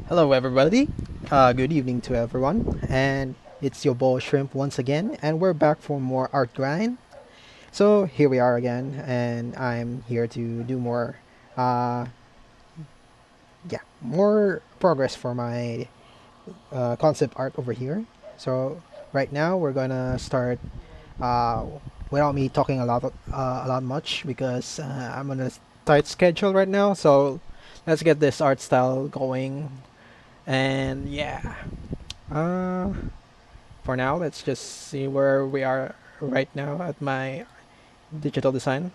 Hello, everybody. Good evening to everyone. And it's your boy Shrimp once again, and we're back for more art grind. So here we are again, and I'm here to do uh, more progress for my concept art over here. So right now we're gonna start uh, without me talking a lot much because I'm on a tight schedule right now. So let's get this art style going. And uh, for now, let's just see where we are right now at my digital design.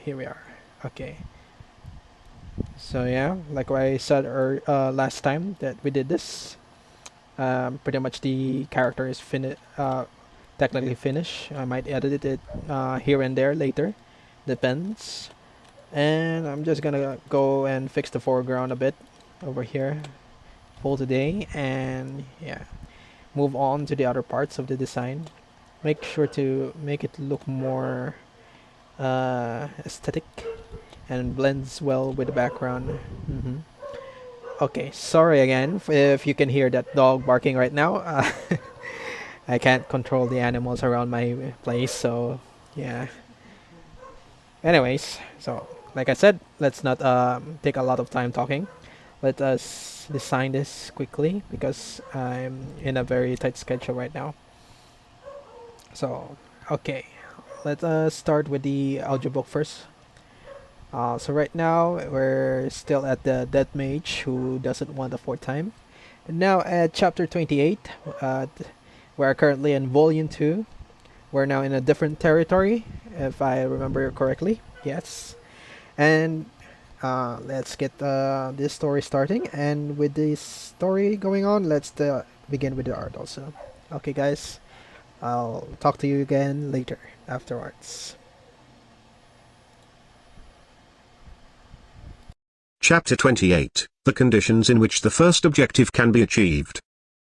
Here we are. Okay. So like what I said last time that we did this, pretty much the character is technically finished. I might edit it here and there later, depends. And I'm just gonna go and fix the foreground a bit over here for today, and move on to the other parts of the design. Make sure to make it look more aesthetic and blends well with the background. Okay, sorry again if you can hear that dog barking right now. I can't control the animals around my place, so yeah. Anyways, so like I said, let's not take a lot of time talking. Let us design this quickly because I'm in a very tight schedule right now. So, okay, let us start with the audiobook first. So right now we're still at the dead mage who doesn't want a fourth time. And now at chapter 28, we're currently in volume 2. We're now in a different territory, if I remember correctly. Yes. And let's get this story starting. And with this story going on, let's begin with the art also. Okay, guys. I'll talk to you again later, afterwards. Chapter 28, The Conditions in which the first objective can be achieved.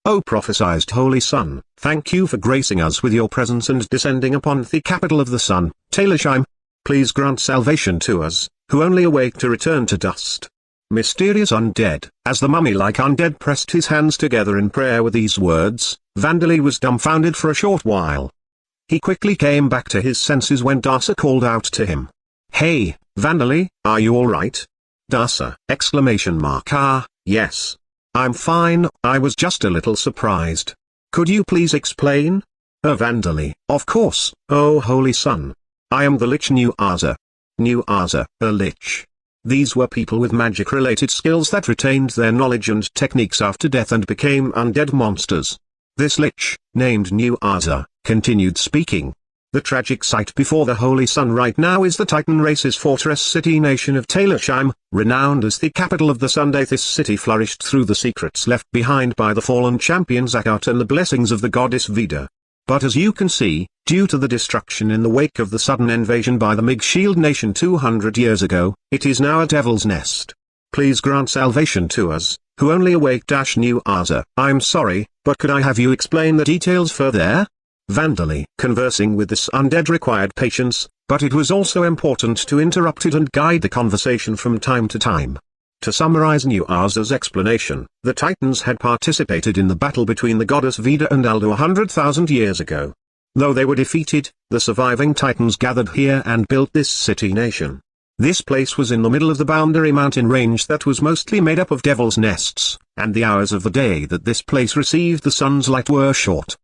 O prophesied Holy Sun, thank you for gracing us with your presence and descending upon the capital of the sun, Talersheim. Please grant salvation to us, who only await to return to dust. Mysterious undead. As the mummy-like undead pressed his hands together in prayer with these words, Vandali was dumbfounded for a short while. He quickly came back to his senses when Dasa called out to him. Hey, Vandali, are you alright? Dasa! Yes. I'm fine, I was just a little surprised. Could you please explain? Vandali, of course, oh holy sun. I am the Lich New Aza. New Aza, a Lich. These were people with magic-related skills that retained their knowledge and techniques after death and became undead monsters. This Lich, named New Aza, continued speaking. The tragic sight before the Holy Sun right now is the Titan race's fortress city nation of Talersheim, renowned as the capital of the Sunday. This city flourished through the secrets left behind by the fallen champion Zakat and the blessings of the goddess Vida. But as you can see, due to the destruction in the wake of the sudden invasion by the Mage Shield nation 200 years ago, it is now a devil's nest. Please grant salvation to us, who only await New Aza. I'm sorry, but could I have you explain the details further? Vandali. Conversing with this undead required patience, but it was also important to interrupt it and guide the conversation from time to time. To summarize New Aza's explanation, the Titans had participated in the battle between the goddess Vida and Aldo 100,000 years ago. Though they were defeated, the surviving Titans gathered here and built this city-nation. This place was in the middle of the boundary mountain range that was mostly made up of devil's nests, and the hours of the day that this place received the sun's light were short.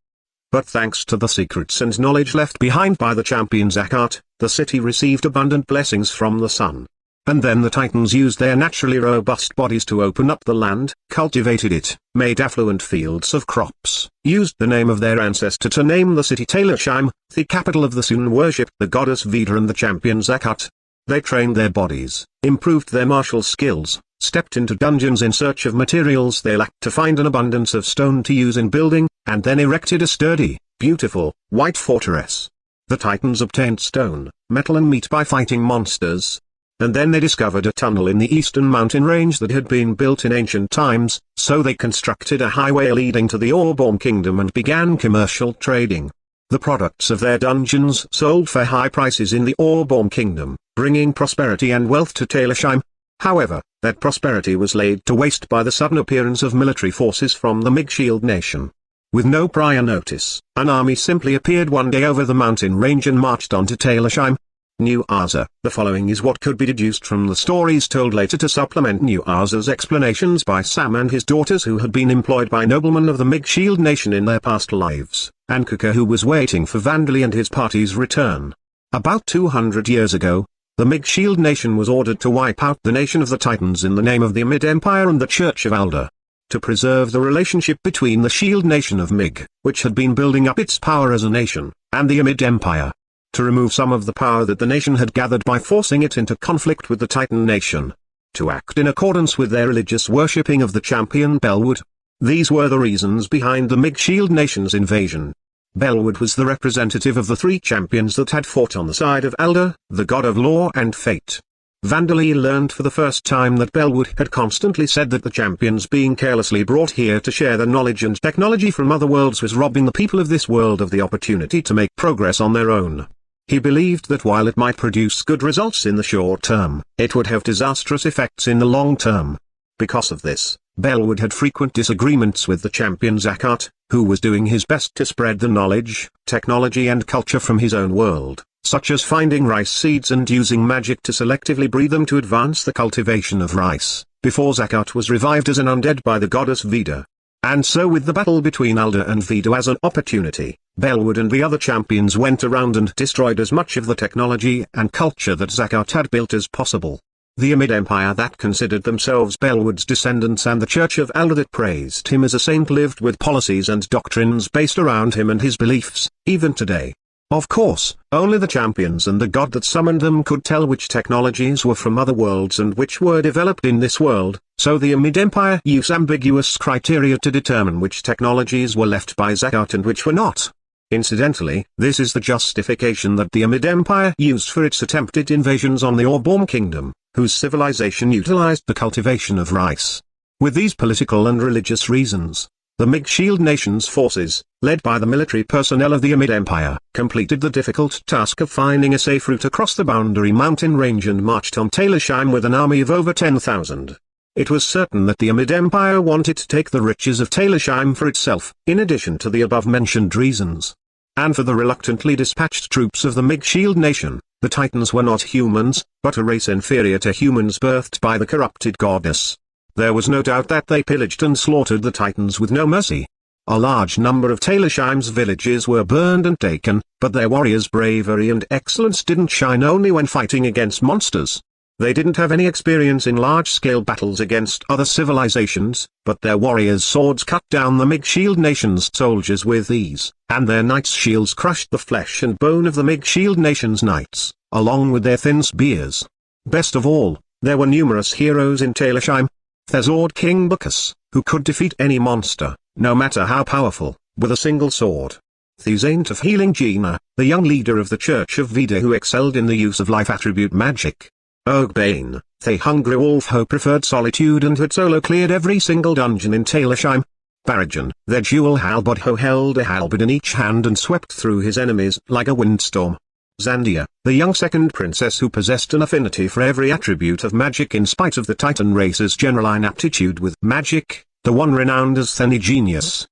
But thanks to the secrets and knowledge left behind by the champion Zakat, the city received abundant blessings from the sun. And then the Titans used their naturally robust bodies to open up the land, cultivated it, made affluent fields of crops, used the name of their ancestor to name the city Talersheim, the capital of the sun, worshipped the goddess Vida and the champion Zakat. They trained their bodies, improved their martial skills, stepped into dungeons in search of materials they lacked to find an abundance of stone to use in building, and then erected a sturdy, beautiful, white fortress. The Titans obtained stone, metal and meat by fighting monsters. And then they discovered a tunnel in the eastern mountain range that had been built in ancient times, so they constructed a highway leading to the Orborn Kingdom and began commercial trading. The products of their dungeons sold for high prices in the Orborn Kingdom, bringing prosperity and wealth to Talersheim. However, that prosperity was laid to waste by the sudden appearance of military forces from the Mage Shield Nation. With no prior notice, an army simply appeared one day over the mountain range and marched on to Talersheim. New Arza. The following is what could be deduced from the stories told later to supplement New Arza's explanations by Sam and his daughters, who had been employed by noblemen of the Mage Shield Nation in their past lives, and Kuka, who was waiting for Vandali and his party's return. About 200 years ago, the Mage Shield Nation was ordered to wipe out the nation of the Titans in the name of the Amid Empire and the Church of Alder. To preserve the relationship between the Shield Nation of Mig, which had been building up its power as a nation, and the Amid Empire. To remove some of the power that the nation had gathered by forcing it into conflict with the Titan nation. To act in accordance with their religious worshipping of the champion Belwood. These were the reasons behind the Mig Shield Nation's invasion. Belwood was the representative of the three champions that had fought on the side of Alder, the god of law and fate. Vandali learned for the first time that Belwood had constantly said that the champions being carelessly brought here to share their knowledge and technology from other worlds was robbing the people of this world of the opportunity to make progress on their own. He believed that while it might produce good results in the short term, it would have disastrous effects in the long term. Because of this, Belwood had frequent disagreements with the champion Zakat, who was doing his best to spread the knowledge, technology and culture from his own world, such as finding rice seeds and using magic to selectively breed them to advance the cultivation of rice, before Zakat was revived as an undead by the goddess Vida. And so with the battle between Alder and Vida as an opportunity, Belwood and the other champions went around and destroyed as much of the technology and culture that Zakat had built as possible. The Amid Empire that considered themselves Belwood's descendants and the Church of Alder that praised him as a saint lived with policies and doctrines based around him and his beliefs, even today. Of course, only the champions and the god that summoned them could tell which technologies were from other worlds and which were developed in this world, so the Amid Empire used ambiguous criteria to determine which technologies were left by Zakat and which were not. Incidentally, this is the justification that the Amid Empire used for its attempted invasions on the Orborm Kingdom, whose civilization utilized the cultivation of rice. With these political and religious reasons, the Mig Shield Nation's forces, led by the military personnel of the Amid Empire, completed the difficult task of finding a safe route across the boundary mountain range and marched on Talersheim with an army of over 10,000. It was certain that the Amid Empire wanted to take the riches of Talersheim for itself, in addition to the above-mentioned reasons. And for the reluctantly dispatched troops of the Mig Shield Nation, the Titans were not humans, but a race inferior to humans birthed by the corrupted goddess. There was no doubt that they pillaged and slaughtered the Titans with no mercy. A large number of Talersheim's villages were burned and taken, but their warriors' bravery and excellence didn't shine only when fighting against monsters. They didn't have any experience in large-scale battles against other civilizations, but their warriors' swords cut down the Mig Shield Nation's soldiers with ease, and their knights' shields crushed the flesh and bone of the Mig Shield Nation's knights, along with their thin spears. Best of all, there were numerous heroes in Talersheim. Thezord King Bucus, who could defeat any monster, no matter how powerful, with a single sword. Thesaint of Healing Gina, the young leader of the Church of Vida who excelled in the use of life attribute magic. Ogbane, the hungry wolf who preferred solitude and had solo cleared every single dungeon in Talersheim. Barajan, the dual halberd who held a halberd in each hand and swept through his enemies like a windstorm. Zandia, the young second princess who possessed an affinity for every attribute of magic in spite of the Titan race's general inaptitude with magic, the one renowned as Theni Genius.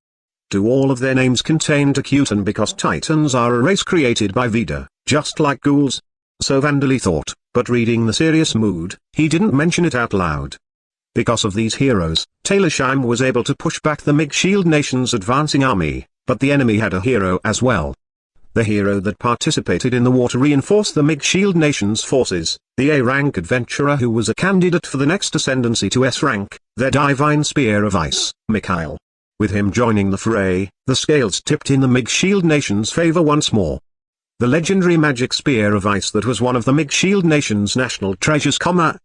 Do all of their names contain Takutan because Titans are a race created by Vida, just like ghouls? So Vandali thought, but reading the serious mood, he didn't mention it out loud. Because of these heroes, Talersheim was able to push back the Mig Shield Nation's advancing army, but the enemy had a hero as well. The hero that participated in the war to reinforce the Mig Shield Nation's forces, the A-rank adventurer who was a candidate for the next ascendancy to S-rank, their divine spear of ice, Mikhail. With him joining the fray, the scales tipped in the Mig Shield Nation's favor once more. The legendary magic spear of ice that was one of the Mig Shield Nation's national treasures,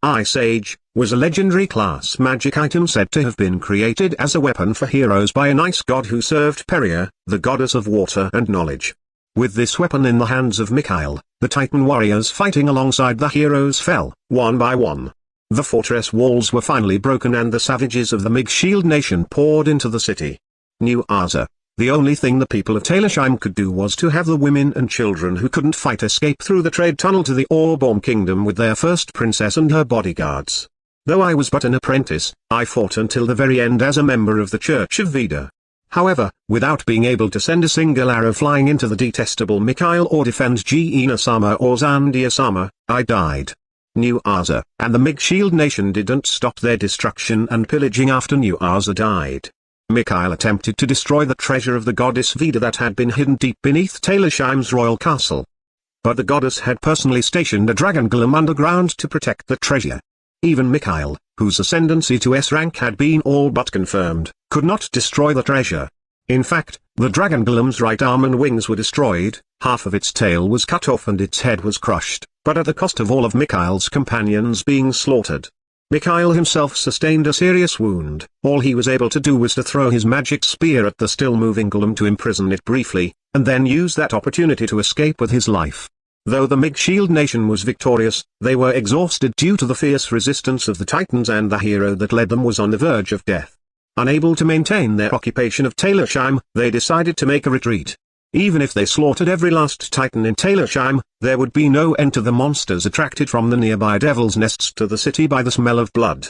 Ice Age, was a legendary class magic item said to have been created as a weapon for heroes by an ice god who served Peria, the goddess of water and knowledge. With this weapon in the hands of Mikhail, the Titan warriors fighting alongside the heroes fell, one by one. The fortress walls were finally broken and the savages of the Mig Shield Nation poured into the city. New Arza. The only thing the people of Talersheim could do was to have the women and children who couldn't fight escape through the trade tunnel to the Orborm Kingdom with their first princess and her bodyguards. Though I was but an apprentice, I fought until the very end as a member of the Church of Veda. However, without being able to send a single arrow flying into the detestable Mikhail or defend Gina-sama or Zandia-sama, I died. New Arza and the Mig-Shield Nation didn't stop their destruction and pillaging after New Arza died. Mikhail attempted to destroy the treasure of the goddess Veda that had been hidden deep beneath Talersheim's royal castle. But the goddess had personally stationed a dragon golem underground to protect the treasure. Even Mikhail, whose ascendancy to S-rank had been all but confirmed, could not destroy the treasure. In fact, the dragon golem's right arm and wings were destroyed, half of its tail was cut off and its head was crushed, but at the cost of all of Mikhail's companions being slaughtered. Mikhail himself sustained a serious wound. All he was able to do was to throw his magic spear at the still-moving golem to imprison it briefly, and then use that opportunity to escape with his life. Though the Mig-Shield Nation was victorious, they were exhausted due to the fierce resistance of the Titans, and the hero that led them was on the verge of death. Unable to maintain their occupation of Talersheim, they decided to make a retreat. Even if they slaughtered every last Titan in Talersheim, there would be no end to the monsters attracted from the nearby devil's nests to the city by the smell of blood.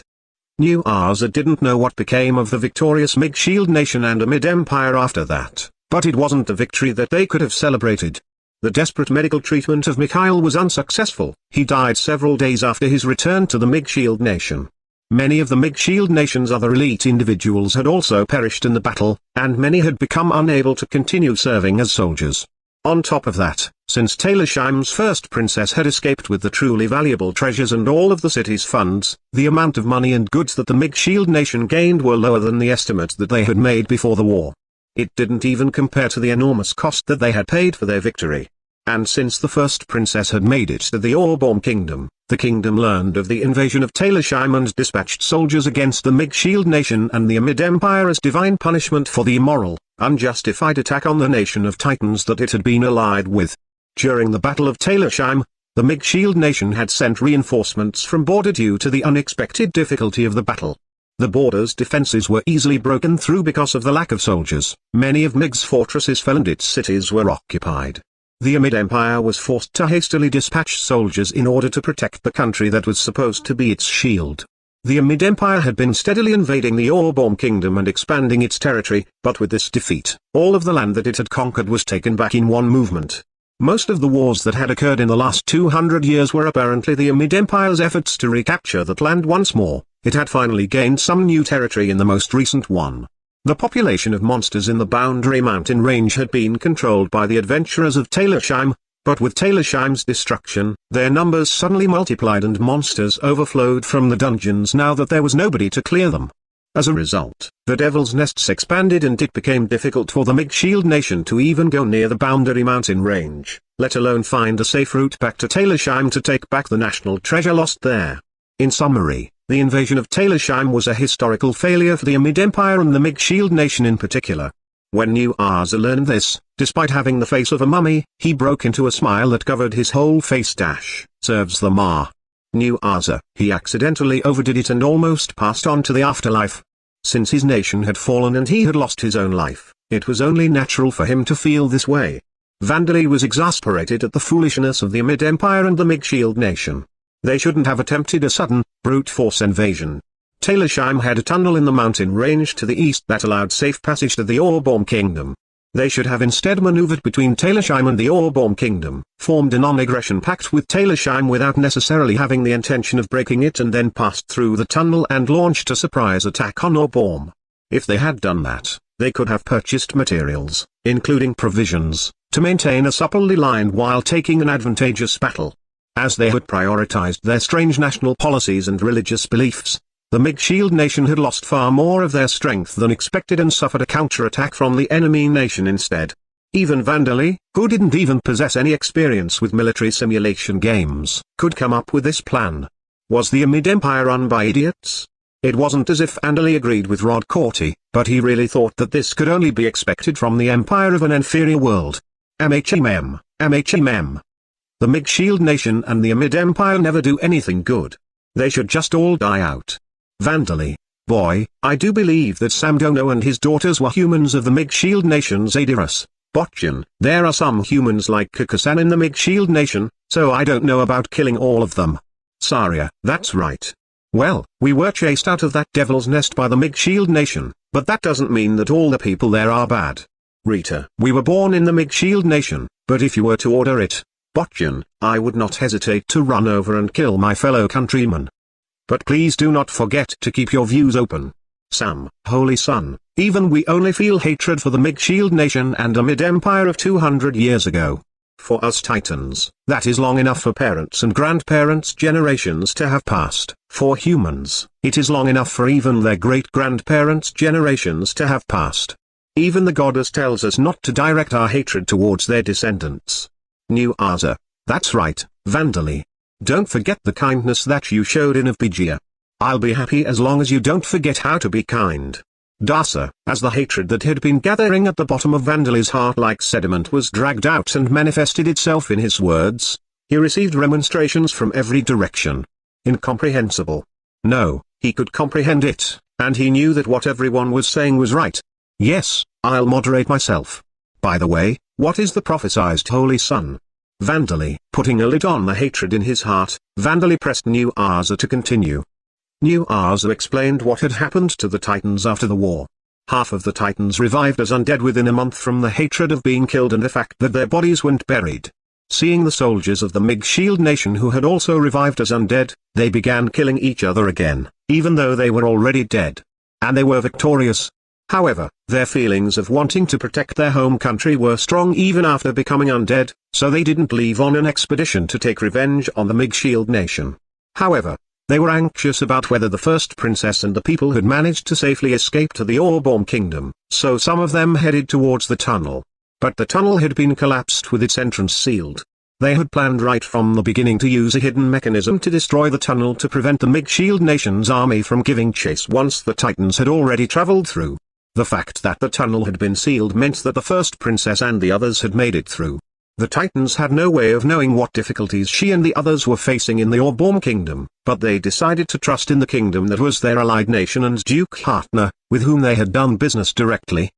New Arza didn't know what became of the victorious Mig-Shield Nation and Amid Empire after that, but it wasn't a victory that they could have celebrated. The desperate medical treatment of Mikhail was unsuccessful. He died several days after his return to the Mig-Shield Nation. Many of the Mig-Shield Nation's other elite individuals had also perished in the battle, and many had become unable to continue serving as soldiers. On top of that, since Talersheim's first princess had escaped with the truly valuable treasures and all of the city's funds, the amount of money and goods that the Mig-Shield Nation gained were lower than the estimate that they had made before the war. It didn't even compare to the enormous cost that they had paid for their victory. And since the first princess had made it to the Orborn Kingdom, the kingdom learned of the invasion of Talersheim and dispatched soldiers against the Mig-Shield Nation and the Amid Empire as divine punishment for the immoral, unjustified attack on the nation of Titans that it had been allied with. During the Battle of Talersheim, the Mig-Shield Nation had sent reinforcements from border due to the unexpected difficulty of the battle. The border's defenses were easily broken through because of the lack of soldiers. Many of Mig's fortresses fell and its cities were occupied. The Amid Empire was forced to hastily dispatch soldiers in order to protect the country that was supposed to be its shield. The Amid Empire had been steadily invading the Orborn Kingdom and expanding its territory, but with this defeat, all of the land that it had conquered was taken back in one movement. Most of the wars that had occurred in the last 200 years were apparently the Amid Empire's efforts to recapture that land once more. It had finally gained some new territory in the most recent one. The population of monsters in the Boundary Mountain range had been controlled by the adventurers of Talersheim, but with Talersheim's destruction, their numbers suddenly multiplied and monsters overflowed from the dungeons now that there was nobody to clear them. As a result, the Devil's Nests expanded and it became difficult for the Mig-Shield Nation to even go near the Boundary Mountain range, let alone find a safe route back to Talersheim to take back the national treasure lost there. In summary, the invasion of Talersheim was a historical failure for the Amid Empire and the Mig-Shield Nation in particular. When New Arza learned this, despite having the face of a mummy, he broke into a smile that covered his whole face. Serves the Ma. New Arza, he accidentally overdid it and almost passed on to the afterlife. Since his nation had fallen and he had lost his own life, it was only natural for him to feel this way. Vandali was exasperated at the foolishness of the Amid Empire and the Mig-Shield Nation. They shouldn't have attempted a sudden, brute force invasion. Talersheim had a tunnel in the mountain range to the east that allowed safe passage to the Orborn Kingdom. They should have instead maneuvered between Talersheim and the Orborn Kingdom, formed a non-aggression pact with Talersheim without necessarily having the intention of breaking it, and then passed through the tunnel and launched a surprise attack on Orborn. If they had done that, they could have purchased materials, including provisions, to maintain a supplely line while taking an advantageous battle. As they had prioritized their strange national policies and religious beliefs, the Mig-Shield Nation had lost far more of their strength than expected and suffered a counterattack from the enemy nation instead. Even Vandali, who didn't even possess any experience with military simulation games, could come up with this plan. Was the Amid Empire run by idiots? It wasn't as if Vandali agreed with Rod Corti, but he really thought that this could only be expected from the empire of an inferior world. MHMM. The Mig-Shield Nation and the Amid Empire never do anything good. They should just all die out. Vandali, boy, I do believe that Samdono and his daughters were humans of the Mig-Shield Nation's Adirus. Botchan, there are some humans like Kukusan in the Mig-Shield Nation, so I don't know about killing all of them. Saria, that's right. Well, we were chased out of that devil's nest by the Mig Shield Nation, but that doesn't mean that all the people there are bad. Rita, we were born in the Mig Shield Nation, but if you were to order it, Botjan, I would not hesitate to run over and kill my fellow countrymen. But please do not forget to keep your views open. Sam, Holy Son, even we only feel hatred for the Mig Shield Nation and a mid-empire of 200 years ago. For us Titans, that is long enough for parents and grandparents' generations to have passed. For humans, it is long enough for even their great-grandparents' generations to have passed. Even the goddess tells us not to direct our hatred towards their descendants. New Arza. That's right, Vandali. Don't forget the kindness that you showed in Avpijia. I'll be happy as long as you don't forget how to be kind. Dasa, as the hatred that had been gathering at the bottom of Vandali's heart like sediment was dragged out and manifested itself in his words, he received remonstrations from every direction. Incomprehensible. No, he could comprehend it, and he knew that what everyone was saying was right. Yes, I'll moderate myself. By the way, what is the prophesied Holy Son? Vandali, putting a lid on the hatred in his heart, Vandali pressed New Arza to continue. New Arza explained what had happened to the Titans after the war. Half of the Titans revived as undead within a month from the hatred of being killed and the fact that their bodies weren't buried. Seeing the soldiers of the Mig Shield Nation who had also revived as undead, they began killing each other again, even though they were already dead. And they were victorious. However, their feelings of wanting to protect their home country were strong even after becoming undead, so they didn't leave on an expedition to take revenge on the Mig Shield Nation. However, they were anxious about whether the first princess and the people had managed to safely escape to the Orborn Kingdom, so some of them headed towards the tunnel. But the tunnel had been collapsed with its entrance sealed. They had planned right from the beginning to use a hidden mechanism to destroy the tunnel to prevent the Mig Shield Nation's army from giving chase once the Titans had already traveled through. The fact that the tunnel had been sealed meant that the first princess and the others had made it through. The Titans had no way of knowing what difficulties she and the others were facing in the Orborn Kingdom, but they decided to trust in the kingdom that was their allied nation and Duke Hartner, with whom they had done business directly.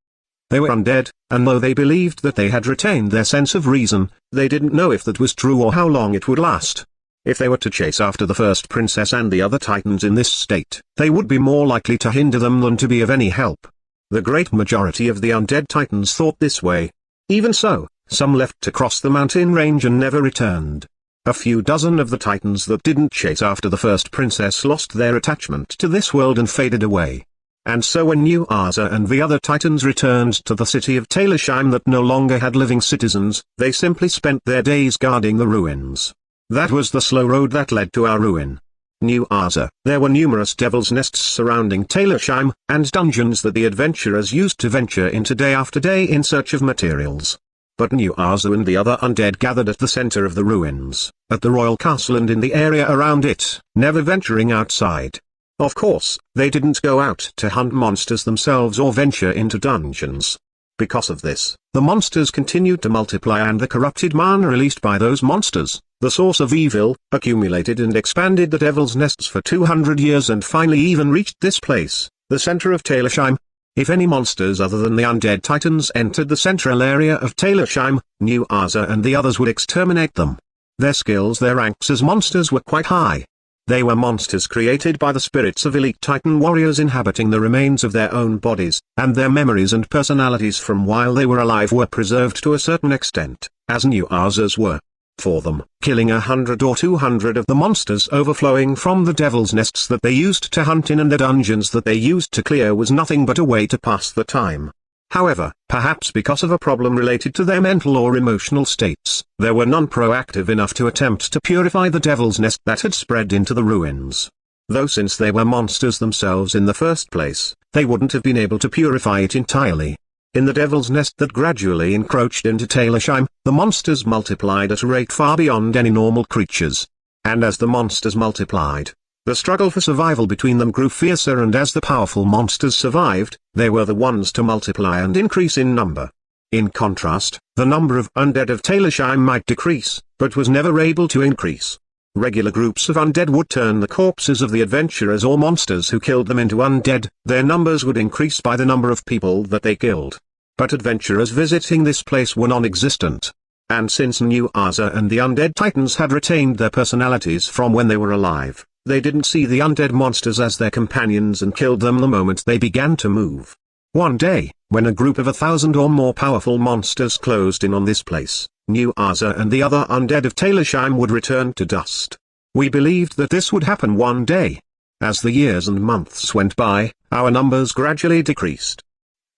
They were undead, and though they believed that they had retained their sense of reason, they didn't know if that was true or how long it would last. If they were to chase after the first princess and the other Titans in this state, they would be more likely to hinder them than to be of any help. The great majority of the undead Titans thought this way. Even so, some left to cross the mountain range and never returned. A few dozen of the Titans that didn't chase after the first princess lost their attachment to this world and faded away. And so when New Arza and the other Titans returned to the city of Talersheim that no longer had living citizens, they simply spent their days guarding the ruins. That was the slow road that led to our ruin. New Arza. There were numerous devil's nests surrounding Talersheim, and dungeons that the adventurers used to venture into day after day in search of materials. But New Arza and the other undead gathered at the center of the ruins, at the royal castle and in the area around it, never venturing outside. Of course, they didn't go out to hunt monsters themselves or venture into dungeons. Because of this, the monsters continued to multiply and the corrupted mana released by those monsters, the source of evil, accumulated and expanded the devil's nests for 200 years and finally even reached this place, the center of Talersheim. If any monsters other than the undead Titans entered the central area of Talersheim, New Arza and the others would exterminate them. Their skills, their ranks as monsters were quite high. They were monsters created by the spirits of elite Titan warriors inhabiting the remains of their own bodies, and their memories and personalities from while they were alive were preserved to a certain extent, as New Arza's were. For them, killing 100 or 200 of the monsters overflowing from the devil's nests that they used to hunt in and the dungeons that they used to clear was nothing but a way to pass the time. However, perhaps because of a problem related to their mental or emotional states, there were none proactive enough to attempt to purify the devil's nest that had spread into the ruins. Though since they were monsters themselves in the first place, they wouldn't have been able to purify it entirely. In the devil's nest that gradually encroached into Talersheim, the monsters multiplied at a rate far beyond any normal creatures. And as the monsters multiplied, the struggle for survival between them grew fiercer, and as the powerful monsters survived, they were the ones to multiply and increase in number. In contrast, the number of undead of Talersheim might decrease, but was never able to increase. Regular groups of undead would turn the corpses of the adventurers or monsters who killed them into undead, their numbers would increase by the number of people that they killed. But adventurers visiting this place were non-existent. And since New Arza and the undead Titans had retained their personalities from when they were alive, They didn't see the undead monsters as their companions and killed them the moment they began to move. One day, when a group of 1,000 or more powerful monsters closed in on this place, New Arza and the other undead of Talersheim would return to dust. We believed that this would happen one day. As the years and months went by, our numbers gradually decreased.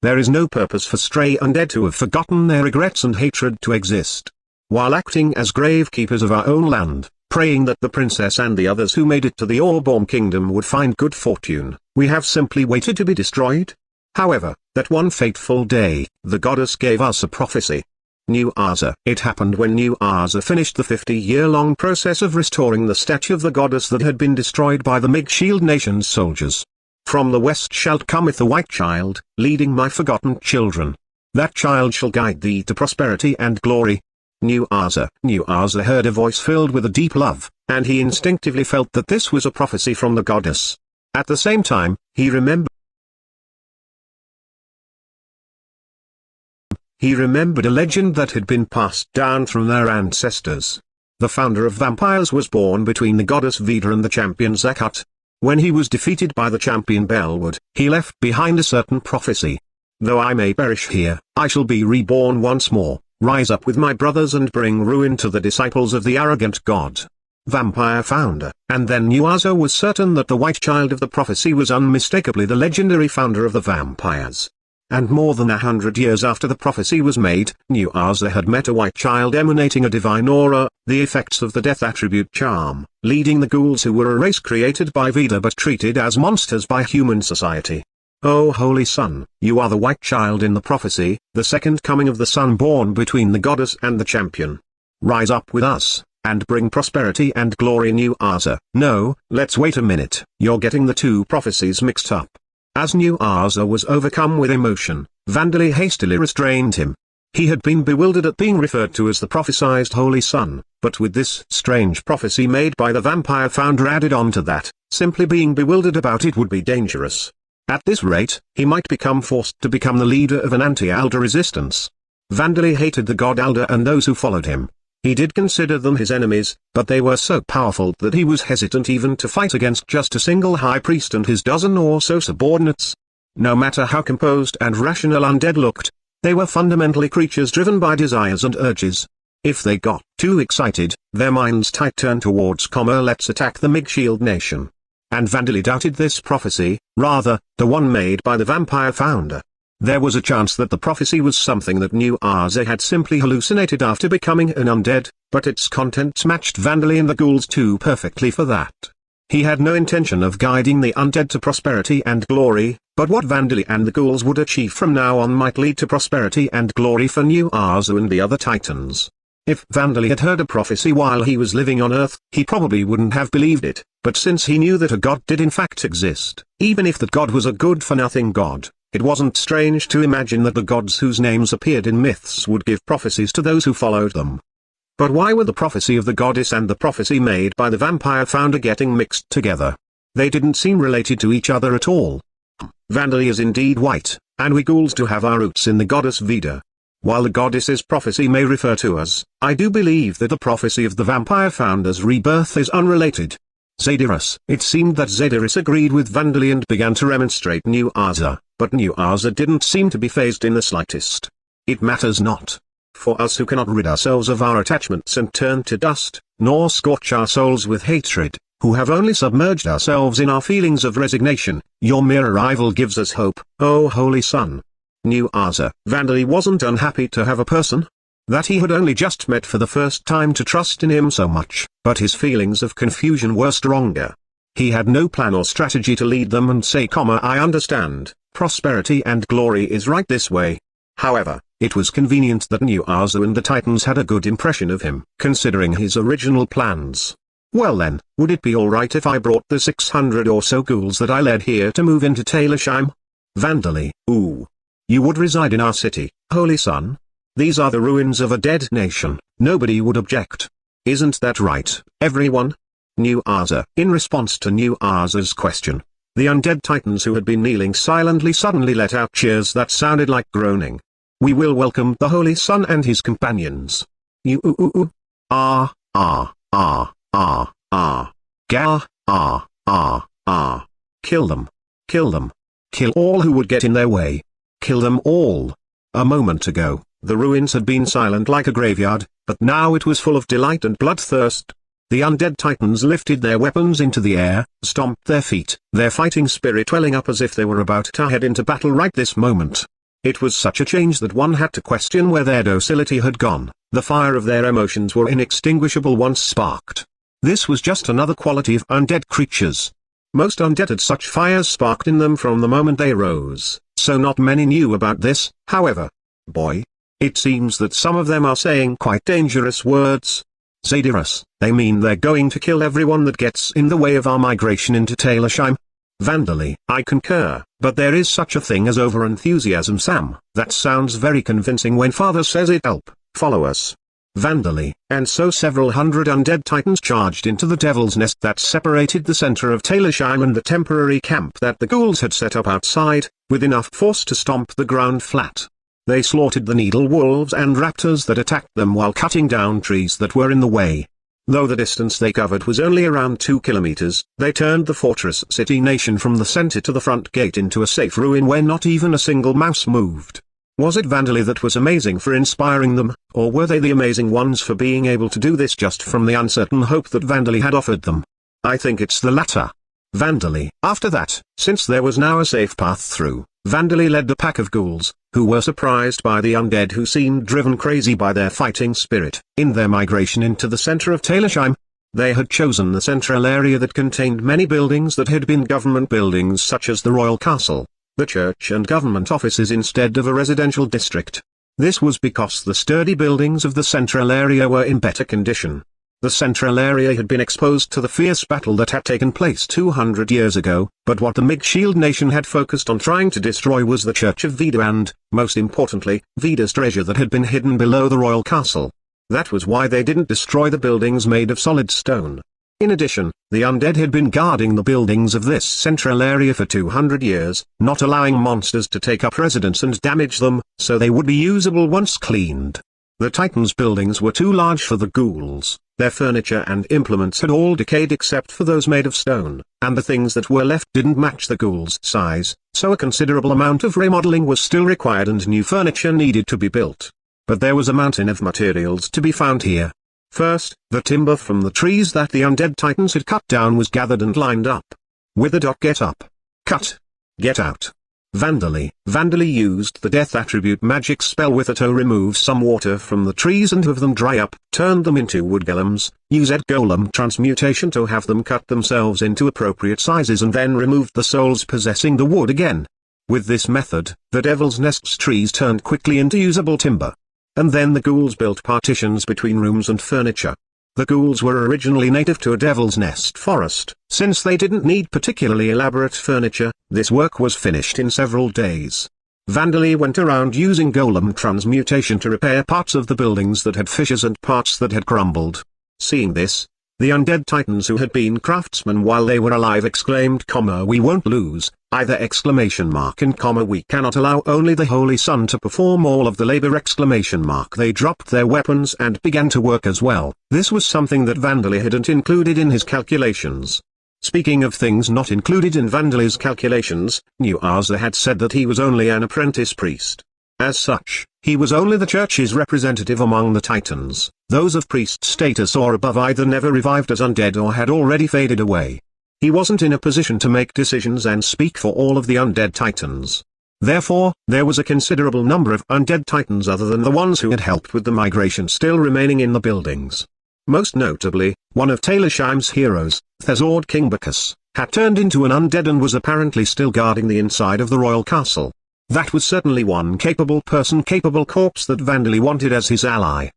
There is no purpose for stray undead to have forgotten their regrets and hatred to exist. While acting as gravekeepers of our own land, praying that the princess and the others who made it to the Orborn kingdom would find good fortune, we have simply waited to be destroyed. However, that one fateful day, the goddess gave us a prophecy. New Arza. It happened when New Arza finished the 50-year-long process of restoring the statue of the goddess that had been destroyed by the Mage Shield Nation's soldiers. From the west shall cometh a white child, leading my forgotten children. That child shall guide thee to prosperity and glory. New Arza heard a voice filled with a deep love, and he instinctively felt that this was a prophecy from the goddess. At the same time, he remembered a legend that had been passed down from their ancestors. The founder of vampires was born between the goddess Vida and the champion Zakat. When he was defeated by the champion Bellwood, he left behind a certain prophecy. Though I may perish here, I shall be reborn once more, rise up with my brothers and bring ruin to the disciples of the arrogant god. Vampire founder. And then New Arza was certain that the white child of the prophecy was unmistakably the legendary founder of the vampires. And more than 100 years after the prophecy was made, New Arza had met a white child emanating a divine aura, the effects of the death attribute charm, leading the ghouls who were a race created by Vida but treated as monsters by human society. O Holy Sun, you are the white child in the prophecy, the second coming of the son born between the goddess and the champion. Rise up with us, and bring prosperity and glory. New Arza. No, let's wait a minute, you're getting the two prophecies mixed up. As New Arza was overcome with emotion, Vandali hastily restrained him. He had been bewildered at being referred to as the prophesied Holy Sun, but with this strange prophecy made by the vampire founder added on to that, simply being bewildered about it would be dangerous. At this rate, he might become forced to become the leader of an anti-Alder resistance. Vandali hated the god Alder and those who followed him. He did consider them his enemies, but they were so powerful that he was hesitant even to fight against just a single high priest and his dozen or so subordinates. No matter how composed and rational undead looked, they were fundamentally creatures driven by desires and urges. If they got too excited, their minds might turn towards let's attack the Mage Shield Nation. And Vandali doubted this prophecy, rather, the one made by the vampire founder. There was a chance that the prophecy was something that New Arza had simply hallucinated after becoming an undead, but its contents matched Vandali and the ghouls too perfectly for that. He had no intention of guiding the undead to prosperity and glory, but what Vandali and the ghouls would achieve from now on might lead to prosperity and glory for New Arza and the other titans. If Vandali had heard a prophecy while he was living on Earth, he probably wouldn't have believed it, but since he knew that a god did in fact exist, even if that god was a good-for-nothing god, it wasn't strange to imagine that the gods whose names appeared in myths would give prophecies to those who followed them. But why were the prophecy of the goddess and the prophecy made by the vampire founder getting mixed together? They didn't seem related to each other at all. Vandali is indeed white, and we ghouls do have our roots in the goddess Vida. While the goddess's prophecy may refer to us, I do believe that the prophecy of the vampire founder's rebirth is unrelated. Zadiris. It seemed that Zadiris agreed with Vandali and began to remonstrate New Arza, but New Arza didn't seem to be fazed in the slightest. It matters not. For us who cannot rid ourselves of our attachments and turn to dust, nor scorch our souls with hatred, who have only submerged ourselves in our feelings of resignation, your mere arrival gives us hope, O Holy Sun. New Arza. Vandali wasn't unhappy to have a person that he had only just met for the first time to trust in him so much, but his feelings of confusion were stronger. He had no plan or strategy to lead them and say, I understand, prosperity and glory is right this way. However, it was convenient that New Arza and the Titans had a good impression of him, considering his original plans. Well then, would it be alright if I brought the 600 or so ghouls that I led here to move into Talersheim? Vandali. Ooh. You would reside in our city, Holy Sun? These are the ruins of a dead nation, nobody would object. Isn't that right, everyone? New Arza. In response to New Arza's question, the undead titans who had been kneeling silently suddenly let out cheers that sounded like groaning. We will welcome the Holy Sun and his companions. You. Ah. Gah. Ah, ah, ah. Kill them. Kill them. Kill all who would get in their way. Kill them all. A moment ago, the ruins had been silent like a graveyard, but now it was full of delight and bloodthirst. The undead titans lifted their weapons into the air, stomped their feet, their fighting spirit welling up as if they were about to head into battle right this moment. It was such a change that one had to question where their docility had gone. The fire of their emotions were inextinguishable once sparked. This was just another quality of undead creatures. Most undead had such fires sparked in them from the moment they rose, so not many knew about this, however. Boy. It seems that some of them are saying quite dangerous words. Zadyrus, they mean they're going to kill everyone that gets in the way of our migration into Talersheim. Vandally, I concur, but there is such a thing as over-enthusiasm, Sam. That sounds very convincing when Father says it. Help, follow us. Vandally, and so several hundred undead titans charged into the Devil's Nest that separated the center of Talersheim and the temporary camp that the ghouls had set up outside, with enough force to stomp the ground flat. They slaughtered the needle wolves and raptors that attacked them while cutting down trees that were in the way. Though the distance they covered was only around 2 kilometers, they turned the fortress city nation from the center to the front gate into a safe ruin where not even a single mouse moved. Was it Vandally that was amazing for inspiring them, or were they the amazing ones for being able to do this just from the uncertain hope that Vandally had offered them? I think it's the latter. Vandally. After that, since there was now a safe path through, Vandally led the pack of ghouls, who were surprised by the undead who seemed driven crazy by their fighting spirit, in their migration into the center of Talersheim. They had chosen the central area that contained many buildings that had been government buildings such as the royal castle, the church and government offices instead of a residential district. This was because the sturdy buildings of the central area were in better condition. The central area had been exposed to the fierce battle that had taken place 200 years ago, but what the Mage Shield nation had focused on trying to destroy was the Church of Vida and, most importantly, Vida's treasure that had been hidden below the royal castle. That was why they didn't destroy the buildings made of solid stone. In addition, the undead had been guarding the buildings of this central area for 200 years, not allowing monsters to take up residence and damage them, so they would be usable once cleaned. The Titans' buildings were too large for the ghouls, their furniture and implements had all decayed except for those made of stone, and the things that were left didn't match the ghouls' size, so a considerable amount of remodeling was still required and new furniture needed to be built. But there was a mountain of materials to be found here. First, the timber from the trees that the undead titans had cut down was gathered and lined up. With a get up. Cut. Get out. Vandally used the death attribute magic spell with it to remove some water from the trees and have them dry up, turned them into wood golems, used golem transmutation to have them cut themselves into appropriate sizes and then removed the souls possessing the wood again. With this method, the Devil's Nest's trees turned quickly into usable timber. And then the ghouls built partitions between rooms and furniture. The ghouls were originally native to a Devil's Nest forest. Since they didn't need particularly elaborate furniture, this work was finished in several days. Vandally went around using golem transmutation to repair parts of the buildings that had fissures and parts that had crumbled. Seeing this, the undead titans who had been craftsmen while they were alive exclaimed, "We won't lose," either exclamation mark and comma "we cannot allow only the Holy Sun to perform all of the labor exclamation mark. They dropped their weapons and began to work as well. This was something that Vandally hadn't included in his calculations. Speaking of things not included in Vandaly's calculations, New Arza had said that he was only an apprentice priest. As such, he was only the church's representative among the titans. Those of priest status or above either never revived as undead or had already faded away. He wasn't in a position to make decisions and speak for all of the undead titans. Therefore, there was a considerable number of undead titans other than the ones who had helped with the migration still remaining in the buildings. Most notably, one of Talersheim's heroes, Thesord King Bacchus, had turned into an undead and was apparently still guarding the inside of the royal castle. That was certainly one capable corpse that Vandally wanted as his ally.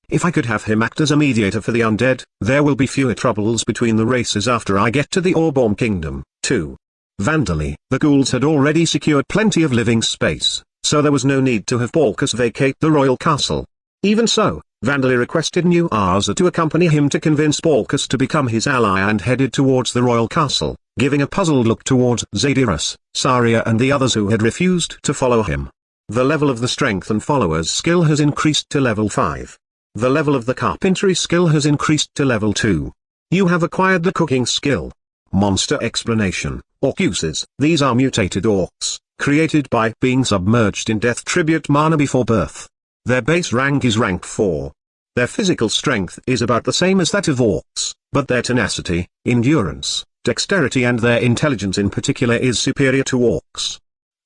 If I could have him act as a mediator for the undead, there will be fewer troubles between the races after I get to the Orborn Kingdom, too. Vandally, the ghouls had already secured plenty of living space, so there was no need to have Bacchus vacate the royal castle. Even so, Vandally requested New Arza to accompany him to convince Bacchus to become his ally and headed towards the royal castle, giving a puzzled look towards Zadyrus, Saria and the others who had refused to follow him. The level of the strength and followers skill has increased to level 5. The level of the carpentry skill has increased to level 2. You have acquired the cooking skill. Monster explanation. Orcuses. These are mutated orcs, created by being submerged in death tribute mana before birth. Their base rank is rank 4. Their physical strength is about the same as that of orcs, but their tenacity, endurance, dexterity and their intelligence in particular is superior to orcs.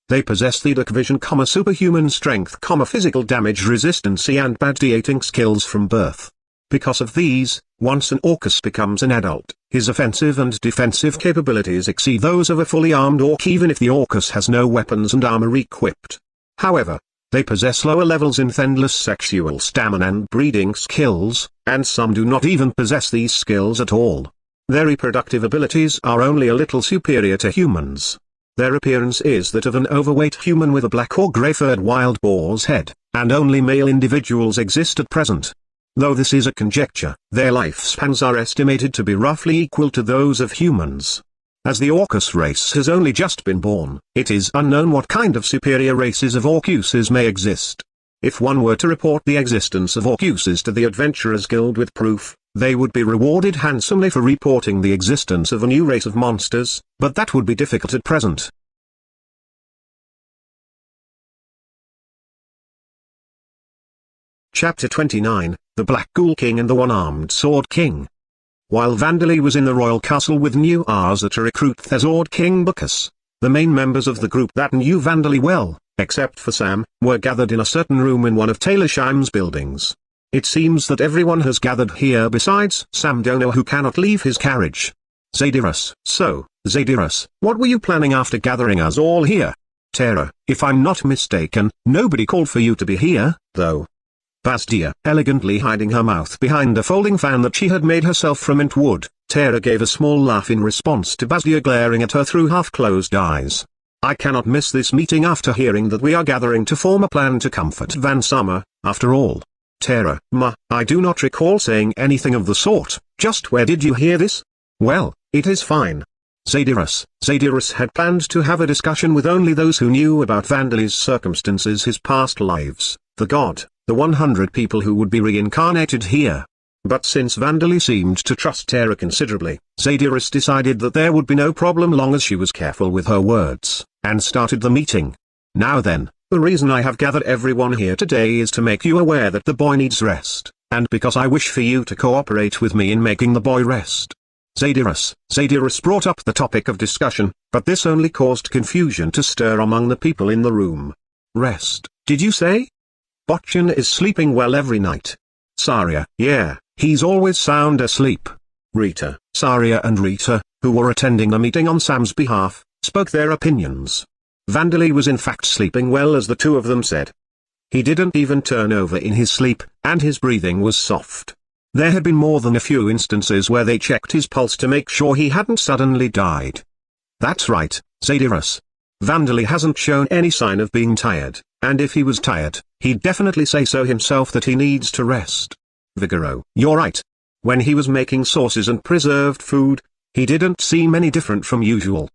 They possess the dark vision, superhuman strength, physical damage resistance and bad skills from birth. Because of these, once an Orcus becomes an adult, his offensive and defensive capabilities exceed those of a fully armed orc even if the Orcus has no weapons and armor equipped. However, they possess lower levels in endless sexual stamina and breeding skills, and some do not even possess these skills at all. Their reproductive abilities are only a little superior to humans. Their appearance is that of an overweight human with a black or grey-furred wild boar's head, and only male individuals exist at present. Though this is a conjecture, their lifespans are estimated to be roughly equal to those of humans. As the Orcus race has only just been born, it is unknown what kind of superior races of Orcuses may exist. If one were to report the existence of Orcuses to the Adventurers Guild with proof, they would be rewarded handsomely for reporting the existence of a new race of monsters, but that would be difficult at present. Chapter 29, The Black Ghoul King and the One-Armed Sword King. While Vandali was in the royal castle with New Arza to recruit the Sword King Bacchus, the main members of the group that knew Vandali well, except for Sam, were gathered in a certain room in one of Taylorsheim's buildings. It seems that everyone has gathered here besides Sam Dono, who cannot leave his carriage. Zadyrus. So, Zadyrus, what were you planning after gathering us all here? Terra, if I'm not mistaken, nobody called for you to be here, though. Bastia, elegantly hiding her mouth behind a folding fan that she had made herself from mint wood, Terra gave a small laugh in response to Bastia glaring at her through half-closed eyes. I cannot miss this meeting after hearing that we are gathering to form a plan to comfort Van Summer, after all. Terra, I do not recall saying anything of the sort, just where did you hear this? Well, it is fine. Zadyrus had planned to have a discussion with only those who knew about Vandali's circumstances, his past lives, the god, the 100 people who would be reincarnated here. But since Vandali seemed to trust Terra considerably, Zadyrus decided that there would be no problem long as she was careful with her words, and started the meeting. Now then, the reason I have gathered everyone here today is to make you aware that the boy needs rest, and because I wish for you to cooperate with me in making the boy rest. Zadyrus brought up the topic of discussion, but this only caused confusion to stir among the people in the room. Rest, did you say? Botchan is sleeping well every night. Saria, yeah, he's always sound asleep. Rita, Saria and Rita, who were attending the meeting on Sam's behalf, spoke their opinions. Vandali was in fact sleeping well, as the two of them said. He didn't even turn over in his sleep, and his breathing was soft. There had been more than a few instances where they checked his pulse to make sure he hadn't suddenly died. That's right, Zadyrus. Vandali hasn't shown any sign of being tired, and if he was tired, he'd definitely say so himself that he needs to rest. Vigoro, you're right. When he was making sauces and preserved food, he didn't seem any different from usual.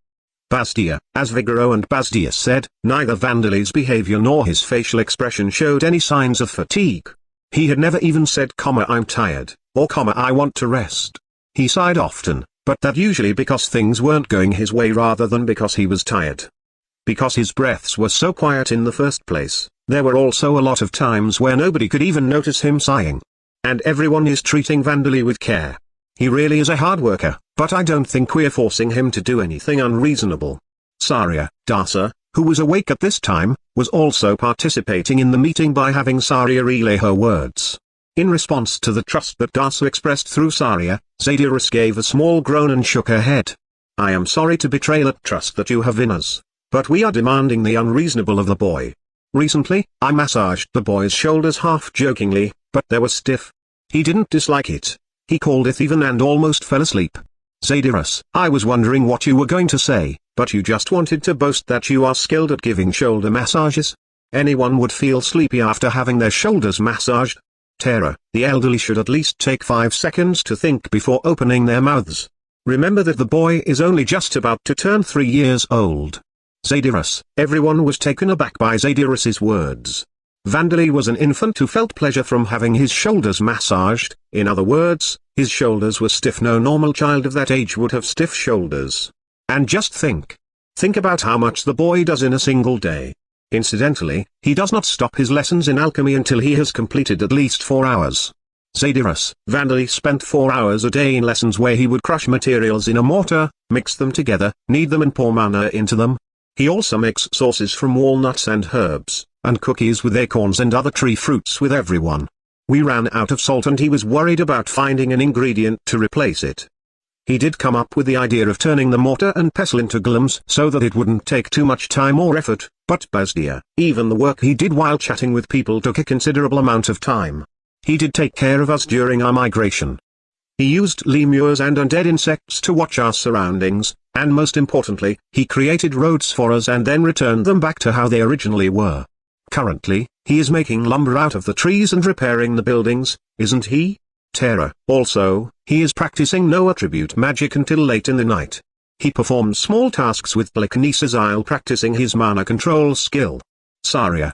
Bastia, as Vigoro and Bastia said, neither Vandali's behavior nor his facial expression showed any signs of fatigue. He had never even said, I'm tired, or I want to rest. He sighed often, but that usually because things weren't going his way rather than because he was tired. Because his breaths were so quiet in the first place, there were also a lot of times where nobody could even notice him sighing. And everyone is treating Vandali with care. He really is a hard worker, but I don't think we're forcing him to do anything unreasonable. Saria, Dasa, who was awake at this time, was also participating in the meeting by having Saria relay her words. In response to the trust that Dasa expressed through Saria, Zadyrus gave a small groan and shook her head. I am sorry to betray that trust that you have in us, but we are demanding the unreasonable of the boy. Recently, I massaged the boy's shoulders half-jokingly, but they were stiff. He didn't dislike it. He called it even and almost fell asleep. Zadyrus, I was wondering what you were going to say, but you just wanted to boast that you are skilled at giving shoulder massages? Anyone would feel sleepy after having their shoulders massaged. Terra, the elderly should at least take 5 seconds to think before opening their mouths. Remember that the boy is only just about to turn 3 years old. Zadyrus, everyone was taken aback by Zadyrus's words. Vandali was an infant who felt pleasure from having his shoulders massaged. In other words, his shoulders were stiff. No normal child of that age would have stiff shoulders. And just think about how much the boy does in a single day. Incidentally, he does not stop his lessons in alchemy until he has completed at least 4 hours. Zadyrus, Vandali spent 4 hours a day in lessons where he would crush materials in a mortar, mix them together, knead them and pour mana into them. He also makes sauces from walnuts and herbs, and cookies with acorns and other tree fruits with everyone. We ran out of salt and he was worried about finding an ingredient to replace it. He did come up with the idea of turning the mortar and pestle into golems so that it wouldn't take too much time or effort, but Bazdia, even the work he did while chatting with people took a considerable amount of time. He did take care of us during our migration. He used lemurs and undead insects to watch our surroundings, and most importantly, he created roads for us and then returned them back to how they originally were. Currently, he is making lumber out of the trees and repairing the buildings, isn't he? Terra. Also, he is practicing no attribute magic until late in the night. He performs small tasks with telekinesis while practicing his mana control skill. Saria.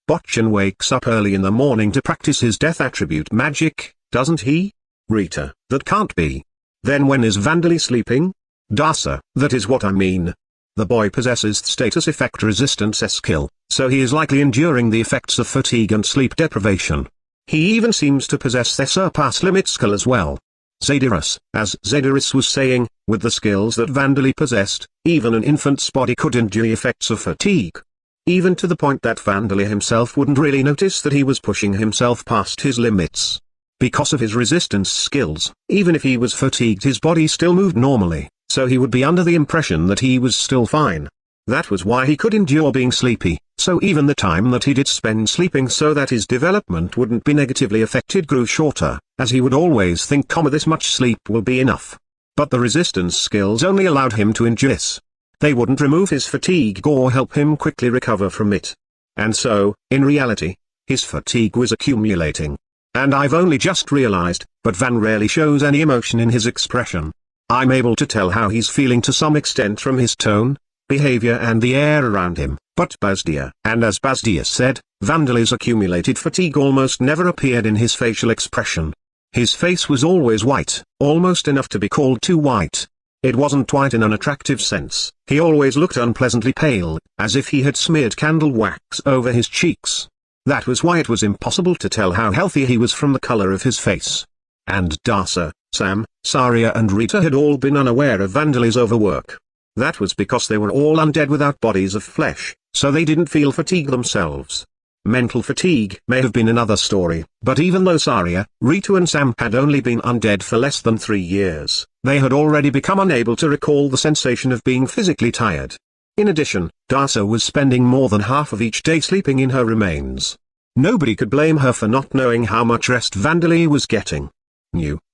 Botchan wakes up early in the morning to practice his death attribute magic, doesn't he? Rita. That can't be. Then when is Vandali sleeping? Dasa. That is what I mean. The boy possesses status effect resistance skill, so he is likely enduring the effects of fatigue and sleep deprivation. He even seems to possess the surpass limit skill as well. Zadyrus, as Zadyrus was saying, with the skills that Vandali possessed, even an infant's body could endure the effects of fatigue. Even to the point that Vandali himself wouldn't really notice that he was pushing himself past his limits. Because of his resistance skills, even if he was fatigued his body still moved normally, so he would be under the impression that he was still fine. That was why he could endure being sleepy, so even the time that he did spend sleeping so that his development wouldn't be negatively affected grew shorter, as he would always think, this much sleep will be enough. But the resistance skills only allowed him to endure this. They wouldn't remove his fatigue or help him quickly recover from it. And so, in reality, his fatigue was accumulating. And I've only just realized, but Van rarely shows any emotion in his expression. I'm able to tell how he's feeling to some extent from his tone, behavior and the air around him, but Bazdia, and as Bazdia said, Vandali's accumulated fatigue almost never appeared in his facial expression. His face was always white, almost enough to be called too white. It wasn't white in an attractive sense, he always looked unpleasantly pale, as if he had smeared candle wax over his cheeks. That was why it was impossible to tell how healthy he was from the color of his face. And Dasa, Sam, Saria and Rita had all been unaware of Vandali's overwork. That was because they were all undead without bodies of flesh, so they didn't feel fatigue themselves. Mental fatigue may have been another story, but even though Saria, Rita and Sam had only been undead for less than 3 years, they had already become unable to recall the sensation of being physically tired. In addition, Dasa was spending more than half of each day sleeping in her remains. Nobody could blame her for not knowing how much rest Vandali was getting.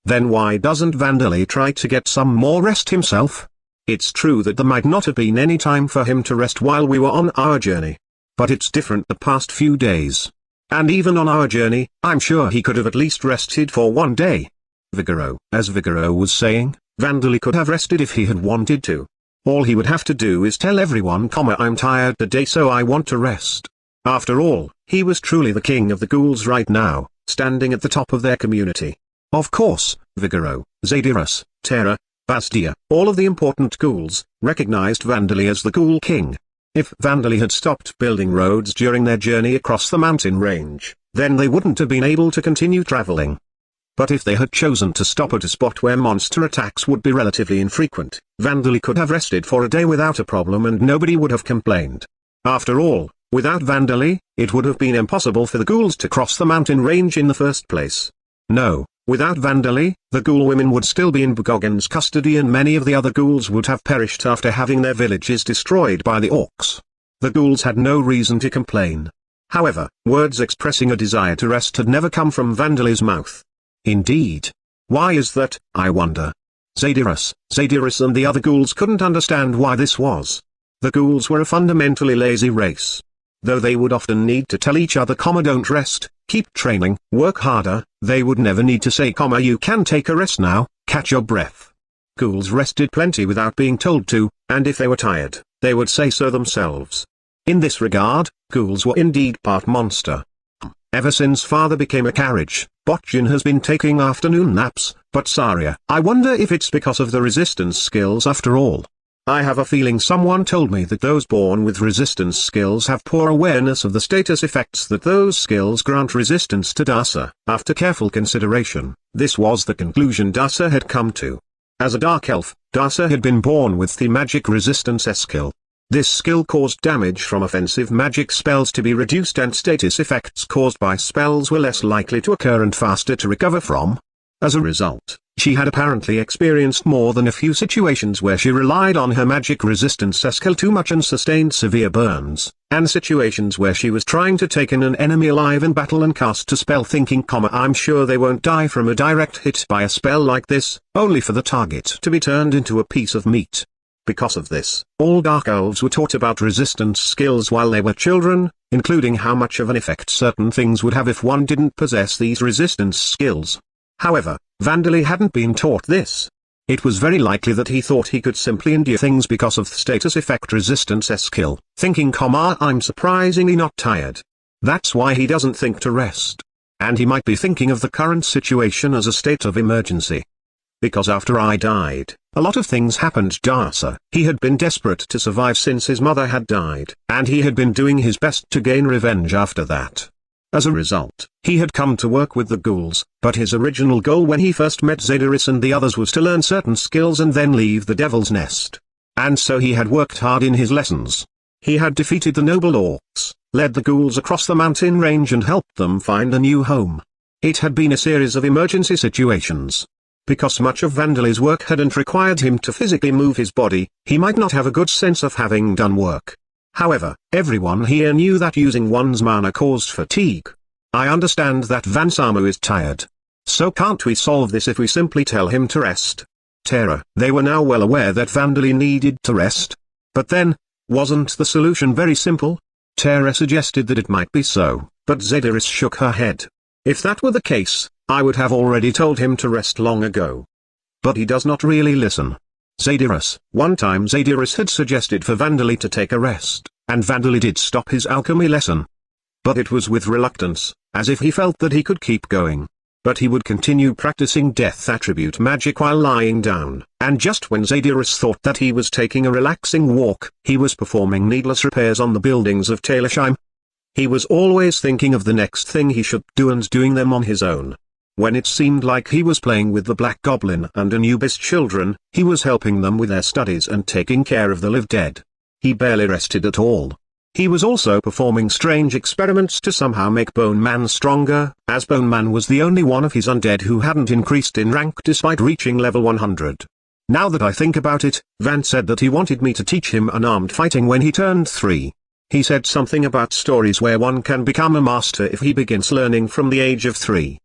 Then why doesn't Vandali try to get some more rest himself? It's true that there might not have been any time for him to rest while we were on our journey. But it's different the past few days. And even on our journey, I'm sure he could have at least rested for 1 day. Vigoro. As Vigoro was saying, Vandali could have rested if he had wanted to. All he would have to do is tell everyone, I'm tired today so I want to rest. After all, he was truly the king of the ghouls right now, standing at the top of their community. Of course, Vigoro, Zadyrus, Terra, Bazdia, all of the important ghouls, recognized Vandali as the ghoul king. If Vandali had stopped building roads during their journey across the mountain range, then they wouldn't have been able to continue traveling. But if they had chosen to stop at a spot where monster attacks would be relatively infrequent, Vandali could have rested for a day without a problem and nobody would have complained. After all, without Vandali, it would have been impossible for the ghouls to cross the mountain range in the first place. No, without Vandali, the ghoul women would still be in Bogoggan's custody and many of the other ghouls would have perished after having their villages destroyed by the orcs. The ghouls had no reason to complain. However, words expressing a desire to rest had never come from Vandali's mouth. Indeed. Why is that, I wonder? Zadyrus and the other ghouls couldn't understand why this was. The ghouls were a fundamentally lazy race. Though they would often need to tell each other, don't rest, keep training, work harder, they would never need to say, you can take a rest now, catch your breath. Ghouls rested plenty without being told to, and if they were tired, they would say so themselves. In this regard, Ghouls were indeed part monster. Ever since father became a carriage, Botchin has been taking afternoon naps, but Saria, I wonder if it's because of the resistance skills after all. I have a feeling someone told me that those born with resistance skills have poor awareness of the status effects that those skills grant resistance to Dasa. After careful consideration, this was the conclusion Dasa had come to. As a dark elf, Dasa had been born with the magic resistance skill. This skill caused damage from offensive magic spells to be reduced and status effects caused by spells were less likely to occur and faster to recover from. As a result, she had apparently experienced more than a few situations where she relied on her magic resistance skill too much and sustained severe burns, and situations where she was trying to take in an enemy alive in battle and cast a spell thinking, I'm sure they won't die from a direct hit by a spell like this, only for the target to be turned into a piece of meat. Because of this, all Dark Elves were taught about resistance skills while they were children, including how much of an effect certain things would have if one didn't possess these resistance skills. However, Vandali hadn't been taught this. It was very likely that he thought he could simply endure things because of the status effect resistance skill, thinking, I'm surprisingly not tired. That's why he doesn't think to rest. And he might be thinking of the current situation as a state of emergency. Because after I died, a lot of things happened to Dasa. He had been desperate to survive since his mother had died, and he had been doing his best to gain revenge after that. As a result, he had come to work with the ghouls, but his original goal when he first met Zediris and the others was to learn certain skills and then leave the Devil's Nest. And so he had worked hard in his lessons. He had defeated the noble orcs, led the ghouls across the mountain range and helped them find a new home. It had been a series of emergency situations. Because much of Vandali's work hadn't required him to physically move his body, he might not have a good sense of having done work. However, everyone here knew that using one's mana caused fatigue. I understand that Vansamu is tired. So can't we solve this if we simply tell him to rest? Terra, they were now well aware that Vandali needed to rest. But then, wasn't the solution very simple? Terra suggested that it might be so, but Zediris shook her head. If that were the case, I would have already told him to rest long ago. But he does not really listen. One time Zediris had suggested for Vandali to take a rest, and Vandali did stop his alchemy lesson. But it was with reluctance, as if he felt that he could keep going. But he would continue practicing death attribute magic while lying down, and just when Zediris thought that he was taking a relaxing walk, he was performing needless repairs on the buildings of Talersheim. He was always thinking of the next thing he should do and doing them on his own. When it seemed like he was playing with the Black Goblin and Anubis children, he was helping them with their studies and taking care of the live dead. He barely rested at all. He was also performing strange experiments to somehow make Bone Man stronger, as Bone Man was the only one of his undead who hadn't increased in rank despite reaching level 100. Now that I think about it, Van said that he wanted me to teach him unarmed fighting when he turned 3. He said something about stories where one can become a master if he begins learning from the age of 3.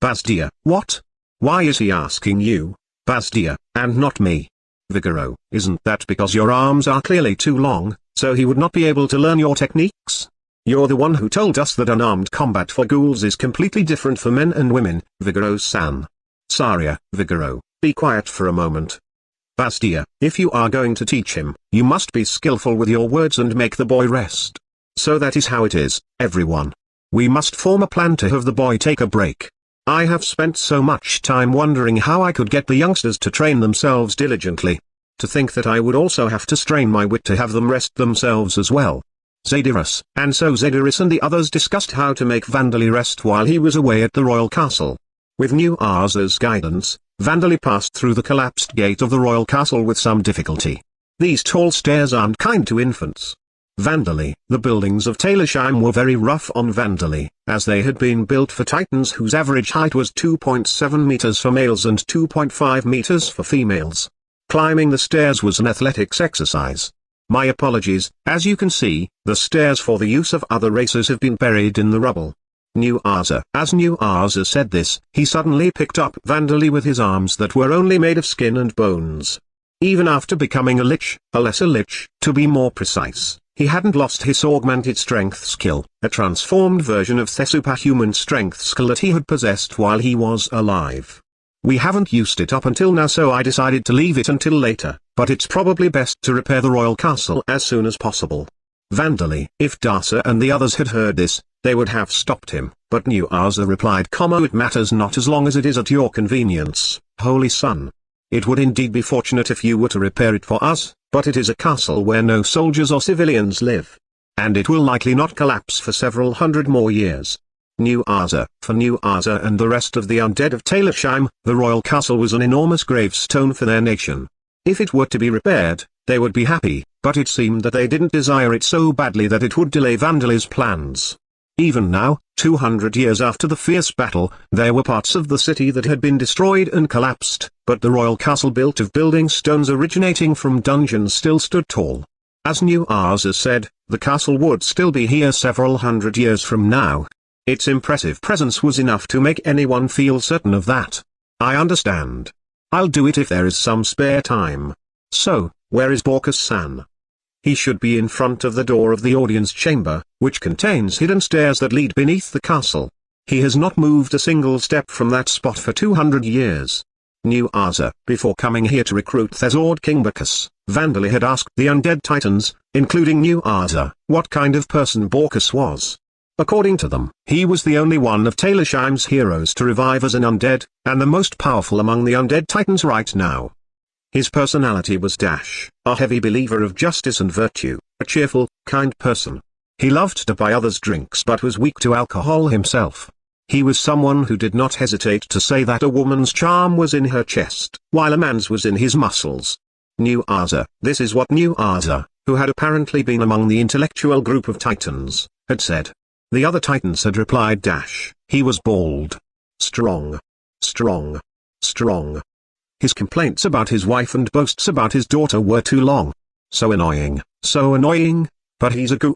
Bazdia, what? Why is he asking you, Bazdia, and not me? Vigoro, isn't that because your arms are clearly too long, so he would not be able to learn your techniques? You're the one who told us that unarmed combat for ghouls is completely different for men and women, Vigoro-san. Saria, Vigoro, be quiet for a moment. Bazdia, if you are going to teach him, you must be skillful with your words and make the boy rest. So that is how it is, everyone. We must form a plan to have the boy take a break. I have spent so much time wondering how I could get the youngsters to train themselves diligently. To think that I would also have to strain my wit to have them rest themselves as well. Zediris, and so Zediris and the others discussed how to make Vandali rest while he was away at the royal castle. With New Arza's guidance, Vandali passed through the collapsed gate of the royal castle with some difficulty. These tall stairs aren't kind to infants. Vandali, the buildings of Talersheim were very rough on Vandali, as they had been built for titans whose average height was 2.7 meters for males and 2.5 meters for females. Climbing the stairs was an athletics exercise. My apologies, as you can see, the stairs for the use of other races have been buried in the rubble. New Arza. As New Arza said this, he suddenly picked up Vandali with his arms that were only made of skin and bones. Even after becoming a lich, a lesser lich, to be more precise, he hadn't lost his augmented strength skill, a transformed version of the superhuman strength skill that he had possessed while he was alive. We haven't used it up until now, so I decided to leave it until later, but it's probably best to repair the royal castle as soon as possible. Vandally. If Dasa and the others had heard this, they would have stopped him, but New Asa replied, "It matters not as long as it is at your convenience, holy son. It would indeed be fortunate if you were to repair it for us, but it is a castle where no soldiers or civilians live. And it will likely not collapse for several hundred more years." New Asa. For New Asa and the rest of the undead of Talersheim, the royal castle was an enormous gravestone for their nation. If it were to be repaired, they would be happy, but it seemed that they didn't desire it so badly that it would delay Vandali's plans. Even now, 200 years after the fierce battle, there were parts of the city that had been destroyed and collapsed, but the royal castle built of building stones originating from dungeons still stood tall. As New Asa said, the castle would still be here several hundred years from now. Its impressive presence was enough to make anyone feel certain of that. "I understand. I'll do it if there is some spare time. So, where is Borkus-san?" "He should be in front of the door of the audience chamber, which contains hidden stairs that lead beneath the castle. He has not moved a single step from that spot for 200 years. New Asa. Before coming here to recruit Thesord King Borkus, Vandali had asked the undead titans, including New Asa, what kind of person Borkus was. According to them, he was the only one of Talersheim's heroes to revive as an undead, and the most powerful among the undead titans right now. His personality was a heavy believer of justice and virtue, a cheerful, kind person. He loved to buy others drinks but was weak to alcohol himself. He was someone who did not hesitate to say that a woman's charm was in her chest, while a man's was in his muscles. New Asa. This is what New Asa, who had apparently been among the intellectual group of titans, had said. The other titans had replied, "He was bald. Strong. Strong. Strong." His complaints about his wife and boasts about his daughter were too long. So annoying, but he's a good.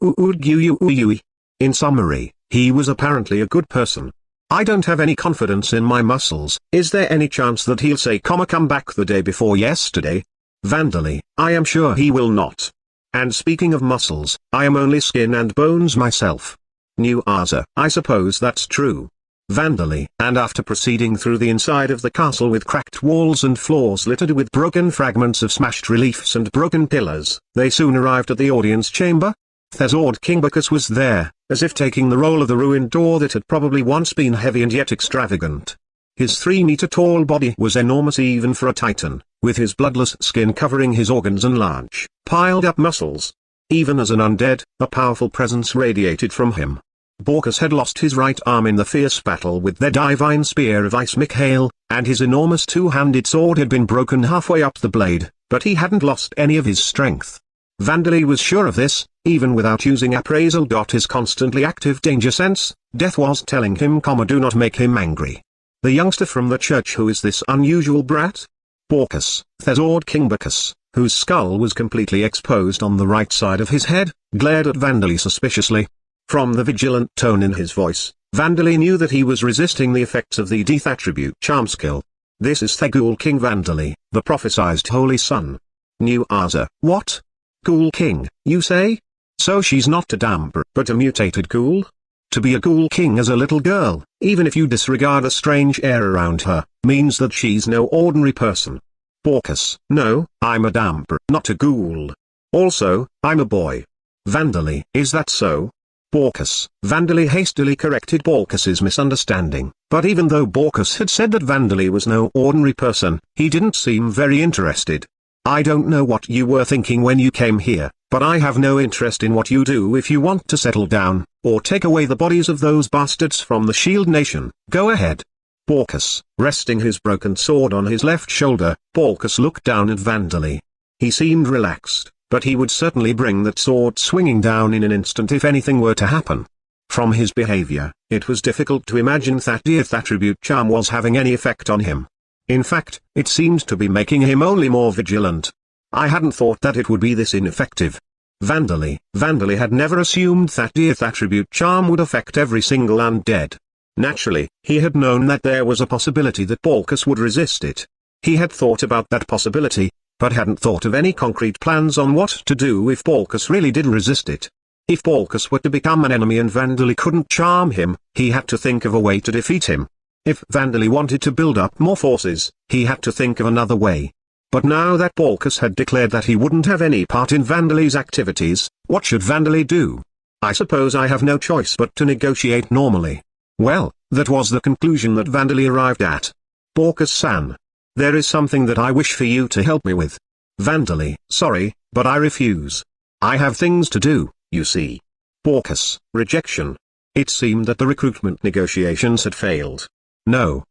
In summary, he was apparently a good person. "I don't have any confidence in my muscles. Is there any chance that he'll say, come back the day before yesterday?" Vandali. "I am sure he will not. And speaking of muscles, I am only skin and bones myself." New Asa. "I suppose that's true." Vandali. And after proceeding through the inside of the castle with cracked walls and floors littered with broken fragments of smashed reliefs and broken pillars, they soon arrived at the audience chamber. Thesord King Borkus was there, as if taking the role of the ruined door that had probably once been heavy and yet extravagant. His 3-meter-tall body was enormous even for a titan, with his bloodless skin covering his organs and large, piled-up muscles. Even as an undead, a powerful presence radiated from him. Borkus had lost his right arm in the fierce battle with their divine spear of ice Mikhail, and his enormous two-handed sword had been broken halfway up the blade, but he hadn't lost any of his strength. Vandali was sure of this, even without using appraisal. His constantly active danger sense, death was telling him, "Do not make him angry. The youngster from the church who is this unusual brat?" Borkus. Thesord King Borkus, whose skull was completely exposed on the right side of his head, glared at Vandali suspiciously. From the vigilant tone in his voice, Vandali knew that he was resisting the effects of the death attribute charm skill. "This is Thegul King Vandali, the prophesied holy son." New Asa. "What? Ghoul King, you say? So she's not a damper but a mutated ghoul? To be a ghoul king as a little girl, even if you disregard a strange air around her, means that she's no ordinary person." Borkus. "No, I'm a damper, not a ghoul. Also, I'm a boy." Vandali. "Is that so?" Borkus. Vandali hastily corrected Borkus's misunderstanding, but even though Borkus had said that Vandali was no ordinary person, he didn't seem very interested. "I don't know what you were thinking when you came here, but I have no interest in what you do. If you want to settle down, or take away the bodies of those bastards from the Shield Nation, go ahead." Borkus. Resting his broken sword on his left shoulder, Borkus looked down at Vandali. He seemed relaxed, but he would certainly bring that sword swinging down in an instant if anything were to happen. From his behavior, it was difficult to imagine that death attribute charm was having any effect on him. In fact, it seemed to be making him only more vigilant. "I hadn't thought that it would be this ineffective." Vandali. Vandali had never assumed that death attribute charm would affect every single undead. Naturally, he had known that there was a possibility that Borkus would resist it. He had thought about that possibility, but hadn't thought of any concrete plans on what to do if Borkus really did resist it. If Borkus were to become an enemy and Vandali couldn't charm him, he had to think of a way to defeat him. If Vandali wanted to build up more forces, he had to think of another way. But now that Balkus had declared that he wouldn't have any part in Vandali's activities, what should Vandali do? I suppose I have no choice but to negotiate normally. Well, that was the conclusion that Vandali arrived at. Balkus-san. There is something that I wish for you to help me with. Vandali, sorry, but I refuse. I have things to do, you see. Balkus, rejection. It seemed that the recruitment negotiations had failed. No,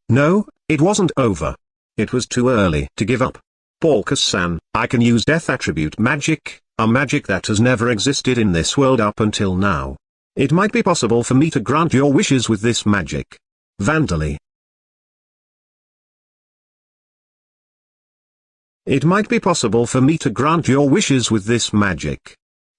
it wasn't over. It was too early to give up. Balkus-san, I can use death attribute magic, a magic that has never existed in this world up until now. It might be possible for me to grant your wishes with this magic. Vandali. It might be possible for me to grant your wishes with this magic.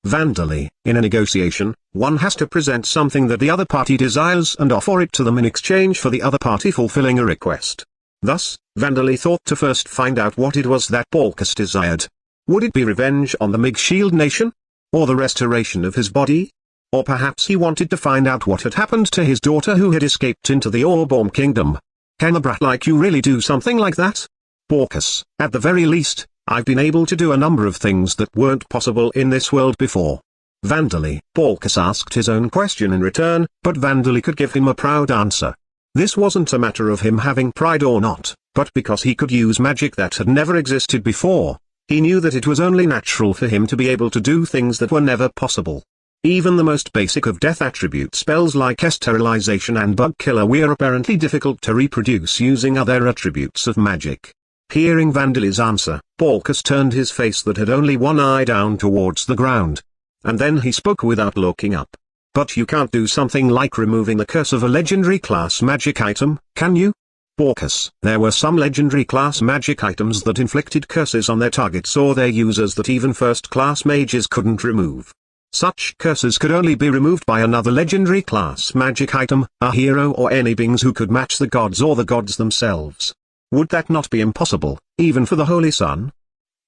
Vandali, in a negotiation, one has to present something that the other party desires and offer it to them in exchange for the other party fulfilling a request. Thus, Vandali thought to first find out what it was that Balkus desired. Would it be revenge on the Mage Shield Nation? Or the restoration of his body? Or perhaps he wanted to find out what had happened to his daughter who had escaped into the Orborn Kingdom. Can a brat like you really do something like that? Balkus, at the very least, I've been able to do a number of things that weren't possible in this world before. Vandali. Balkus asked his own question in return, but Vandali could give him a proud answer. This wasn't a matter of him having pride or not, but because he could use magic that had never existed before. He knew that it was only natural for him to be able to do things that were never possible. Even the most basic of death attribute spells like sterilization and bug killer were apparently difficult to reproduce using other attributes of magic. Hearing Vandali's answer, Balkus turned his face that had only one eye down towards the ground. And then he spoke without looking up. But you can't do something like removing the curse of a legendary class magic item, can you? Balkus. There were some legendary class magic items that inflicted curses on their targets or their users that even first-class mages couldn't remove. Such curses could only be removed by another legendary class magic item, a hero or any beings who could match the gods or the gods themselves. Would that not be impossible, even for the Holy Sun?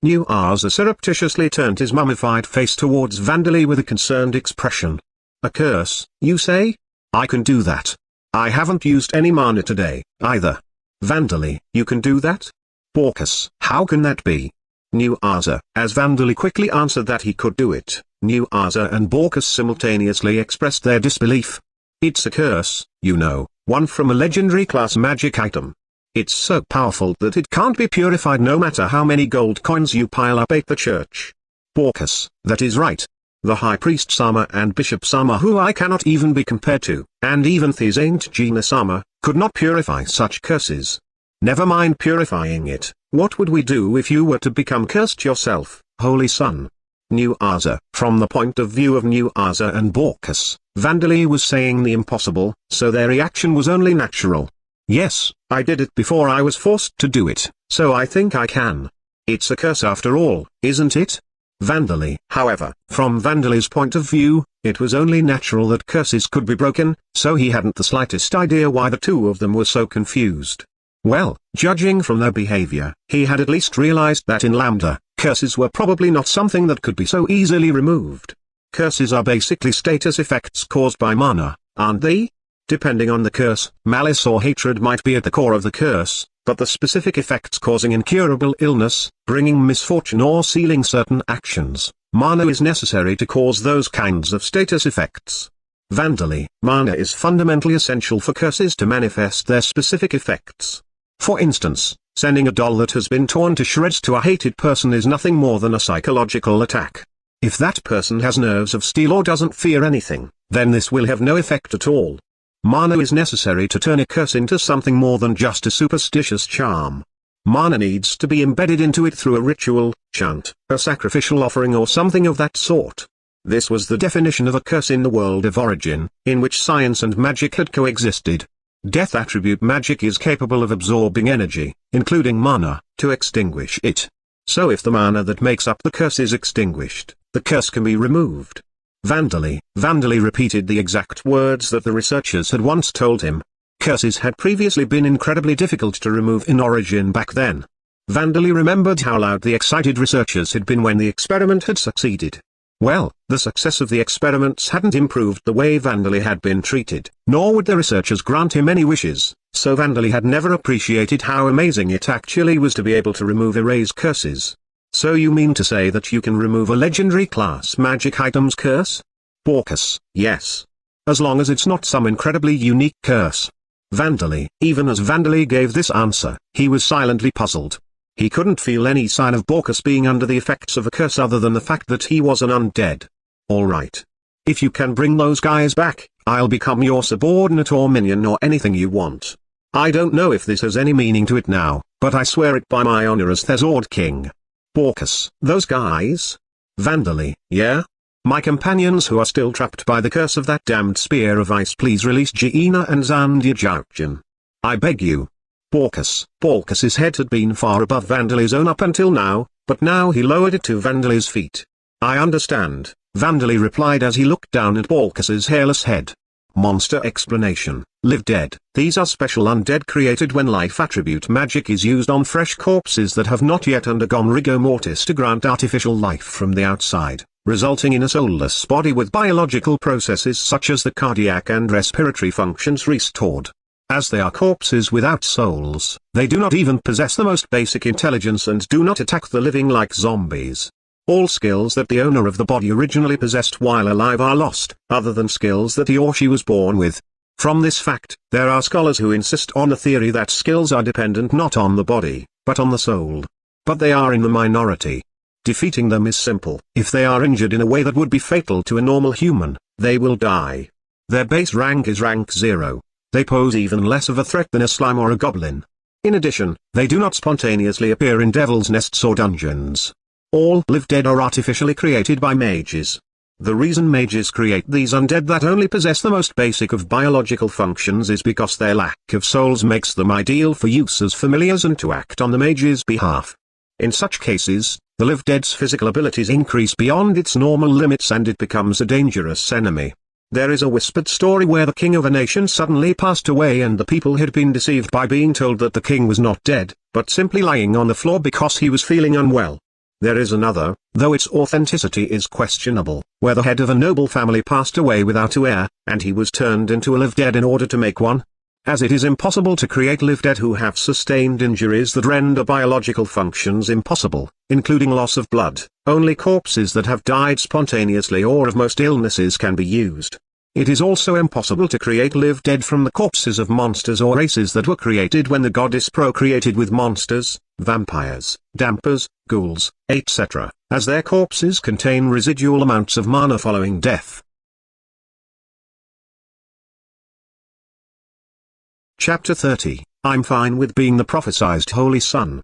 New Arza surreptitiously turned his mummified face towards Vandali with a concerned expression. A curse, you say? I can do that. I haven't used any mana today, either. Vandali, you can do that? Balkus, how can that be? New Arza, as Vandali quickly answered that he could do it, New Arza and Balkus simultaneously expressed their disbelief. It's a curse, you know, one from a legendary class magic item. It's so powerful that it can't be purified no matter how many gold coins you pile up at the church. Balkus, that is right. The High Priest Sama and Bishop Sama, who I cannot even be compared to, and even the Saint Gina Sama, could not purify such curses. Never mind purifying it, what would we do if you were to become cursed yourself, Holy Sun? New Arza. From the point of view of New Arza and Balkus, Vandali was saying the impossible, so their reaction was only natural. Yes, I did it before I was forced to do it, so I think I can. It's a curse after all, isn't it? Vandali. However, from Vandali's point of view, it was only natural that curses could be broken, so he hadn't the slightest idea why the two of them were so confused. Well, judging from their behavior, he had at least realized that in Lambda, curses were probably not something that could be so easily removed. Curses are basically status effects caused by mana, aren't they? Depending on the curse, malice or hatred might be at the core of the curse, but the specific effects causing incurable illness, bringing misfortune or sealing certain actions, mana is necessary to cause those kinds of status effects. Vandali. Mana is fundamentally essential for curses to manifest their specific effects. For instance, sending a doll that has been torn to shreds to a hated person is nothing more than a psychological attack. If that person has nerves of steel or doesn't fear anything, then this will have no effect at all. Mana is necessary to turn a curse into something more than just a superstitious charm. Mana needs to be embedded into it through a ritual, chant, a sacrificial offering or something of that sort. This was the definition of a curse in the world of origin, in which science and magic had coexisted. Death attribute magic is capable of absorbing energy, including mana, to extinguish it. So if the mana that makes up the curse is extinguished, the curse can be removed. Vandali. Vandali repeated the exact words that the researchers had once told him. Curses had previously been incredibly difficult to remove in origin back then. Vandali remembered how loud the excited researchers had been when the experiment had succeeded. Well, the success of the experiments hadn't improved the way Vandali had been treated, nor would the researchers grant him any wishes, so Vandali had never appreciated how amazing it actually was to be able to erase curses. So you mean to say that you can remove a legendary class magic item's curse? Porcus, yes. As long as it's not some incredibly unique curse. Vandali, even as Vandali gave this answer, he was silently puzzled. He couldn't feel any sign of Porcus being under the effects of a curse other than the fact that he was an undead. Alright. If you can bring those guys back, I'll become your subordinate or minion or anything you want. I don't know if this has any meaning to it now, but I swear it by my honor as Thesord King. Porcus, those guys? Vandali, yeah? My companions who are still trapped by the curse of that damned spear of ice, please release Jaina and Zandia. I beg you. Porcus's head had been far above Vandali's own up until now, but now he lowered it to Vandali's feet. I understand, Vandali replied as he looked down at Porcus's hairless head. Monster explanation, live dead. These are special undead created when life attribute magic is used on fresh corpses that have not yet undergone rigor mortis to grant artificial life from the outside, resulting in a soulless body with biological processes such as the cardiac and respiratory functions restored. As they are corpses without souls, they do not even possess the most basic intelligence and do not attack the living like zombies. All skills that the owner of the body originally possessed while alive are lost, other than skills that he or she was born with. From this fact, there are scholars who insist on the theory that skills are dependent not on the body, but on the soul. But they are in the minority. Defeating them is simple. If they are injured in a way that would be fatal to a normal human, they will die. Their base rank is rank 0. They pose even less of a threat than a slime or a goblin. In addition, they do not spontaneously appear in devil's nests or dungeons. All live dead are artificially created by mages. The reason mages create these undead that only possess the most basic of biological functions is because their lack of souls makes them ideal for use as familiars and to act on the mage's behalf. In such cases, the live dead's physical abilities increase beyond its normal limits and it becomes a dangerous enemy. There is a whispered story where the king of a nation suddenly passed away and the people had been deceived by being told that the king was not dead, but simply lying on the floor because he was feeling unwell. There is another, though its authenticity is questionable, where the head of a noble family passed away without an heir, and he was turned into a live dead in order to make one. As it is impossible to create live dead who have sustained injuries that render biological functions impossible, including loss of blood, only corpses that have died spontaneously or of most illnesses can be used. It is also impossible to create live dead from the corpses of monsters or races that were created when the goddess procreated with monsters, vampires, dampers, ghouls, etc., as their corpses contain residual amounts of mana following death. Chapter 30, I'm fine with being the prophesied Holy Son.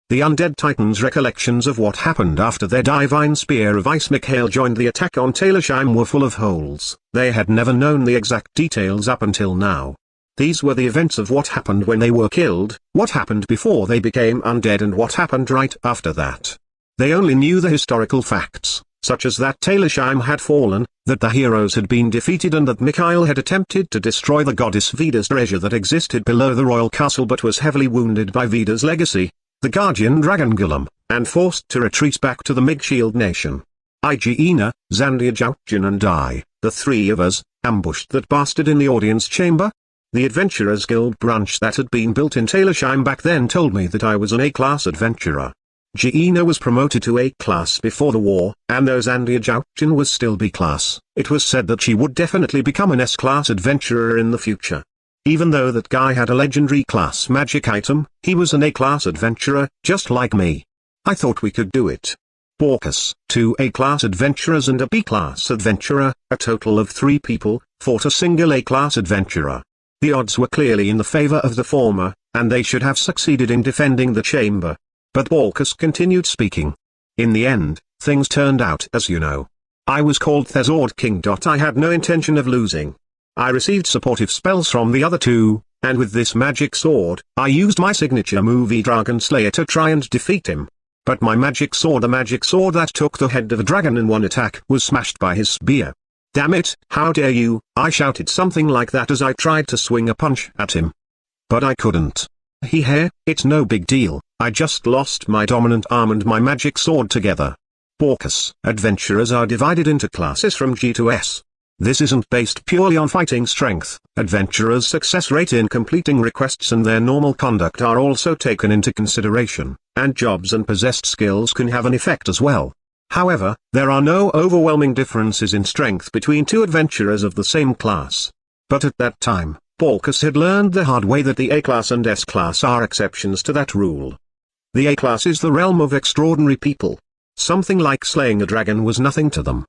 The undead titans' recollections of what happened after their divine spear of ice Mikhail joined the attack on Talersheim were full of holes. They had never known the exact details up until now. These were the events of what happened when they were killed, what happened before they became undead and what happened right after that. They only knew the historical facts, such as that Talersheim had fallen, that the heroes had been defeated and that Mikhail had attempted to destroy the goddess Vida's treasure that existed below the royal castle but was heavily wounded by Vida's legacy, the guardian dragon Gulam, and forced to retreat back to the Mage Shield nation. Jaina, Zandia and I, the three of us, ambushed that bastard in the audience chamber. The Adventurers Guild branch that had been built in Talersheim back then told me that I was an A-class adventurer. Jaina was promoted to A-class before the war, and though Zandia was still B-class, it was said that she would definitely become an S-class adventurer in the future. Even though that guy had a legendary class magic item, he was an A-class adventurer, just like me. I thought we could do it. Porcus, 2 A-class adventurers and a B-class adventurer, a total of 3 people, fought a single A-class adventurer. The odds were clearly in the favor of the former, and they should have succeeded in defending the chamber. But Porcus continued speaking. In the end, things turned out as you know. I was called Thesord King. I had no intention of losing. I received supportive spells from the other 2, and with this magic sword, I used my signature move Dragon Slayer to try and defeat him. But my magic sword, the magic sword that took the head of a dragon in one attack, was smashed by his spear. Damn it, how dare you, I shouted something like that as I tried to swing a punch at him. But I couldn't. It's no big deal, I just lost my dominant arm and my magic sword together. Porcus. Adventurers are divided into classes from G to S. This isn't based purely on fighting strength. Adventurers' success rate in completing requests and their normal conduct are also taken into consideration, and jobs and possessed skills can have an effect as well. However, there are no overwhelming differences in strength between two adventurers of the same class. But at that time, Porcus had learned the hard way that the A-class and S-class are exceptions to that rule. The A-class is the realm of extraordinary people. Something like slaying a dragon was nothing to them.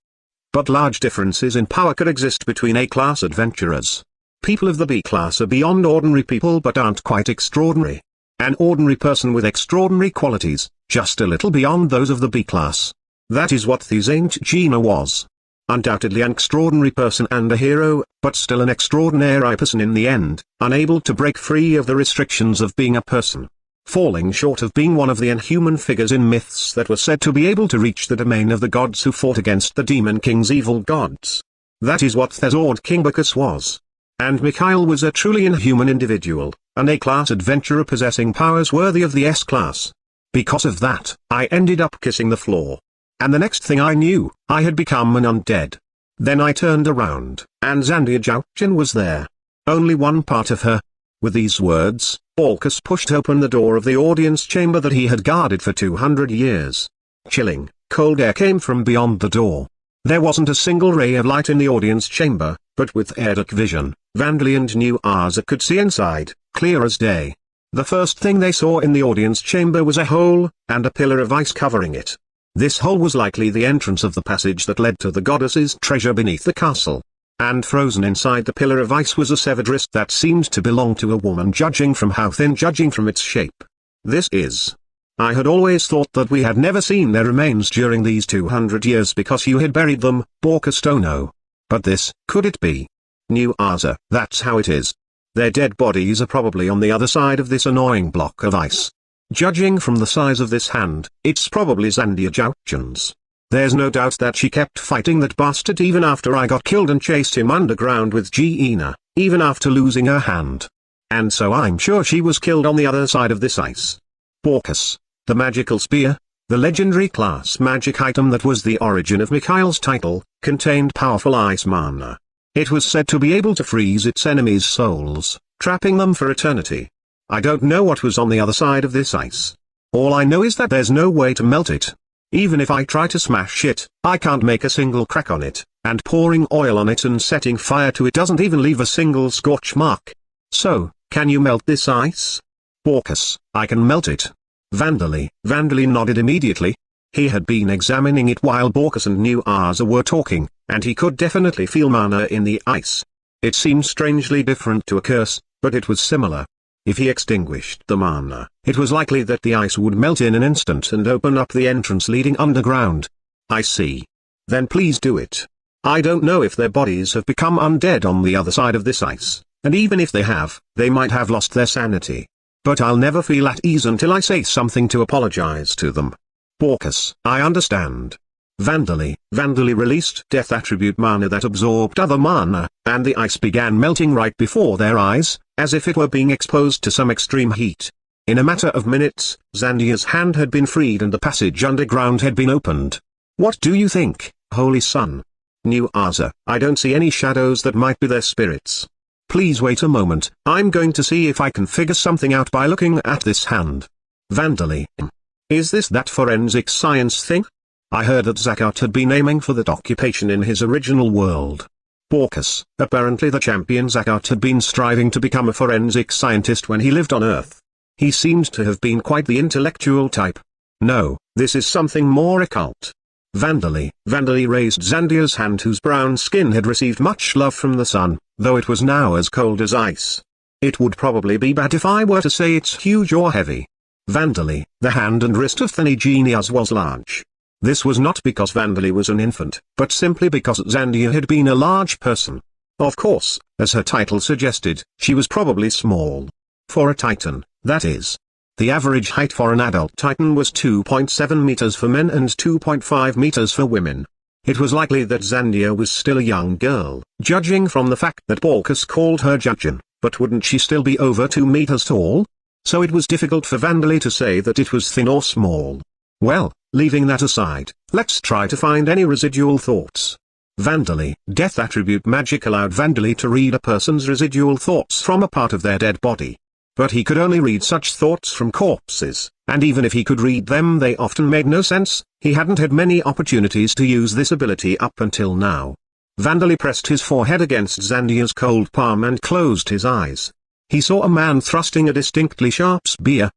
But large differences in power could exist between A-class adventurers. People of the B-class are beyond ordinary people but aren't quite extraordinary. An ordinary person with extraordinary qualities, just a little beyond those of the B-class. That is what the Saint Gina was. Undoubtedly an extraordinary person and a hero, but still an extraordinary person in the end, unable to break free of the restrictions of being a person. Falling short of being one of the inhuman figures in myths that were said to be able to reach the domain of the gods who fought against the Demon King's evil gods. That is what Thesord King Bacchus was. And Mikhail was a truly inhuman individual, an A-class adventurer possessing powers worthy of the S-class. Because of that, I ended up kissing the floor. And the next thing I knew, I had become an undead. Then I turned around, and Zandia Joutchen was there. Only one part of her. With these words, Porcus pushed open the door of the audience chamber that he had guarded for 200 years. Chilling, cold air came from beyond the door. There wasn't a single ray of light in the audience chamber, but with Erdak vision, Vandali and New Arza could see inside, clear as day. The first thing they saw in the audience chamber was a hole, and a pillar of ice covering it. This hole was likely the entrance of the passage that led to the goddess's treasure beneath the castle. And frozen inside the pillar of ice was a severed wrist that seemed to belong to a woman, judging from how thin, judging from its shape. This is. I had always thought that we had never seen their remains during these 200 years because you had buried them, Porcus. Oh no. But this, could it be? New Arza, that's how it is. Their dead bodies are probably on the other side of this annoying block of ice. Judging from the size of this hand, it's probably Zandia Joutchen's. There's no doubt that she kept fighting that bastard even after I got killed and chased him underground with Gina, even after losing her hand. And so I'm sure she was killed on the other side of this ice. Porcus, the magical spear, the legendary class magic item that was the origin of Mikhail's title, contained powerful ice mana. It was said to be able to freeze its enemies' souls, trapping them for eternity. I don't know what was on the other side of this ice. All I know is that there's no way to melt it. Even if I try to smash it, I can't make a single crack on it, and pouring oil on it and setting fire to it doesn't even leave a single scorch mark. So, can you melt this ice? Porcus, I can melt it. Vandali nodded immediately. He had been examining it while Porcus and New Arza were talking, and he could definitely feel mana in the ice. It seemed strangely different to a curse, but it was similar. If he extinguished the mana, it was likely that the ice would melt in an instant and open up the entrance leading underground. I see. Then please do it. I don't know if their bodies have become undead on the other side of this ice, and even if they have, they might have lost their sanity. But I'll never feel at ease until I say something to apologize to them. Porcus, I understand. Vandali released death attribute mana that absorbed other mana, and the ice began melting right before their eyes, as if it were being exposed to some extreme heat. In a matter of minutes, Zandia's hand had been freed and the passage underground had been opened. What do you think, Holy Sun? New Arza, I don't see any shadows that might be their spirits. Please wait a moment, I'm going to see if I can figure something out by looking at this hand. Vandali. Is this that forensic science thing? I heard that Zakat had been aiming for that occupation in his original world. Porcus, apparently the champion Zakat had been striving to become a forensic scientist when he lived on Earth. He seemed to have been quite the intellectual type. No, this is something more occult. Vandali raised Zandia's hand, whose brown skin had received much love from the sun, though it was now as cold as ice. It would probably be bad if I were to say it's huge or heavy. Vandali, the hand and wrist of Thanigenias was large. This was not because Vandali was an infant, but simply because Zandia had been a large person. Of course, as her title suggested, she was probably small. For a titan, that is. The average height for an adult titan was 2.7 meters for men and 2.5 meters for women. It was likely that Zandia was still a young girl, judging from the fact that Porcus called her Judgen, but wouldn't she still be over 2 meters tall? So it was difficult for Vandali to say that it was thin or small. Well, leaving that aside, let's try to find any residual thoughts. Vandally, death attribute magic allowed Vandally to read a person's residual thoughts from a part of their dead body. But he could only read such thoughts from corpses, and even if he could read them they often made no sense. He hadn't had many opportunities to use this ability up until now. Vandally pressed his forehead against Zandia's cold palm and closed his eyes. He saw a man thrusting a distinctly sharp spear.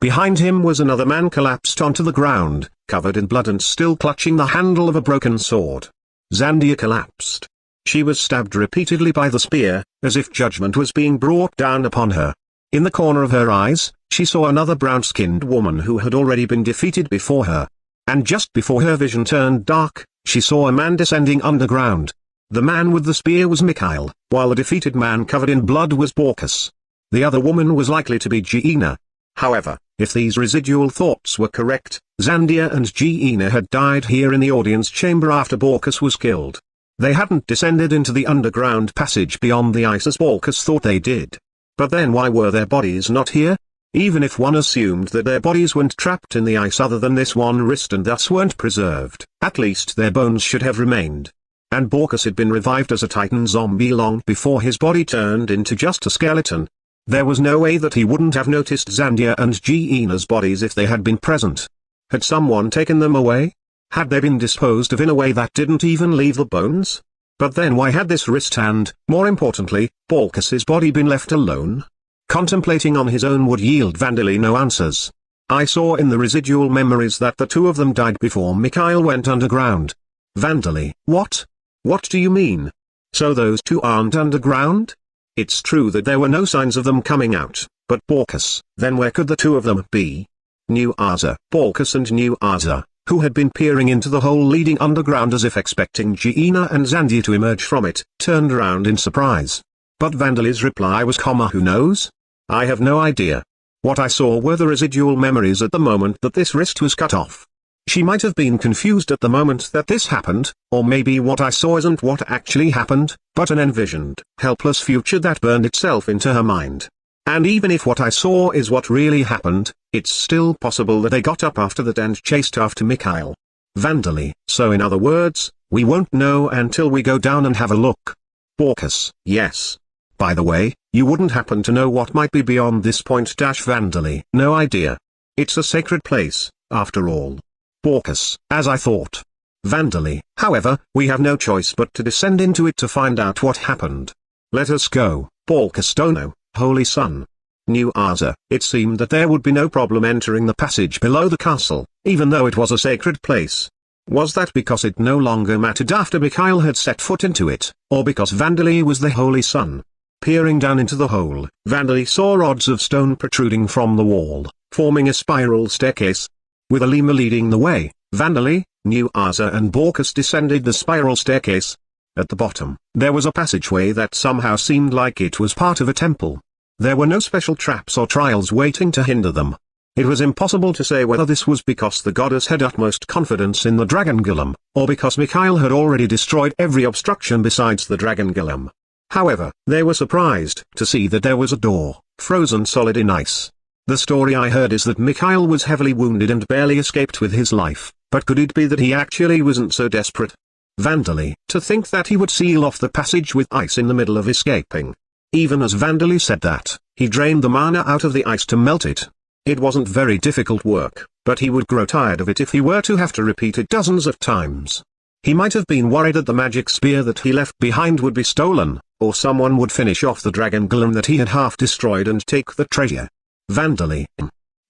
Behind him was another man collapsed onto the ground, covered in blood and still clutching the handle of a broken sword. Zandia collapsed. She was stabbed repeatedly by the spear, as if judgment was being brought down upon her. In the corner of her eyes, she saw another brown-skinned woman who had already been defeated before her. And just before her vision turned dark, she saw a man descending underground. The man with the spear was Mikhail, while the defeated man covered in blood was Borkus. The other woman was likely to be Giena. However, if these residual thoughts were correct, Zandia and Giena had died here in the audience chamber after Borkus was killed. They hadn't descended into the underground passage beyond the ice as Borkus thought they did. But then why were their bodies not here? Even if one assumed that their bodies weren't trapped in the ice other than this one wrist and thus weren't preserved, at least their bones should have remained. And Borkus had been revived as a Titan zombie long before his body turned into just a skeleton. There was no way that he wouldn't have noticed Zandia and Giena's bodies if they had been present. Had someone taken them away? Had they been disposed of in a way that didn't even leave the bones? But then why had this wrist and, more importantly, Borkus's body been left alone? Contemplating on his own would yield Vandally no answers. I saw in the residual memories that the two of them died before Mikhail went underground. Vandally, what? What do you mean? So those two aren't underground? It's true that there were no signs of them coming out, but Borkus, then where could the two of them be? New Arza, Borkus and New Arza, who had been peering into the hole leading underground as if expecting Giena and Zandia to emerge from it, turned around in surprise. But Vandally's reply was, who knows? I have no idea. What I saw were the residual memories at the moment that this wrist was cut off. She might have been confused at the moment that this happened, or maybe what I saw isn't what actually happened, but an envisioned, helpless future that burned itself into her mind. And even if what I saw is what really happened, it's still possible that they got up after that and chased after Mikhail. Vandally, so in other words, we won't know until we go down and have a look. Borkus, yes. By the way, you wouldn't happen to know what might be beyond this point? Vandally, no idea. It's a sacred place, after all. Borkus, as I thought. Vandally, however, we have no choice but to descend into it to find out what happened. Let us go, Borkus Dono, Holy Son. New Arza, it seemed that there would be no problem entering the passage below the castle, even though it was a sacred place. Was that because it no longer mattered after Mikhail had set foot into it, or because Vandally was the Holy Son? Peering down into the hole, Vandally saw rods of stone protruding from the wall, forming a spiral staircase. With Alima leading the way, Vandally, New Arza and Borkus descended the spiral staircase. At the bottom, there was a passageway that somehow seemed like it was part of a temple. There were no special traps or trials waiting to hinder them. It was impossible to say whether this was because the goddess had utmost confidence in the dragon golem, or because Mikhail had already destroyed every obstruction besides the dragon golem. However, they were surprised to see that there was a door, frozen solid in ice. The story I heard is that Mikhail was heavily wounded and barely escaped with his life, but could it be that he actually wasn't so desperate? Vandally, to think that he would seal off the passage with ice in the middle of escaping. Even as Vandally said that, he drained the mana out of the ice to melt it. It wasn't very difficult work, but he would grow tired of it if he were to have to repeat it dozens of times. He might have been worried that the magic spear that he left behind would be stolen, or someone would finish off the dragon golem that he had half destroyed and take the treasure. Vandally.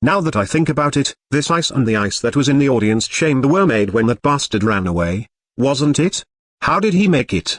Now that I think about it, this ice and the ice that was in the audience chamber were made when that bastard ran away, wasn't it? How did he make it?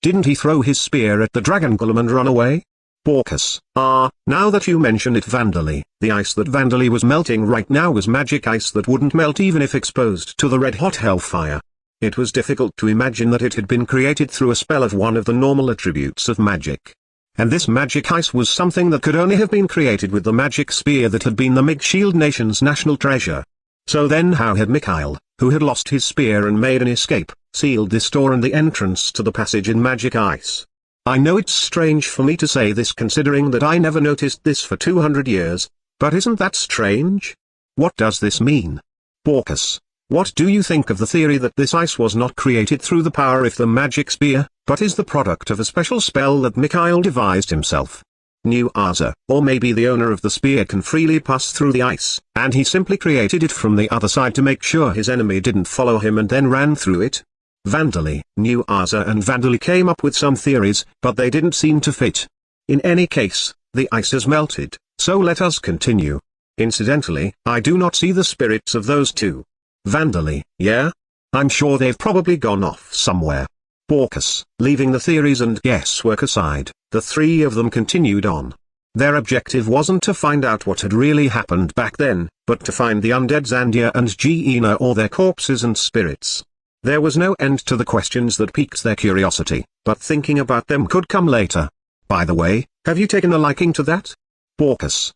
Didn't he throw his spear at the dragon golem and run away? Borkus, now that you mention it, Vandally, the ice that Vandally was melting right now was magic ice that wouldn't melt even if exposed to the red-hot hellfire. It was difficult to imagine that it had been created through a spell of one of the normal attributes of magic. And this magic ice was something that could only have been created with the magic spear that had been the Mage Shield Nation's national treasure. So then how had Mikhail, who had lost his spear and made an escape, sealed this door and the entrance to the passage in magic ice? I know it's strange for me to say this considering that I never noticed this for 200 years, but isn't that strange? What does this mean? Borkus. What do you think of the theory that this ice was not created through the power of the magic spear, but is the product of a special spell that Mikhail devised himself? New answer. Or maybe the owner of the spear can freely pass through the ice, and he simply created it from the other side to make sure his enemy didn't follow him and then ran through it. Vandally. New answer and Vandally came up with some theories, but they didn't seem to fit. In any case, the ice has melted, so let us continue. Incidentally, I do not see the spirits of those two. Vandally. Yeah? I'm sure they've probably gone off somewhere. Porcus. Leaving the theories and guesswork aside, the three of them continued on. Their objective wasn't to find out what had really happened back then, but to find the undead Zandia and Geena or their corpses and spirits. There was no end to the questions that piqued their curiosity, but thinking about them could come later. By the way, have you taken a liking to that? Porcus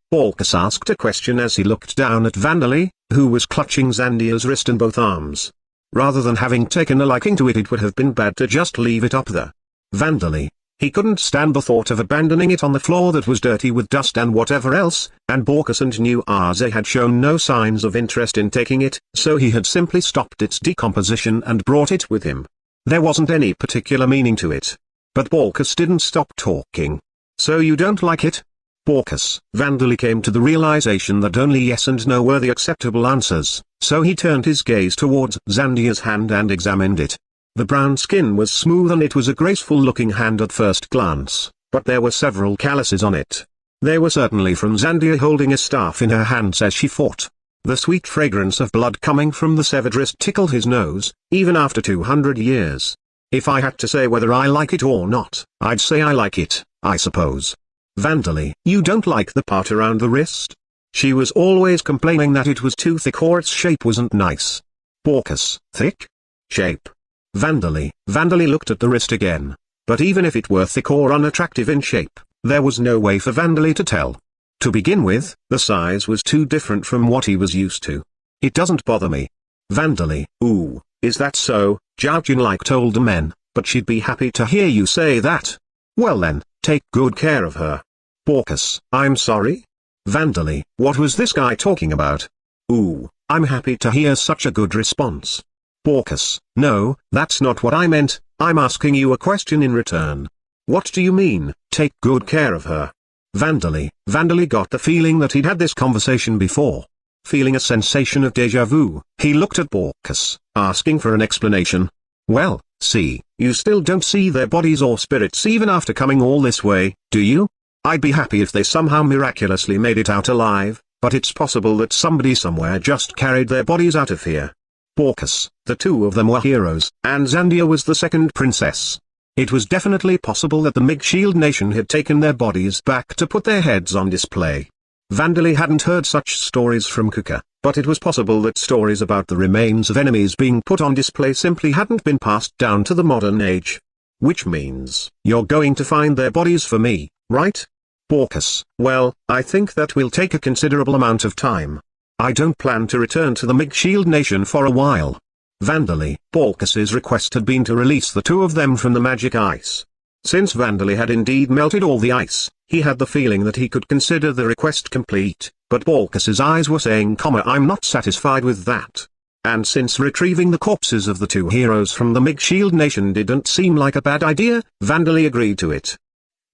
asked a question as he looked down at Vandally, who was clutching Zandia's wrist in both arms. Rather than having taken a liking to it, it would have been bad to just leave it up there. Vandally. He couldn't stand the thought of abandoning it on the floor that was dirty with dust and whatever else, and Porcus and New Arze had shown no signs of interest in taking it, so he had simply stopped its decomposition and brought it with him. There wasn't any particular meaning to it. But Porcus didn't stop talking. So you don't like it? Porcus. Vandally came to the realization that only yes and no were the acceptable answers, so he turned his gaze towards Zandia's hand and examined it. The brown skin was smooth and it was a graceful-looking hand at first glance, but there were several calluses on it. They were certainly from Zandia holding a staff in her hands as she fought. The sweet fragrance of blood coming from the severed wrist tickled his nose, even after 200 years. If I had to say whether I like it or not, I'd say I like it, I suppose. Vandally. You don't like the part around the wrist? She was always complaining that it was too thick or its shape wasn't nice. Porcus. Thick? Shape. Vandally. Vandally looked at the wrist again. But even if it were thick or unattractive in shape, there was no way for Vandally to tell. To begin with, the size was too different from what he was used to. It doesn't bother me. Vandally. Ooh, is that so? Jiaojun liked older men, but she'd be happy to hear you say that. Well then, take good care of her. Porcus. I'm sorry? Vandally. What was this guy talking about? Ooh, I'm happy to hear such a good response. Porcus. No, that's not what I meant, I'm asking you a question in return. What do you mean, take good care of her? Vandally. Vandally got the feeling that he'd had this conversation before. Feeling a sensation of déjà vu, he looked at Porcus, asking for an explanation. Well, see, you still don't see their bodies or spirits even after coming all this way, do you? I'd be happy if they somehow miraculously made it out alive, but it's possible that somebody somewhere just carried their bodies out of here. Porcus. The two of them were heroes, and Zandia was the second princess. It was definitely possible that the Mage Shield Nation had taken their bodies back to put their heads on display. Vandally hadn't heard such stories from Kuka, but it was possible that stories about the remains of enemies being put on display simply hadn't been passed down to the modern age. Which means, you're going to find their bodies for me, right? Porcus. Well, I think that will take a considerable amount of time. I don't plan to return to the Mage Shield Nation for a while. Vandally. Porcus's request had been to release the two of them from the magic ice. Since Vandally had indeed melted all the ice, he had the feeling that he could consider the request complete, but Porcus's eyes were saying, I'm not satisfied with that. And since retrieving the corpses of the two heroes from the Mage Shield Nation didn't seem like a bad idea, Vandally agreed to it.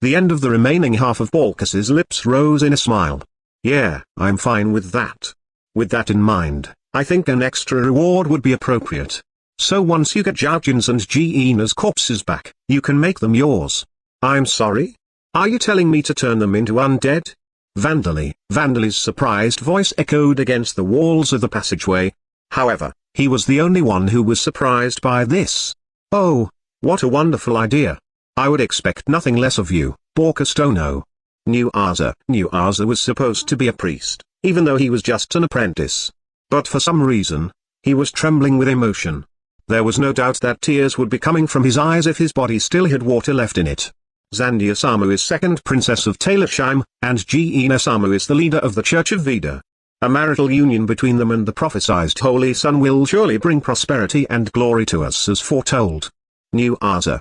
The end of the remaining half of Porcus's lips rose in a smile. Yeah, I'm fine with that. With that in mind, I think an extra reward would be appropriate. So once you get Jiaojun's and Geena's corpses back, you can make them yours. I'm sorry? Are you telling me to turn them into undead? Vandally. Vandaly's surprised voice echoed against the walls of the passageway. However, he was the only one who was surprised by this. Oh, what a wonderful idea. I would expect nothing less of you, Porcus Tono. New Arza was supposed to be a priest, even though he was just an apprentice. But for some reason, he was trembling with emotion. There was no doubt that tears would be coming from his eyes if his body still had water left in it. Zandia-sama is second princess of Talersheim, and Geena-sama is the leader of the Church of Veda. A marital union between them and the prophesied Holy Sun will surely bring prosperity and glory to us as foretold. New Arza.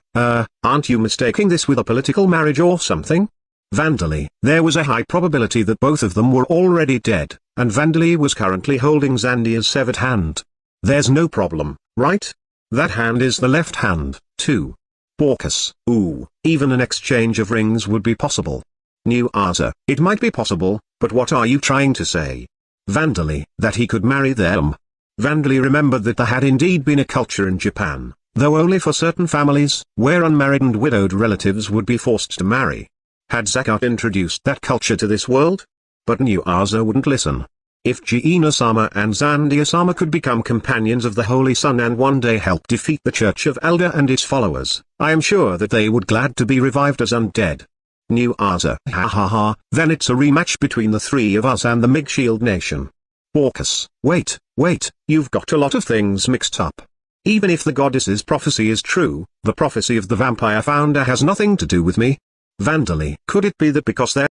Aren't you mistaking this with a political marriage or something? Vandally. There was a high probability that both of them were already dead, and Vandally was currently holding Zandia's severed hand. There's no problem, right? That hand is the left hand, too. Baucis, ooh, even an exchange of rings would be possible. New answer, it might be possible, but what are you trying to say? Vandali, that he could marry them. Vandali remembered that there had indeed been a culture in Japan, though only for certain families, where unmarried and widowed relatives would be forced to marry. Had Zakat introduced that culture to this world? But Nuaza wouldn't listen. If Giina-sama and Zandia-sama could become companions of the Holy Sun and one day help defeat the Church of Elder and its followers, I am sure that they would glad to be revived as undead. Nuaza, ha ha ha, then it's a rematch between the three of us and the Mage Shield Nation. Baucis, wait, you've got a lot of things mixed up. Even if the goddess's prophecy is true, the prophecy of the vampire founder has nothing to do with me. Vandali, could it be that because they're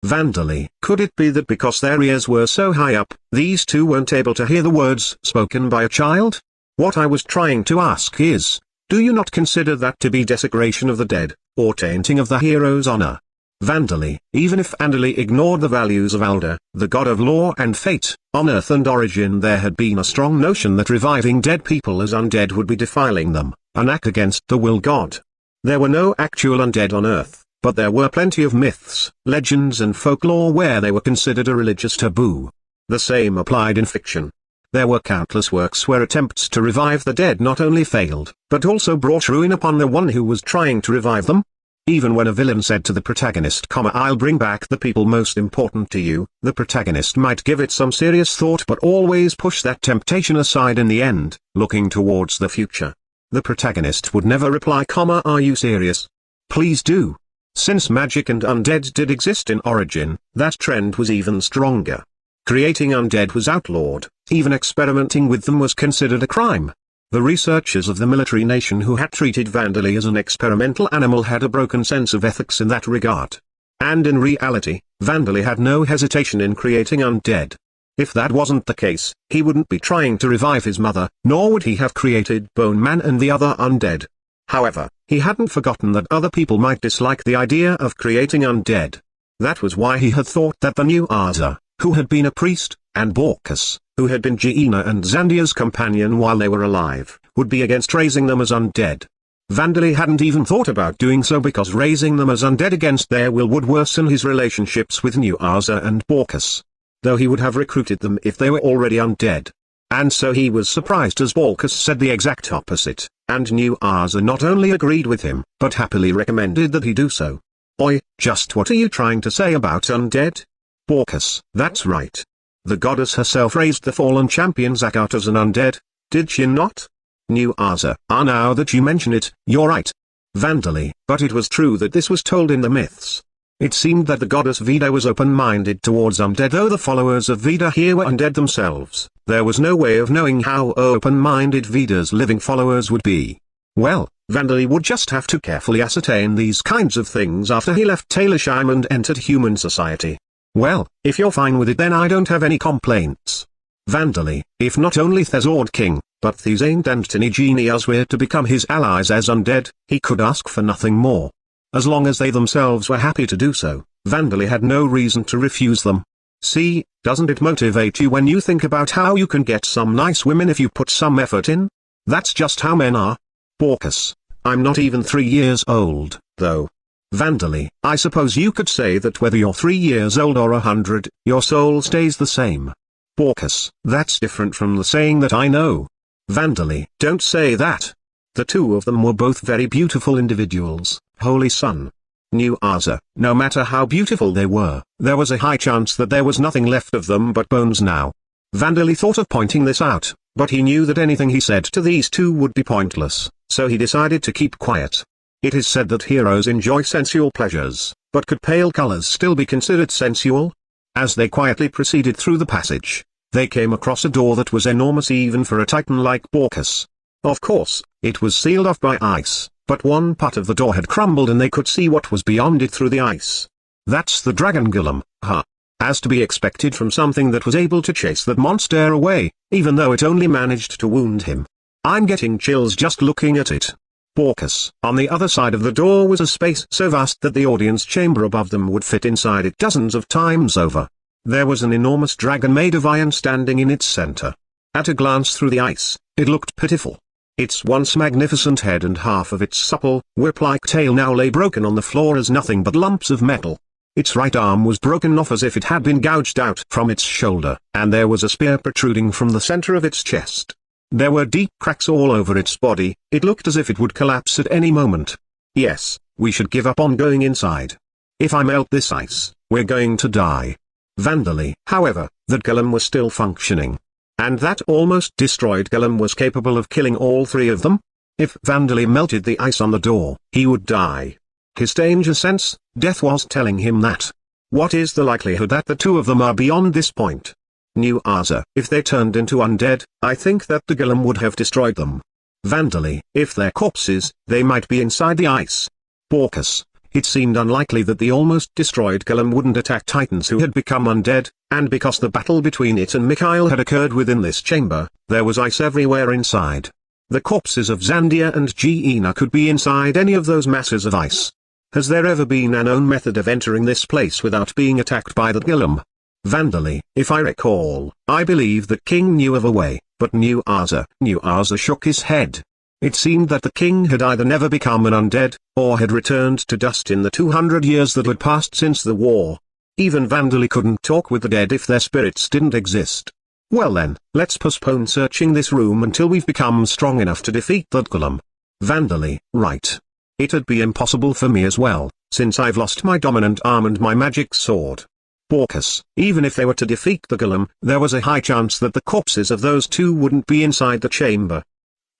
Vandali, could it be that because their ears were so high up, these two weren't able to hear the words spoken by a child? What I was trying to ask is, do you not consider that to be desecration of the dead, or tainting of the hero's honor? Vandali, even if Andali ignored the values of Alder, the god of law and fate, on Earth and Origin there had been a strong notion that reviving dead people as undead would be defiling them, an act against the will god. There were no actual undead on Earth, but there were plenty of myths, legends and folklore where they were considered a religious taboo. The same applied in fiction. There were countless works where attempts to revive the dead not only failed, but also brought ruin upon the one who was trying to revive them. Even when a villain said to the protagonist, I'll bring back the people most important to you, the protagonist might give it some serious thought but always push that temptation aside in the end, looking towards the future. The protagonist would never reply, are you serious? Please do. Since magic and undead did exist in Origin, that trend was even stronger. Creating undead was outlawed, even experimenting with them was considered a crime. The researchers of the military nation who had treated Vandali as an experimental animal had a broken sense of ethics in that regard. And in reality, Vandali had no hesitation in creating undead. If that wasn't the case, he wouldn't be trying to revive his mother, nor would he have created Bone Man and the other undead. However, he hadn't forgotten that other people might dislike the idea of creating undead. That was why he had thought that the new Aza, who had been a priest, and Baucis, who had been Giina and Zandia's companion while they were alive, would be against raising them as undead. Vandali hadn't even thought about doing so because raising them as undead against their will would worsen his relationships with new Aza and Baucis. Though he would have recruited them if they were already undead. And so he was surprised as Baucis said the exact opposite, and new Aza not only agreed with him, but happily recommended that he do so. Oi, just what are you trying to say about undead? Baucis, that's right. The goddess herself raised the fallen champion Zakat as an undead, did she not? New Aza, now that you mention it, you're right. Vandali, but it was true that this was told in the myths. It seemed that the goddess Vida was open-minded towards undead though the followers of Vida here were undead themselves. There was no way of knowing how open-minded Vida's living followers would be. Well, Vandali would just have to carefully ascertain these kinds of things after he left Taylorsheim and entered human society. Well, if you're fine with it then I don't have any complaints. Vandali, if not only Thesord King, but Thesaint and Tinigenias were to become his allies as undead, he could ask for nothing more. As long as they themselves were happy to do so, Vandali had no reason to refuse them. See, doesn't it motivate you when you think about how you can get some nice women if you put some effort in? That's just how men are. Baucis, I'm not even 3 years old, though. Vandali, I suppose you could say that whether you're 3 years old or 100, your soul stays the same. Baucis, that's different from the saying that I know. Vandali, don't say that. The two of them were both very beautiful individuals, Holy Sun. New Aza, no matter how beautiful they were, there was a high chance that there was nothing left of them but bones now. Vandali thought of pointing this out, but he knew that anything he said to these two would be pointless, so he decided to keep quiet. It is said that heroes enjoy sensual pleasures, but could pale colors still be considered sensual? As they quietly proceeded through the passage, they came across a door that was enormous even for a titan like Baucis. Of course, it was sealed off by ice, but one part of the door had crumbled and they could see what was beyond it through the ice. That's the dragon golem, huh? As to be expected from something that was able to chase that monster away, even though it only managed to wound him. I'm getting chills just looking at it. Baucis, on the other side of the door was a space so vast that the audience chamber above them would fit inside it dozens of times over. There was an enormous dragon made of iron standing in its center. At a glance through the ice, it looked pitiful. Its once magnificent head and half of its supple, whip-like tail now lay broken on the floor as nothing but lumps of metal. Its right arm was broken off as if it had been gouged out from its shoulder, and there was a spear protruding from the center of its chest. There were deep cracks all over its body. It looked as if it would collapse at any moment. Yes, we should give up on going inside. If I melt this ice, we're going to die. Vandally, however, that golem was still functioning. And that almost destroyed golem was capable of killing all three of them? If Vandally melted the ice on the door, he would die. His danger sense, death was telling him that. What is the likelihood that the two of them are beyond this point? New Arza, if they turned into undead, I think that the golem would have destroyed them. Vandally, if they're corpses, they might be inside the ice. Porcus, it seemed unlikely that the almost destroyed golem wouldn't attack titans who had become undead, and because the battle between it and Mikhail had occurred within this chamber, there was ice everywhere inside. The corpses of Zandia and Giena could be inside any of those masses of ice. Has there ever been a known method of entering this place without being attacked by the golem? Vandally, if I recall, I believe that king knew of a way, but New Arza shook his head. It seemed that the king had either never become an undead, or had returned to dust in the 200 years that had passed since the war. Even Vandally couldn't talk with the dead if their spirits didn't exist. Well then, let's postpone searching this room until we've become strong enough to defeat that golem. Vandally, right. It'd be impossible for me as well, since I've lost my dominant arm and my magic sword. Porcus, even if they were to defeat the golem, there was a high chance that the corpses of those two wouldn't be inside the chamber.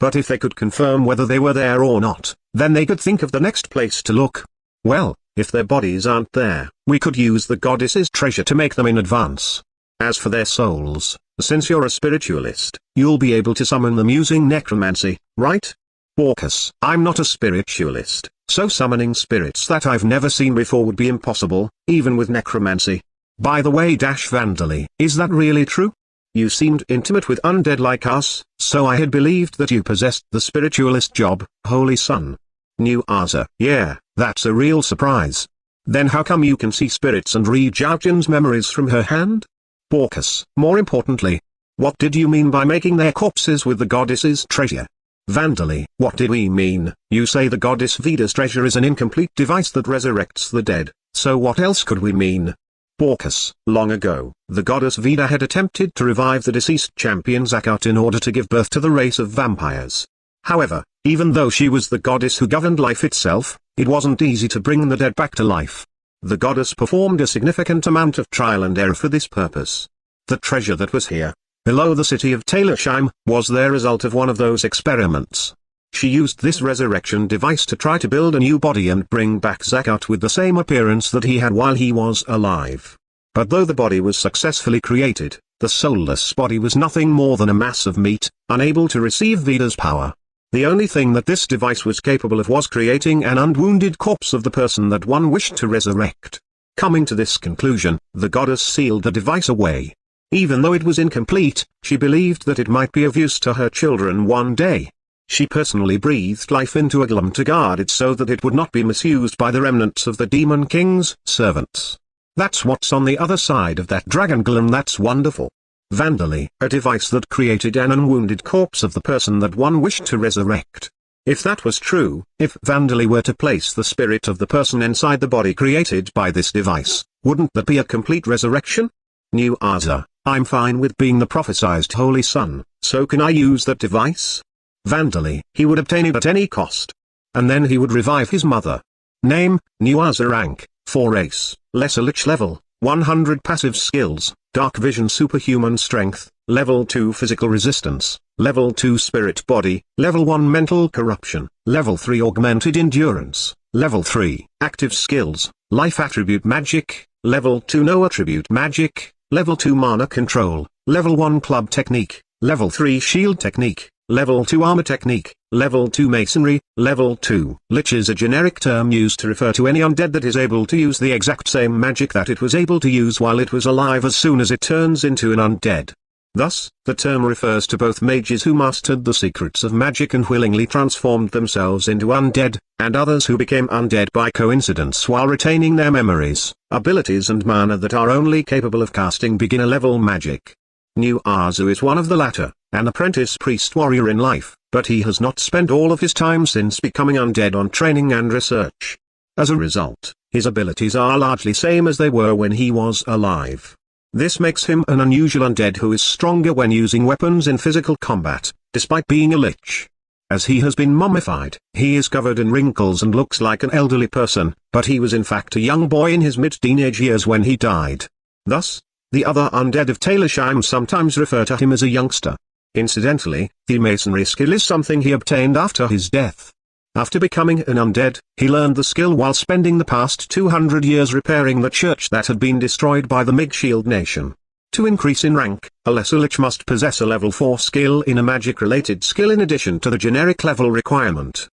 But if they could confirm whether they were there or not, then they could think of the next place to look. Well, if their bodies aren't there, we could use the goddess's treasure to make them in advance. As for their souls, since you're a spiritualist, you'll be able to summon them using necromancy, right? Porcus, I'm not a spiritualist, so summoning spirits that I've never seen before would be impossible, even with necromancy. By the way, Vandally, is that really true? You seemed intimate with undead like us, so I had believed that you possessed the spiritualist job, Holy Son. New Arza, yeah, that's a real surprise. Then how come you can see spirits and read Jiaotian's memories from her hand? Porcus, more importantly, what did you mean by making their corpses with the goddess's treasure? Vandally, what did we mean? You say the goddess Veda's treasure is an incomplete device that resurrects the dead, so what else could we mean? Porcus, long ago, the goddess Veda had attempted to revive the deceased champion Zakat in order to give birth to the race of vampires. However, even though she was the goddess who governed life itself, it wasn't easy to bring the dead back to life. The goddess performed a significant amount of trial and error for this purpose. The treasure that was here, below the city of Taylorsheim, was the result of one of those experiments. She used this resurrection device to try to build a new body and bring back Zakat with the same appearance that he had while he was alive. But though the body was successfully created, the soulless body was nothing more than a mass of meat, unable to receive Veda's power. The only thing that this device was capable of was creating an unwounded corpse of the person that one wished to resurrect. Coming to this conclusion, the goddess sealed the device away. Even though it was incomplete, she believed that it might be of use to her children one day. She personally breathed life into a golem to guard it so that it would not be misused by the remnants of the Demon King's servants. That's what's on the other side of that dragon golem. That's wonderful. Vandally, a device that created an unwounded corpse of the person that one wished to resurrect. If that was true, if Vandally were to place the spirit of the person inside the body created by this device, wouldn't that be a complete resurrection? New Arza, I'm fine with being the prophesied Holy Son, so can I use that device? Vandally, he would obtain it at any cost. And then he would revive his mother. Name, New Arza. Rank, 4 race, lesser lich level, 100 passive skills, dark vision, superhuman strength, level 2 physical resistance, level 2 spirit body, level 1 mental corruption, level 3 augmented endurance, level 3 active skills, life attribute magic, level 2 no attribute magic, level 2 mana control, level 1 club technique, level 3 shield technique, level 2 armor technique, level 2 masonry, level 2 lich is a generic term used to refer to any undead that is able to use the exact same magic that it was able to use while it was alive as soon as it turns into an undead. Thus, the term refers to both mages who mastered the secrets of magic and willingly transformed themselves into undead, and others who became undead by coincidence while retaining their memories, abilities and mana that are only capable of casting beginner-level magic. New Azu is one of the latter, an apprentice priest-warrior in life, but he has not spent all of his time since becoming undead on training and research. As a result, his abilities are largely same as they were when he was alive. This makes him an unusual undead who is stronger when using weapons in physical combat, despite being a lich. As he has been mummified, he is covered in wrinkles and looks like an elderly person, but he was in fact a young boy in his mid-teenage years when he died. Thus, the other undead of Talersheim sometimes refer to him as a youngster. Incidentally, the masonry skill is something he obtained after his death. After becoming an undead, he learned the skill while spending the past 200 years repairing the church that had been destroyed by the Mage nation. To increase in rank, a lesser lich must possess a level 4 skill in a magic-related skill in addition to the generic level requirement.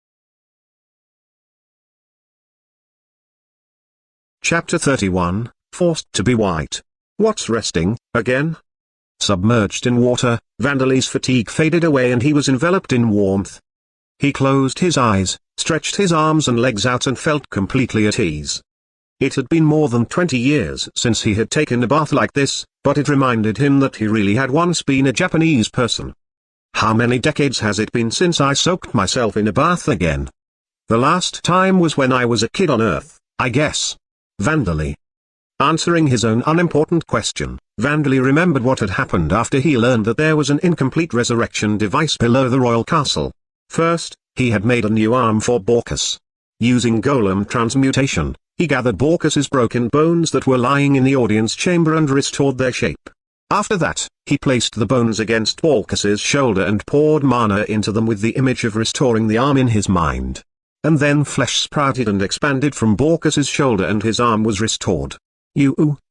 Chapter 31, Forced to be White. What's resting, again? Submerged in water, Vandal's fatigue faded away and he was enveloped in warmth. He closed his eyes, stretched his arms and legs out and felt completely at ease. It had been more than 20 years since he had taken a bath like this, but it reminded him that he really had once been a Japanese person. How many decades has it been since I soaked myself in a bath again? The last time was when I was a kid on Earth, I guess. Vandal. Answering his own unimportant question, Vandal remembered what had happened after he learned that there was an incomplete resurrection device below the royal castle. First, he had made a new arm for Borkus. Using golem transmutation, he gathered Borkus's broken bones that were lying in the audience chamber and restored their shape. After that, he placed the bones against Borkus's shoulder and poured mana into them with the image of restoring the arm in his mind. And then flesh sprouted and expanded from Borkus's shoulder and his arm was restored.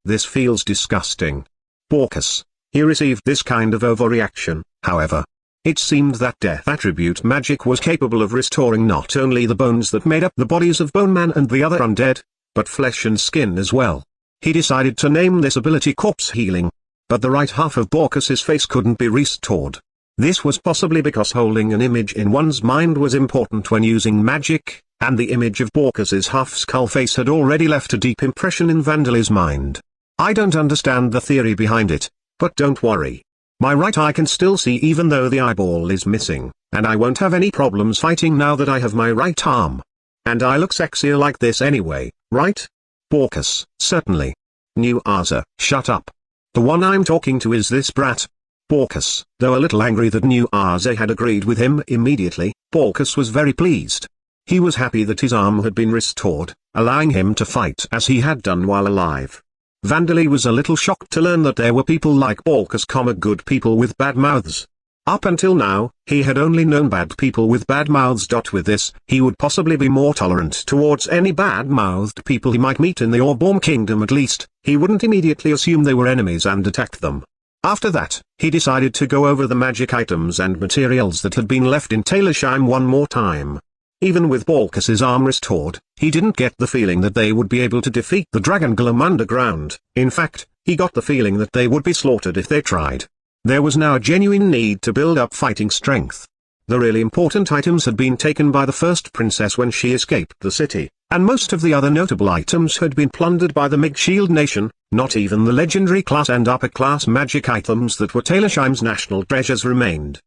This feels disgusting. Borkus. He received this kind of overreaction, however. It seemed that death attribute magic was capable of restoring not only the bones that made up the bodies of Bone Man and the other undead, but flesh and skin as well. He decided to name this ability Corpse Healing. But the right half of Borkus's face couldn't be restored. This was possibly because holding an image in one's mind was important when using magic, and the image of Borkus's half-skull face had already left a deep impression in Vandal's mind. I don't understand the theory behind it, but don't worry. My right eye can still see even though the eyeball is missing, and I won't have any problems fighting now that I have my right arm. And I look sexier like this anyway, right? Borkus, certainly. New Aza, shut up. The one I'm talking to is this brat. Borkus, though a little angry that New Aza had agreed with him immediately, Borkus was very pleased. He was happy that his arm had been restored, allowing him to fight as he had done while alive. Vandal was a little shocked to learn that there were people like Borkus, good people with bad mouths. Up until now, he had only known bad people with bad mouths. With this, he would possibly be more tolerant towards any bad-mouthed people he might meet in the Orborn Kingdom. At least, he wouldn't immediately assume they were enemies and attack them. After that, he decided to go over the magic items and materials that had been left in Talersheim one more time. Even with Borkus's arm restored, he didn't get the feeling that they would be able to defeat the Dragon Golem underground. In fact, he got the feeling that they would be slaughtered if they tried. There was now a genuine need to build up fighting strength. The really important items had been taken by the first princess when she escaped the city, and most of the other notable items had been plundered by the Mage nation. Not even the legendary class and upper class magic items that were Talersheim's national treasures remained.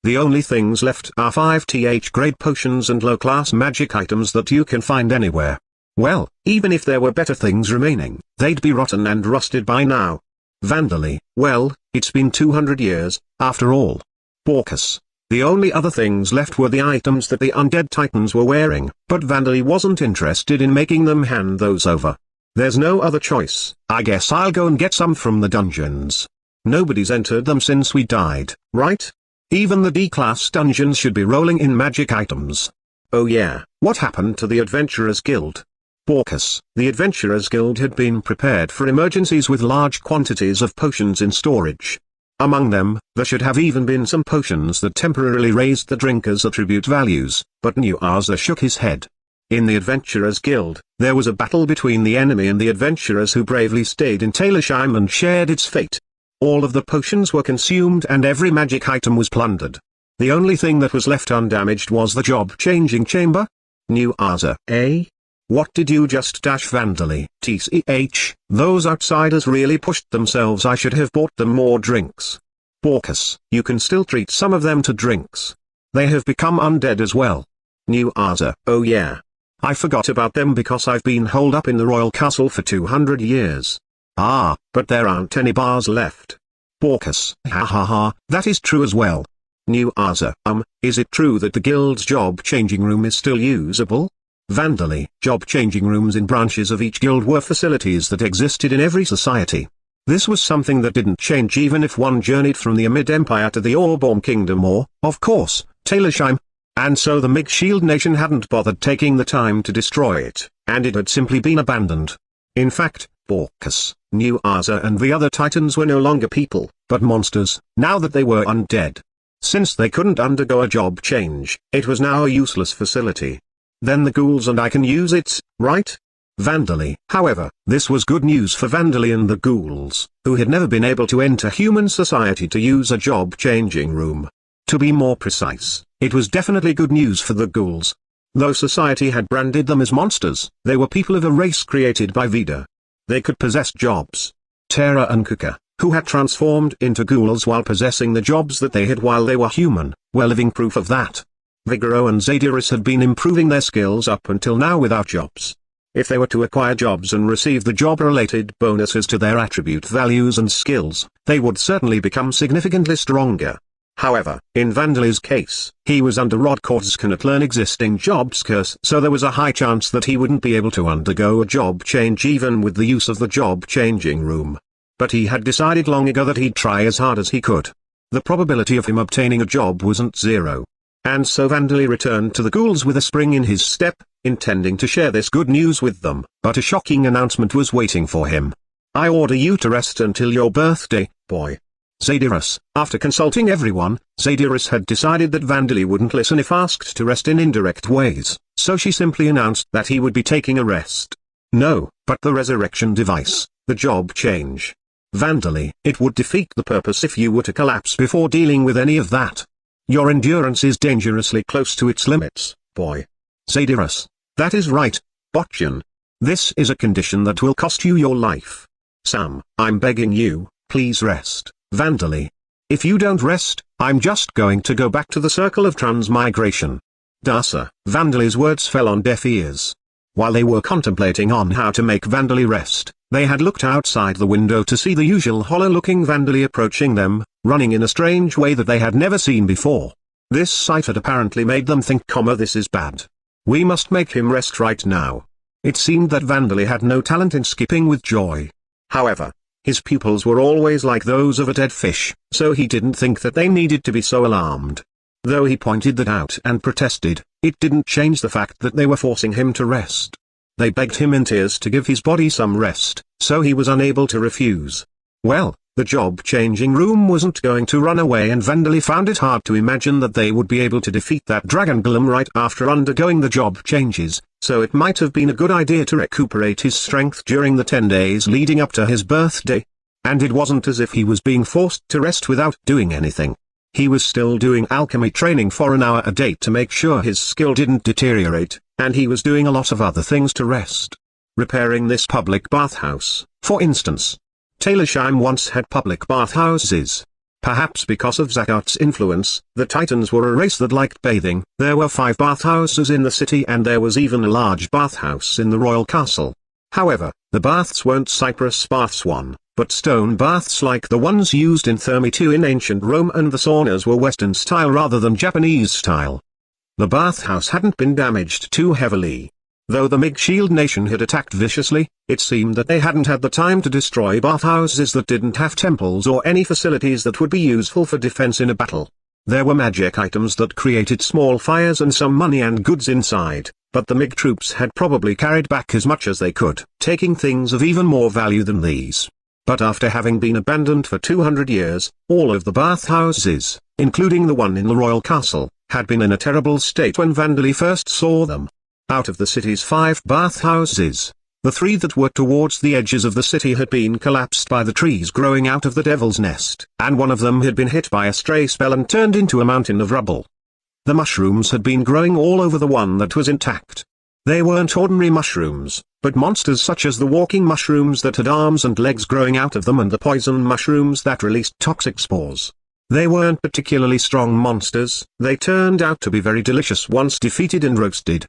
The only things left are 5th grade potions and low-class magic items that you can find anywhere. Well, even if there were better things remaining, they'd be rotten and rusted by now. Vandal, well, it's been 200 years, after all. Borkus. The only other things left were the items that the undead titans were wearing, but Vandal wasn't interested in making them hand those over. There's no other choice. I guess I'll go and get some from the dungeons. Nobody's entered them since we died, right? Even the D-class dungeons should be rolling in magic items. Oh yeah, what happened to the Adventurers Guild? Borkus. The Adventurers Guild had been prepared for emergencies with large quantities of potions in storage. Among them, there should have even been some potions that temporarily raised the drinkers' attribute values, but New Aza shook his head. In the Adventurers Guild, there was a battle between the enemy and the adventurers who bravely stayed in Talersheim and shared its fate. All of the potions were consumed and every magic item was plundered. The only thing that was left undamaged was the job-changing chamber. New Arza, eh? What did you just dash vandally? TCH, those outsiders really pushed themselves. I should have bought them more drinks. Baucus, you can still treat some of them to drinks. They have become undead as well. New Arza, oh yeah. I forgot about them because I've been holed up in the royal castle for 200 years. Ah, but there aren't any bars left. Baucus, ha ha ha, that is true as well. New Arza, is it true that the guild's job-changing room is still usable? Vandally, job-changing rooms in branches of each guild were facilities that existed in every society. This was something that didn't change even if one journeyed from the Amid Empire to the Orborn Kingdom or, of course, Talersheim. And so the Mage Shield Nation hadn't bothered taking the time to destroy it, and it had simply been abandoned. In fact, Baucus, New Arza and the other titans were no longer people, but monsters, now that they were undead. Since they couldn't undergo a job change, it was now a useless facility. Then the ghouls and I can use it, right? Vandally. However, this was good news for Vandally and the ghouls, who had never been able to enter human society to use a job-changing room. To be more precise, it was definitely good news for the ghouls. Though society had branded them as monsters, they were people of a race created by Vida. They could possess jobs. Terra and Kuka, who had transformed into ghouls while possessing the jobs that they had while they were human, were living proof of that. Vigoro and Zadyrus had been improving their skills up until now without jobs. If they were to acquire jobs and receive the job-related bonuses to their attribute values and skills, they would certainly become significantly stronger. However, in Vandaly's case, he was under Rodkor's cannot learn existing jobs curse, so there was a high chance that he wouldn't be able to undergo a job change even with the use of the job-changing room. But he had decided long ago that he'd try as hard as he could. The probability of him obtaining a job wasn't zero. And so Vandaly returned to the ghouls with a spring in his step, intending to share this good news with them, but a shocking announcement was waiting for him. I order you to rest until your birthday, boy. Zadyrus, after consulting everyone, Zadyrus had decided that Vandaly wouldn't listen if asked to rest in indirect ways, so she simply announced that he would be taking a rest. No, but the resurrection device, the job change. Vandaly, it would defeat the purpose if you were to collapse before dealing with any of that. Your endurance is dangerously close to its limits, boy. Zadyrus, that is right, Botchan. This is a condition that will cost you your life. Sam, I'm begging you, please rest, Vandaly. If you don't rest, I'm just going to go back to the circle of transmigration. Dasa, Vandaly's words fell on deaf ears. While they were contemplating on how to make Vandaly rest, they had looked outside the window to see the usual hollow-looking Vandaly approaching them, running in a strange way that they had never seen before. This sight had apparently made them think, this is bad. We must make him rest right now. It seemed that Vandaly had no talent in skipping with joy. However, his pupils were always like those of a dead fish, so he didn't think that they needed to be so alarmed. Though he pointed that out and protested, it didn't change the fact that they were forcing him to rest. They begged him in tears to give his body some rest, so he was unable to refuse. Well, the job-changing room wasn't going to run away, and Vandaly found it hard to imagine that they would be able to defeat that dragon golem right after undergoing the job changes, so it might have been a good idea to recuperate his strength during the 10 days leading up to his birthday. And it wasn't as if he was being forced to rest without doing anything. He was still doing alchemy training for an hour a day to make sure his skill didn't deteriorate, and he was doing a lot of other things to rest. Repairing this public bathhouse, for instance. Talersheim once had public bathhouses. Perhaps because of Zakart's influence, the Titans were a race that liked bathing. There were 5 bathhouses in the city, and there was even a large bathhouse in the royal castle. However, the baths weren't cypress baths but stone baths like the ones used in Thermae II in ancient Rome, and the saunas were Western style rather than Japanese style. The bathhouse hadn't been damaged too heavily. Though the Mage Shield Nation had attacked viciously, it seemed that they hadn't had the time to destroy bathhouses that didn't have temples or any facilities that would be useful for defense in a battle. There were magic items that created small fires and some money and goods inside, but the Mage troops had probably carried back as much as they could, taking things of even more value than these. But after having been abandoned for 200 years, all of the bathhouses, including the one in the royal castle, had been in a terrible state when Vandaly first saw them. Out of the city's 5 bathhouses, The three that were towards the edges of the city had been collapsed by the trees growing out of the devil's nest, and one of them had been hit by a stray spell and turned into a mountain of rubble. The mushrooms had been growing all over the one that was intact. They weren't ordinary mushrooms, but monsters such as the walking mushrooms that had arms and legs growing out of them and the poison mushrooms that released toxic spores. They weren't particularly strong monsters, they turned out to be very delicious once defeated and roasted.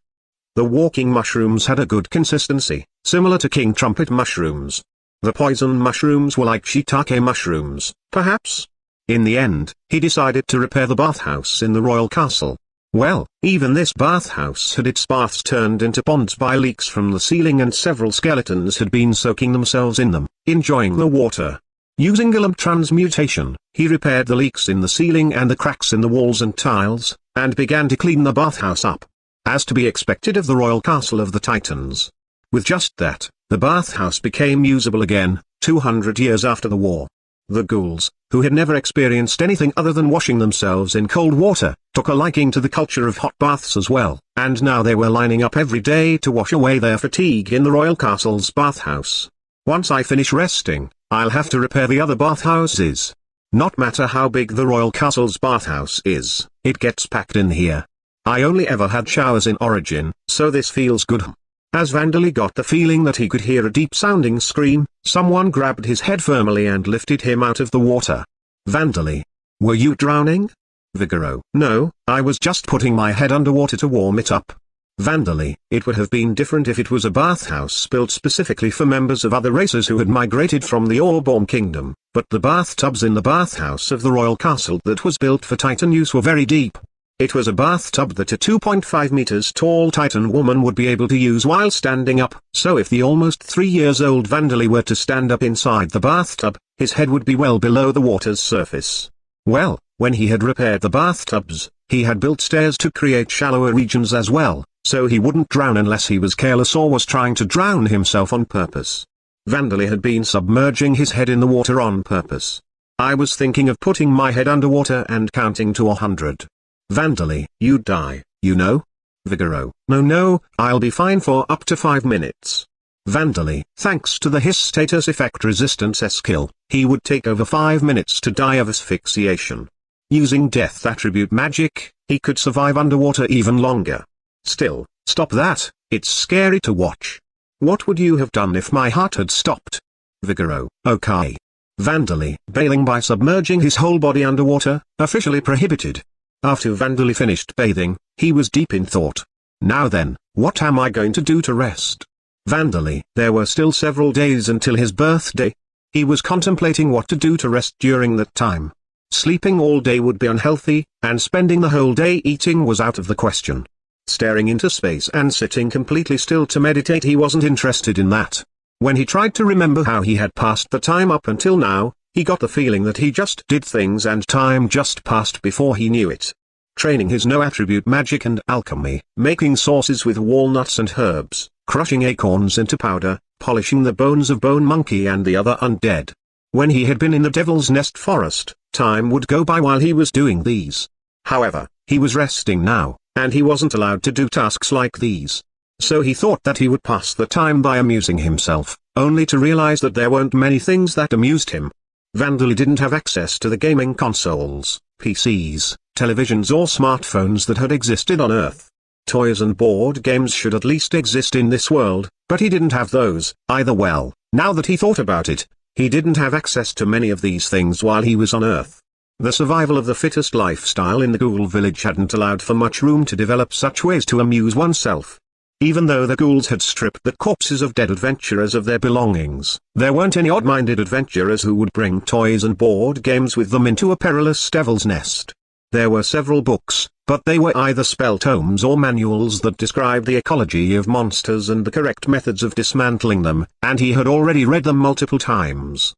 The walking mushrooms had a good consistency, similar to king trumpet mushrooms. The poison mushrooms were like shiitake mushrooms, perhaps? In the end, he decided to repair the bathhouse in the royal castle. Well, even this bathhouse had its baths turned into ponds by leaks from the ceiling, and several skeletons had been soaking themselves in them, enjoying the water. Using Golem transmutation, he repaired the leaks in the ceiling and the cracks in the walls and tiles, and began to clean the bathhouse up. As to be expected of the royal castle of the Titans. With just that, the bathhouse became usable again, 200 years after the war. The ghouls, who had never experienced anything other than washing themselves in cold water, took a liking to the culture of hot baths as well, and now they were lining up every day to wash away their fatigue in the royal castle's bathhouse. Once I finish resting, I'll have to repair the other bathhouses. Not matter how big the royal castle's bathhouse is, it gets packed in here. I only ever had showers in Origin, so this feels good. As Vandali got the feeling that he could hear a deep-sounding scream, someone grabbed his head firmly and lifted him out of the water. Vandali. Were you drowning? Vigoro. No, I was just putting my head underwater to warm it up. Vandali. It would have been different if it was a bathhouse built specifically for members of other races who had migrated from the Orborn Kingdom, but the bathtubs in the bathhouse of the royal castle that was built for Titan use were very deep. It was a bathtub that a 2.5 meters tall Titan woman would be able to use while standing up, so if the almost 3 years old Vandali were to stand up inside the bathtub, his head would be well below the water's surface. Well, when he had repaired the bathtubs, he had built stairs to create shallower regions as well, so he wouldn't drown unless he was careless or was trying to drown himself on purpose. Vandali had been submerging his head in the water on purpose. I was thinking of putting my head underwater and counting to 100. Vandali, you'd die, you know? Vigoro. No, I'll be fine for up to 5 minutes. Vandali. Thanks to the his status effect resistance skill, he would take over 5 minutes to die of asphyxiation. Using death attribute magic, he could survive underwater even longer. Still, stop that, it's scary to watch. What would you have done if my heart had stopped? Vigoro. Okay. Vandali. Bailing by submerging his whole body underwater, officially prohibited. After Vandali finished bathing, he was deep in thought. Now then, what am I going to do to rest? Vandali. There were still several days until his birthday. He was contemplating what to do to rest during that time. Sleeping all day would be unhealthy, and spending the whole day eating was out of the question. Staring into space and sitting completely still to meditate, he wasn't interested in that. When he tried to remember how he had passed the time up until now, he got the feeling that he just did things and time just passed before he knew it. Training his no-attribute magic and alchemy, making sauces with walnuts and herbs, crushing acorns into powder, polishing the bones of Bone Monkey and the other undead. When he had been in the Devil's Nest forest, time would go by while he was doing these. However, he was resting now, and he wasn't allowed to do tasks like these. So he thought that he would pass the time by amusing himself, only to realize that there weren't many things that amused him. Vandali didn't have access to the gaming consoles, PCs, televisions or smartphones that had existed on Earth. Toys and board games should at least exist in this world, but he didn't have those, either. Well, now that he thought about it, he didn't have access to many of these things while he was on Earth. The survival of the fittest lifestyle in the Ghoul village hadn't allowed for much room to develop such ways to amuse oneself. Even though the ghouls had stripped the corpses of dead adventurers of their belongings, there weren't any odd-minded adventurers who would bring toys and board games with them into a perilous devil's nest. There were several books, but they were either spell tomes or manuals that described the ecology of monsters and the correct methods of dismantling them, and he had already read them multiple times.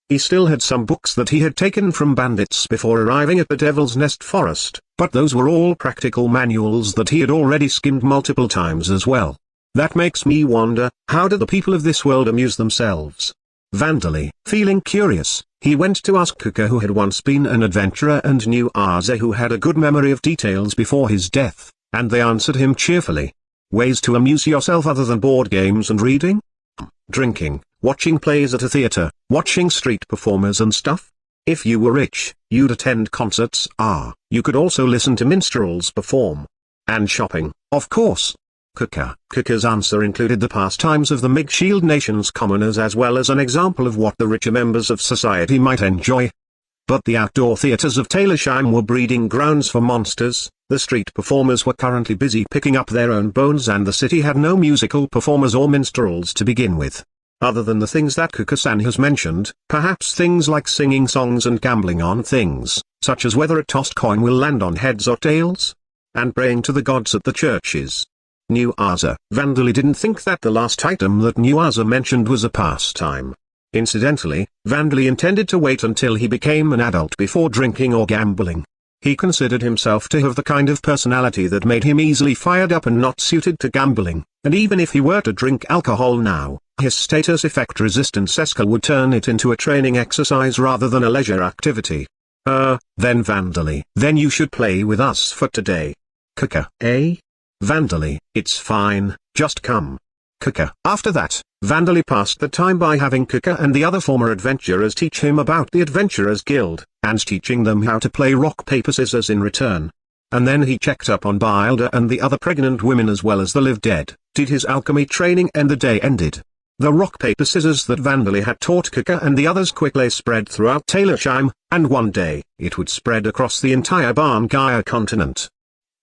He still had some books that he had taken from bandits before arriving at the Devil's Nest forest, but those were all practical manuals that he had already skimmed multiple times as well. That makes me wonder, how do the people of this world amuse themselves? Vandali, feeling curious, he went to ask Kuka, who had once been an adventurer and knew Aze, who had a good memory of details before his death, and they answered him cheerfully. Ways to amuse yourself other than board games and reading? drinking, watching plays at a theater, watching street performers and stuff? If you were rich, you'd attend concerts. You could also listen to minstrels perform. And shopping, of course. Kuka's answer included the pastimes of the Mage Shield Nation's commoners as well as an example of what the richer members of society might enjoy. But the outdoor theaters of Taylorsheim were breeding grounds for monsters, the street performers were currently busy picking up their own bones and the city had no musical performers or minstrels to begin with. Other than the things that Kuka-san has mentioned, perhaps things like singing songs and gambling on things, such as whether a tossed coin will land on heads or tails? And praying to the gods at the churches. Nuaza. Vandali didn't think that the last item that Nuaza mentioned was a pastime. Incidentally, Vandali intended to wait until he became an adult before drinking or gambling. He considered himself to have the kind of personality that made him easily fired up and not suited to gambling, and even if he were to drink alcohol now, his status effect resistance skill would turn it into a training exercise rather than a leisure activity. Then Vandali. Then you should play with us for today. Kuka. Vandali, it's fine, just come. Kuka. After that, Vandali passed the time by having Kuka and the other former adventurers teach him about the Adventurers Guild, and teaching them how to play rock paper scissors in return. And then he checked up on Bailda and the other pregnant women as well as the live dead, did his alchemy training and the day ended. The rock paper scissors that Vandali had taught Kuka and the others quickly spread throughout Taylorsheim, and one day, it would spread across the entire Barngaya continent.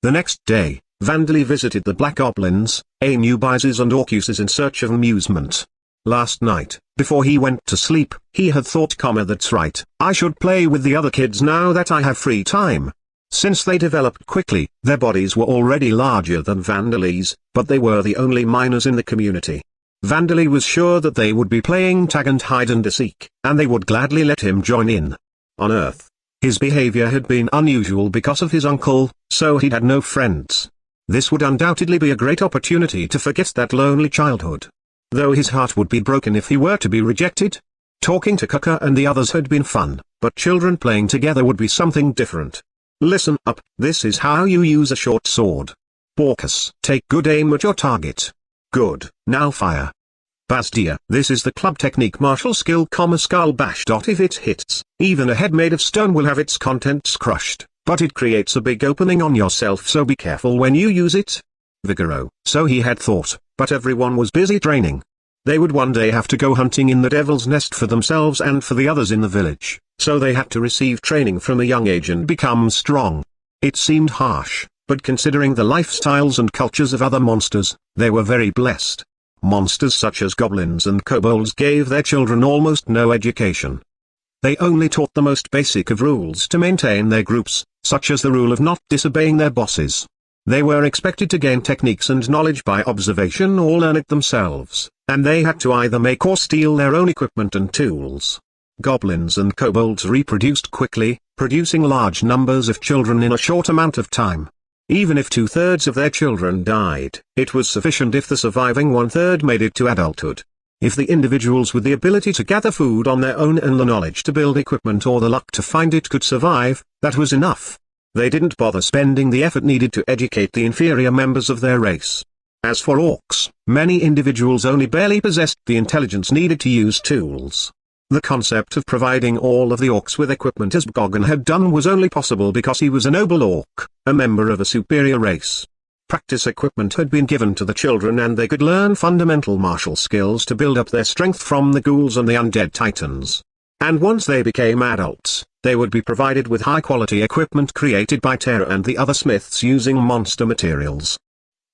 The next day, Vandali visited the Black Goblins, Anubises and Orcuses in search of amusement. Last night, before he went to sleep, he had thought, that's right, I should play with the other kids now that I have free time. Since they developed quickly, their bodies were already larger than Vandali's, but they were the only minors in the community. Vandali was sure that they would be playing tag and hide and seek, and they would gladly let him join in. On Earth, his behavior had been unusual because of his uncle, so he'd had no friends. This would undoubtedly be a great opportunity to forget that lonely childhood. Though his heart would be broken if he were to be rejected. Talking to Kuka and the others had been fun, but children playing together would be something different. Listen up, this is how you use a short sword. Borkus, take good aim at your target. Good, now fire. Bazdia, this is the club technique martial skill, skull bash. If it hits, even a head made of stone will have its contents crushed, but it creates a big opening on yourself, so be careful when you use it. Vigoro, so he had thought, but everyone was busy training. They would one day have to go hunting in the Devil's Nest for themselves and for the others in the village, so they had to receive training from a young age and become strong. It seemed harsh, but considering the lifestyles and cultures of other monsters, they were very blessed. Monsters such as goblins and kobolds gave their children almost no education. They only taught the most basic of rules to maintain their groups, such as the rule of not disobeying their bosses. They were expected to gain techniques and knowledge by observation or learn it themselves, and they had to either make or steal their own equipment and tools. Goblins and kobolds reproduced quickly, producing large numbers of children in a short amount of time. Even if 2/3 of their children died, it was sufficient if the surviving 1/3 made it to adulthood. If the individuals with the ability to gather food on their own and the knowledge to build equipment or the luck to find it could survive, that was enough. They didn't bother spending the effort needed to educate the inferior members of their race. As for orcs, many individuals only barely possessed the intelligence needed to use tools. The concept of providing all of the orcs with equipment as Boggan had done was only possible because he was a noble orc, a member of a superior race. Practice equipment had been given to the children and they could learn fundamental martial skills to build up their strength from the ghouls and the undead titans. And once they became adults, they would be provided with high-quality equipment created by Terra and the other smiths using monster materials.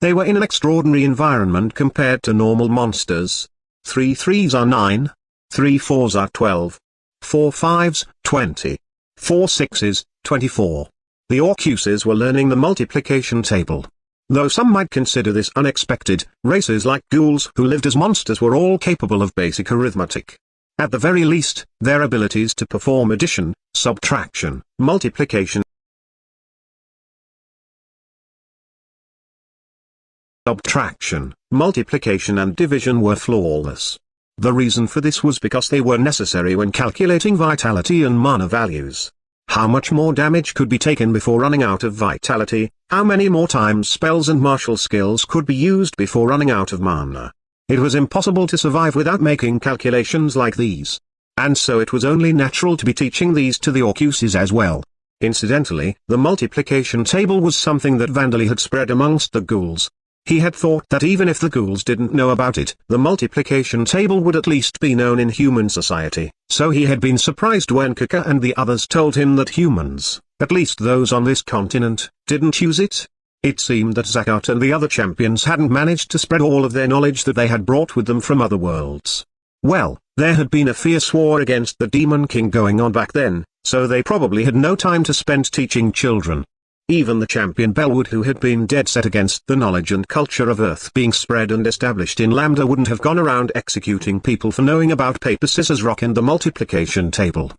They were in an extraordinary environment compared to normal monsters. 3 3s are 9. 3 4s are 12. 4 5s, 20. 4 6s, 24. The Orcuses were learning the multiplication table. Though some might consider this unexpected, races like ghouls who lived as monsters were all capable of basic arithmetic. At the very least, their abilities to perform addition, subtraction, multiplication, and division were flawless. The reason for this was because they were necessary when calculating vitality and mana values. How much more damage could be taken before running out of vitality, how many more times spells and martial skills could be used before running out of mana. It was impossible to survive without making calculations like these. And so it was only natural to be teaching these to the Orcuses as well. Incidentally, the multiplication table was something that Vandali had spread amongst the ghouls. He had thought that even if the ghouls didn't know about it, the multiplication table would at least be known in human society, so he had been surprised when Kaka and the others told him that humans, at least those on this continent, didn't use it. It seemed that Zakat and the other champions hadn't managed to spread all of their knowledge that they had brought with them from other worlds. Well, there had been a fierce war against the Demon King going on back then, so they probably had no time to spend teaching children. Even the champion Bellwood, who had been dead set against the knowledge and culture of Earth being spread and established in Lambda, wouldn't have gone around executing people for knowing about paper scissors rock and the multiplication table.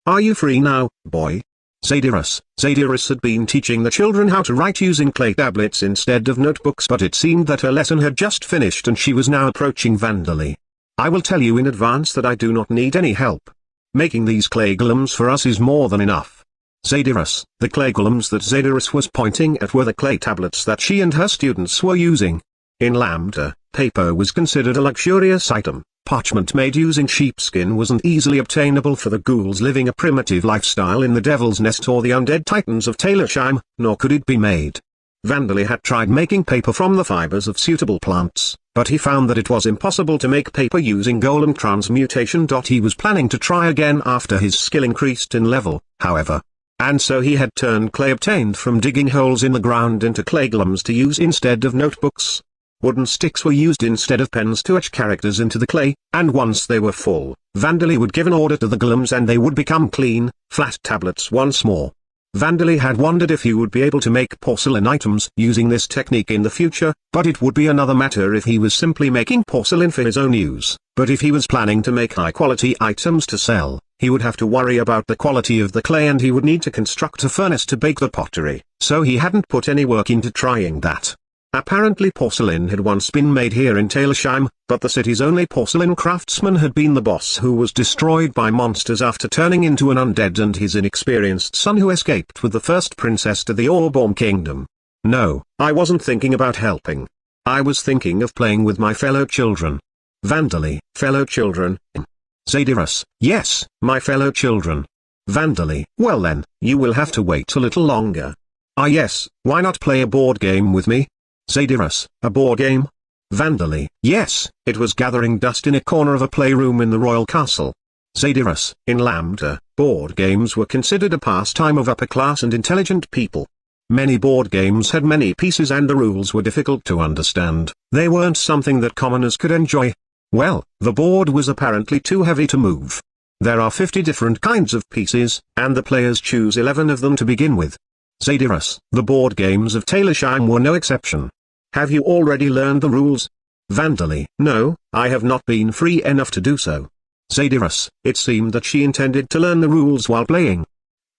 Are you free now, boy? Zadyrus had been teaching the children how to write using clay tablets instead of notebooks, but it seemed that her lesson had just finished and she was now approaching Vandali. I will tell you in advance that I do not need any help. Making these clay golems for us is more than enough. Zadyrus, the clay golems that Zadyrus was pointing at were the clay tablets that she and her students were using. In Lambda, paper was considered a luxurious item. Parchment made using sheepskin wasn't easily obtainable for the ghouls living a primitive lifestyle in the Devil's Nest or the undead titans of Taylorsheim, nor could it be made. Vandali had tried making paper from the fibers of suitable plants, but he found that it was impossible to make paper using golem transmutation. He was planning to try again after his skill increased in level, however. And so he had turned clay obtained from digging holes in the ground into clay golems to use instead of notebooks. Wooden sticks were used instead of pens to etch characters into the clay, and once they were full, Vandali would give an order to the golems and they would become clean, flat tablets once more. Vandali had wondered if he would be able to make porcelain items using this technique in the future, but it would be another matter if he was simply making porcelain for his own use. But if he was planning to make high-quality items to sell, he would have to worry about the quality of the clay and he would need to construct a furnace to bake the pottery, so he hadn't put any work into trying that. Apparently porcelain had once been made here in Taylorsheim, but the city's only porcelain craftsman had been the boss who was destroyed by monsters after turning into an undead, and his inexperienced son who escaped with the first princess to the Orborn kingdom. No, I wasn't thinking about helping. I was thinking of playing with my fellow children. Vandali, fellow children. Zadyrus, yes, my fellow children. Vandali, well then, you will have to wait a little longer. Ah yes, why not play a board game with me? Zadyrus, a board game? Vandali, yes, it was gathering dust in a corner of a playroom in the royal castle. Zadyrus, in Lambda, board games were considered a pastime of upper-class and intelligent people. Many board games had many pieces and the rules were difficult to understand. They weren't something that commoners could enjoy. Well, the board was apparently too heavy to move. There are 50 different kinds of pieces, and the players choose 11 of them to begin with. Zadyrus, the board games of Taylorsheim were no exception. Have you already learned the rules? Vandali, no, I have not been free enough to do so. Zadyrus, it seemed that she intended to learn the rules while playing.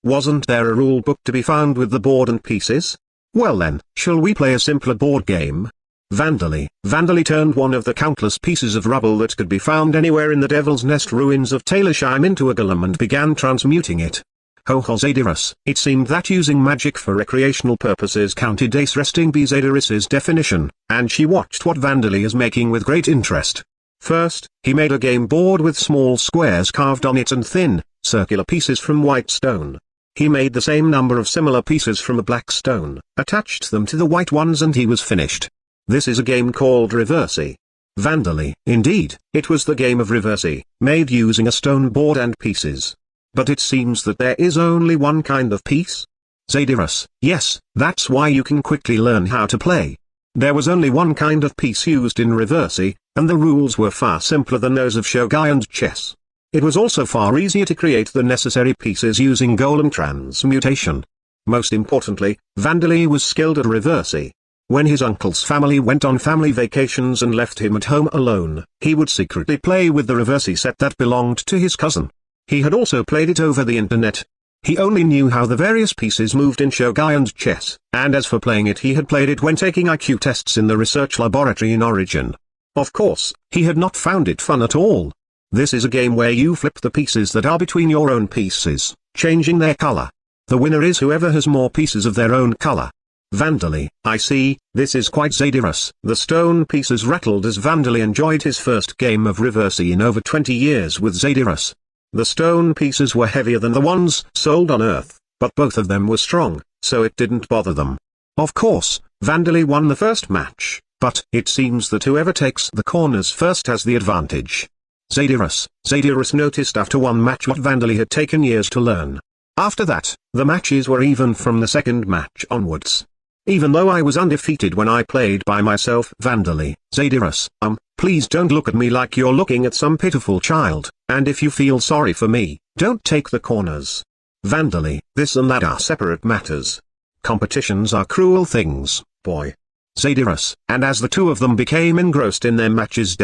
Wasn't there a rule book to be found with the board and pieces? Well then, shall we play a simpler board game? Vandali turned one of the countless pieces of rubble that could be found anywhere in the Devil's Nest ruins of Taylorsheim into a golem and began transmuting it. Ho ho Zadyrus, it seemed that using magic for recreational purposes counted as resting be Zadyrus's definition, and she watched what Vandali is making with great interest. First, he made a game board with small squares carved on it and thin, circular pieces from white stone. He made the same number of similar pieces from a black stone, attached them to the white ones, and he was finished. This is a game called Reversi. Vandali, indeed, it was the game of Reversi, made using a stone board and pieces. But it seems that there is only one kind of piece? Zadyrus, yes, that's why you can quickly learn how to play. There was only one kind of piece used in Reversi, and the rules were far simpler than those of shogi and chess. It was also far easier to create the necessary pieces using golem transmutation. Most importantly, Vandali was skilled at Reversi. When his uncle's family went on family vacations and left him at home alone, he would secretly play with the Reversi set that belonged to his cousin. He had also played it over the internet. He only knew how the various pieces moved in shogi and chess, and as for playing it, he had played it when taking IQ tests in the research laboratory in Origin. Of course, he had not found it fun at all. This is a game where you flip the pieces that are between your own pieces, changing their color. The winner is whoever has more pieces of their own color. Vandally, I see, this is quite zadorous. The stone pieces rattled as Vandally enjoyed his first game of Reversi in over 20 years with Zadorus. The stone pieces were heavier than the ones sold on Earth, but both of them were strong, so it didn't bother them. Of course, Vandally won the first match, but it seems that whoever takes the corners first has the advantage. Zadorus noticed after one match what Vandally had taken years to learn. After that, the matches were even from the second match onwards. Even though I was undefeated when I played by myself. Vandally, Zadorus, please don't look at me like you're looking at some pitiful child, and if you feel sorry for me, don't take the corners. Vandally, this and that are separate matters. Competitions are cruel things, boy. Zadorus, and as the two of them became engrossed in their matches.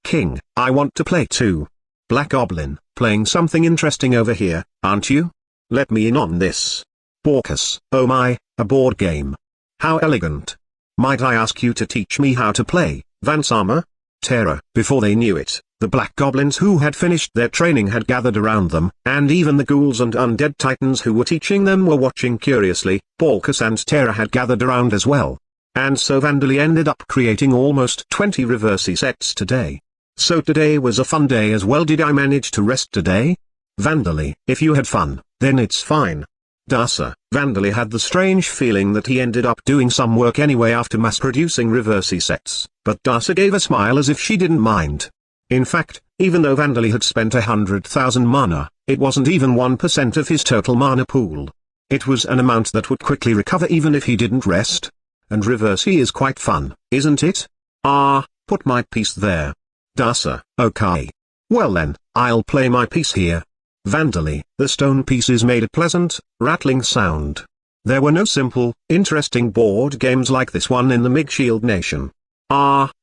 King, I want to play too. Black Goblin, playing something interesting over here, aren't you? Let me in on this. Borkus, oh my, a board game. How elegant. Might I ask you to teach me how to play, Vansama? Terror. Before they knew it, the black goblins who had finished their training had gathered around them, and even the ghouls and undead titans who were teaching them were watching curiously. Borkus and Terror had gathered around as well. And so Vandally ended up creating almost 20 Reversi sets today. So today was a fun day as well. Did I manage to rest today? Vandally, if you had fun, then it's fine. Dasa, Vandally had the strange feeling that he ended up doing some work anyway after mass-producing Reversi sets, but Dasa gave a smile as if she didn't mind. In fact, even though Vandally had spent 100,000 mana, it wasn't even 1% of his total mana pool. It was an amount that would quickly recover even if he didn't rest. And Reversi is quite fun, isn't it? Put my piece there. Dasa, okay. Well then, I'll play my piece here. Vandally, the stone pieces made a pleasant, rattling sound. There were no simple, interesting board games like this one in the Mage Shield Nation.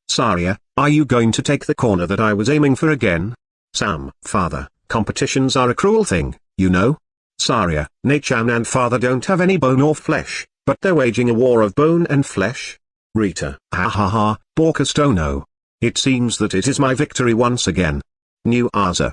Saria, are you going to take the corner that I was aiming for again? Sam, father, competitions are a cruel thing, you know? Saria, Nachan and father don't have any bone or flesh, but they're waging a war of bone and flesh. Rita, ha ha ha, Borkus don't know. It seems that it is my victory once again. New Arza,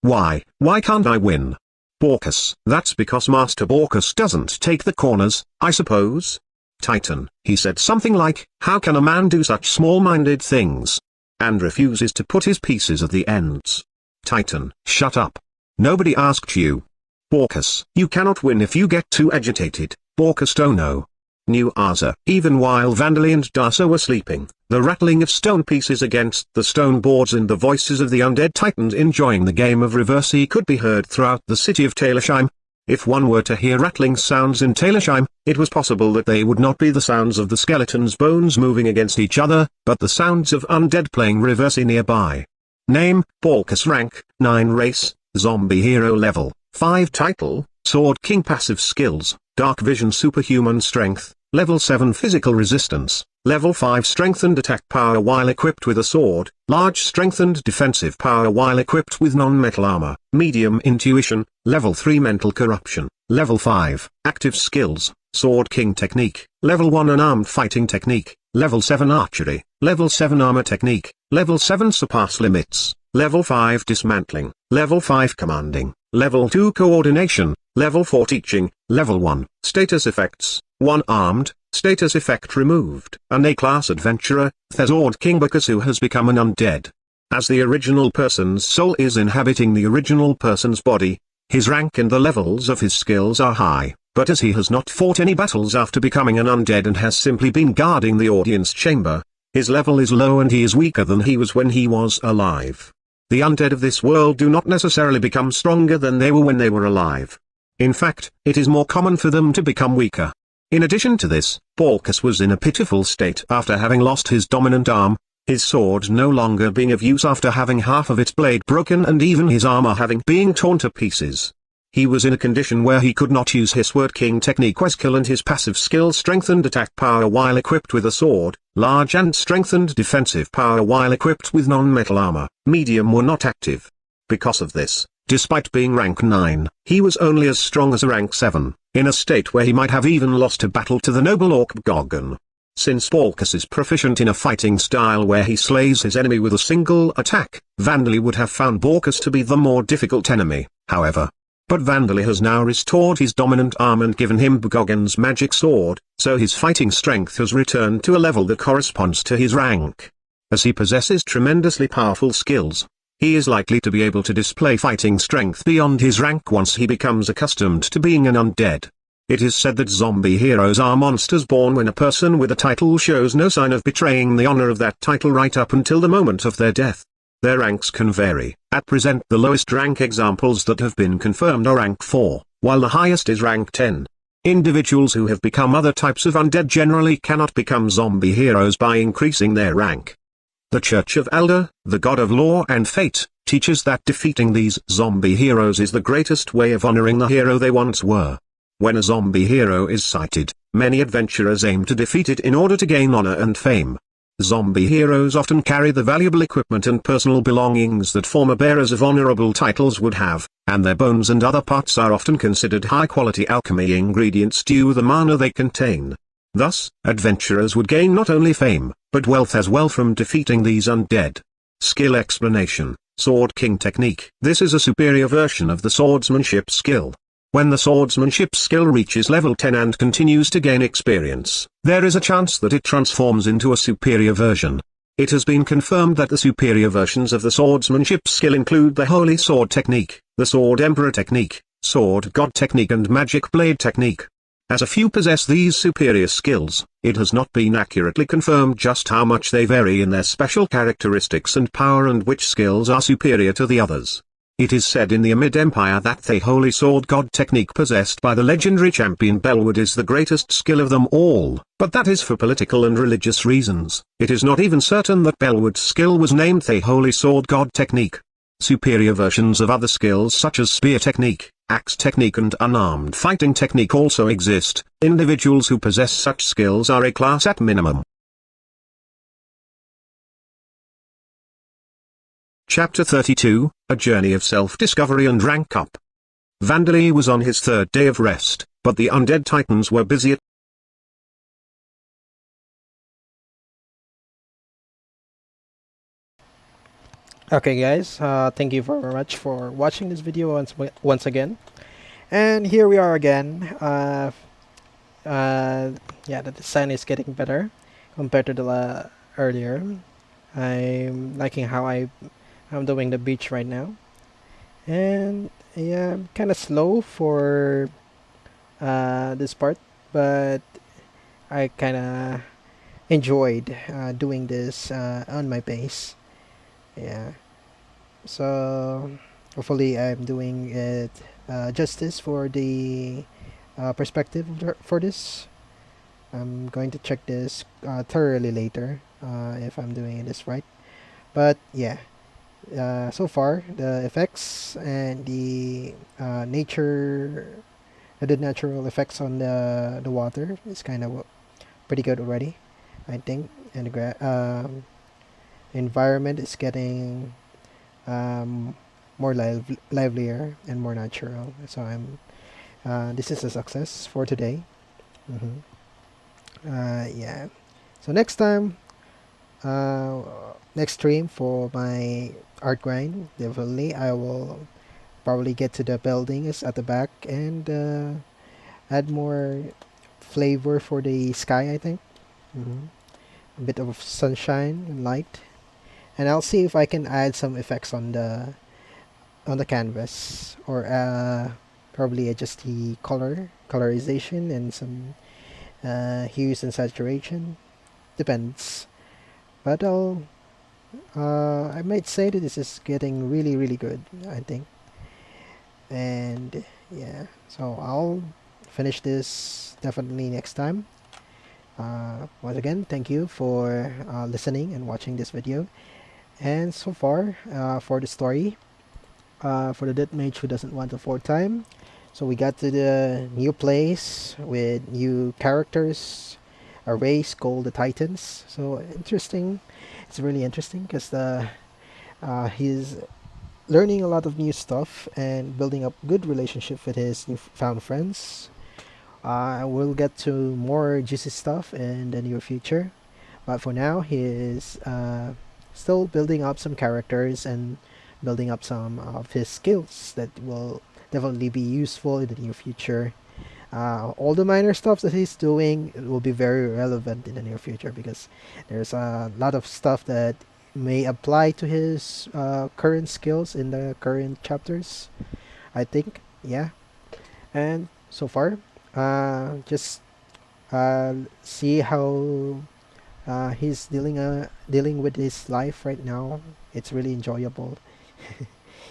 Why can't I win? Borkus, that's because Master Borkus doesn't take the corners, I suppose. Titan, he said something like, how can a man do such small-minded things? And refuses to put his pieces at the ends. Titan, shut up. Nobody asked you. Borkus, you cannot win if you get too agitated, Borkus don't know. New Arza, even while Vandally and Dasa were sleeping, the rattling of stone pieces against the stone boards and the voices of the undead titans enjoying the game of Reversi could be heard throughout the city of Talersheim. If one were to hear rattling sounds in Talersheim, it was possible that they would not be the sounds of the skeletons' bones moving against each other, but the sounds of undead playing Reversi nearby. Name, Borkus, rank, 9 race, zombie hero level, 5 title, Sword King passive skills, Dark Vision superhuman strength, level 7 physical resistance, level 5 strengthened attack power while equipped with a sword, large strengthened defensive power while equipped with non-metal armor, medium intuition, level 3 mental corruption, level 5 active skills, Sword King technique, level 1 unarmed fighting technique, level 7 archery, level 7 armor technique, level 7 surpass limits, level 5 dismantling, level 5 commanding, level 2 coordination, level 4 teaching, level 1 status effects, 1 armed, status effect removed, an A-class adventurer, Sword King Bakasu has become an undead. As the original person's soul is inhabiting the original person's body, his rank and the levels of his skills are high, but as he has not fought any battles after becoming an undead and has simply been guarding the audience chamber, his level is low and he is weaker than he was when he was alive. The undead of this world do not necessarily become stronger than they were when they were alive. In fact, it is more common for them to become weaker. In addition to this, Borkus was in a pitiful state after having lost his dominant arm, his sword no longer being of use after having half of its blade broken and even his armor having been torn to pieces. He was in a condition where he could not use his Sword King technique skill and his passive skill strengthened attack power while equipped with a sword, large and strengthened defensive power while equipped with non-metal armor, medium were not active. Because of this, despite being rank 9, he was only as strong as a rank 7, in a state where he might have even lost a battle to the noble orc Gogon. Since Borkus is proficient in a fighting style where he slays his enemy with a single attack, Vandally would have found Borkus to be the more difficult enemy. However, But Vandali has now restored his dominant arm and given him Bugogen's magic sword, so his fighting strength has returned to a level that corresponds to his rank. As he possesses tremendously powerful skills, he is likely to be able to display fighting strength beyond his rank once he becomes accustomed to being an undead. It is said that zombie heroes are monsters born when a person with a title shows no sign of betraying the honor of that title right up until the moment of their death. Their ranks can vary. At present the lowest rank examples that have been confirmed are rank 4, while the highest is rank 10. Individuals who have become other types of undead generally cannot become zombie heroes by increasing their rank. The Church of Elder, the god of law and fate, teaches that defeating these zombie heroes is the greatest way of honoring the hero they once were. When a zombie hero is sighted, many adventurers aim to defeat it in order to gain honor and fame. Zombie heroes often carry the valuable equipment and personal belongings that former bearers of honorable titles would have, and their bones and other parts are often considered high-quality alchemy ingredients due to the mana they contain. Thus, adventurers would gain not only fame, but wealth as well from defeating these undead. Skill explanation: Sword King technique. This is a superior version of the swordsmanship skill. When the swordsmanship skill reaches level 10 and continues to gain experience, there is a chance that it transforms into a superior version. It has been confirmed that the superior versions of the swordsmanship skill include the Holy Sword technique, the Sword Emperor technique, Sword God technique and Magic Blade technique. As a few possess these superior skills, it has not been accurately confirmed just how much they vary in their special characteristics and power and which skills are superior to the others. It is said in the Amid Empire that the Holy Sword God technique possessed by the legendary champion Belwood is the greatest skill of them all, but that is for political and religious reasons. It is not even certain that Belwood's skill was named the Holy Sword God technique. Superior versions of other skills such as spear technique, axe technique and unarmed fighting technique also exist. Individuals who possess such skills are a class at minimum. Chapter 32, A Journey of Self-Discovery and Rank Up. Vandali was on his third day of rest, but the undead titans were busy at Okay guys, thank you very much for watching this video once again. And here we are again. Yeah, the design is getting better compared to the earlier. I'm liking how I'm doing the beach right now. And yeah, I'm kind of slow for this part, but I kind of enjoyed doing this on my pace. Yeah, so hopefully I'm doing it justice for the perspective for this. I'm going to check this thoroughly later if I'm doing this right. But yeah, so far the effects and the the natural effects on the water is kind of pretty good already, I think. And the environment is getting more livelier and more natural. So this is a success for today. hmm yeah. So next time, next stream for my art grind, definitely I will probably get to the buildings at the back and add more flavor for the sky, I think. A bit of sunshine and light, and I'll see if I can add some effects on the canvas, or probably adjust the colorization and some hues and saturation. Depends, but I might say that this is getting really good, I think. And yeah, so I'll finish this definitely next time. Once again, thank you for listening and watching this video. And so far, for the story, for the dead mage who doesn't want a fourth time, so we got to the new place with new characters, a race called the Titans. So interesting. It's really interesting because he's learning a lot of new stuff and building up good relationship with his newfound friends. We'll get to more juicy stuff in the near future, but for now he is still building up some characters and building up some of his skills that will definitely be useful in the near future. All the minor stuff that he's doing will be very relevant in the near future because there's a lot of stuff that may apply to his current skills in the current chapters, I think. Yeah. And so far, just see how he's dealing with his life right now. It's really enjoyable.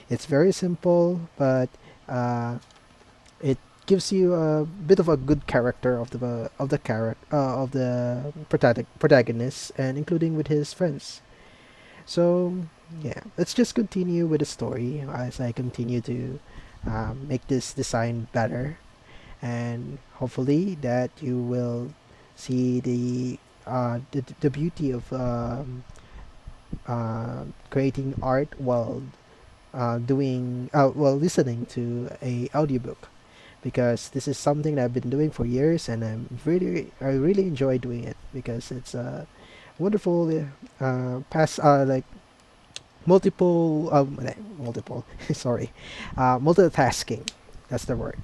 It's very simple, but uh, it gives you a bit of a good character of the protagonist, and including with his friends. So yeah, let's just continue with the story as I continue to make this design better, and hopefully that you will see the beauty of creating art while while listening to a audiobook, because this is something that I've been doing for years, and I really enjoy doing it because it's a wonderful pass like multiple sorry, multitasking, that's the word.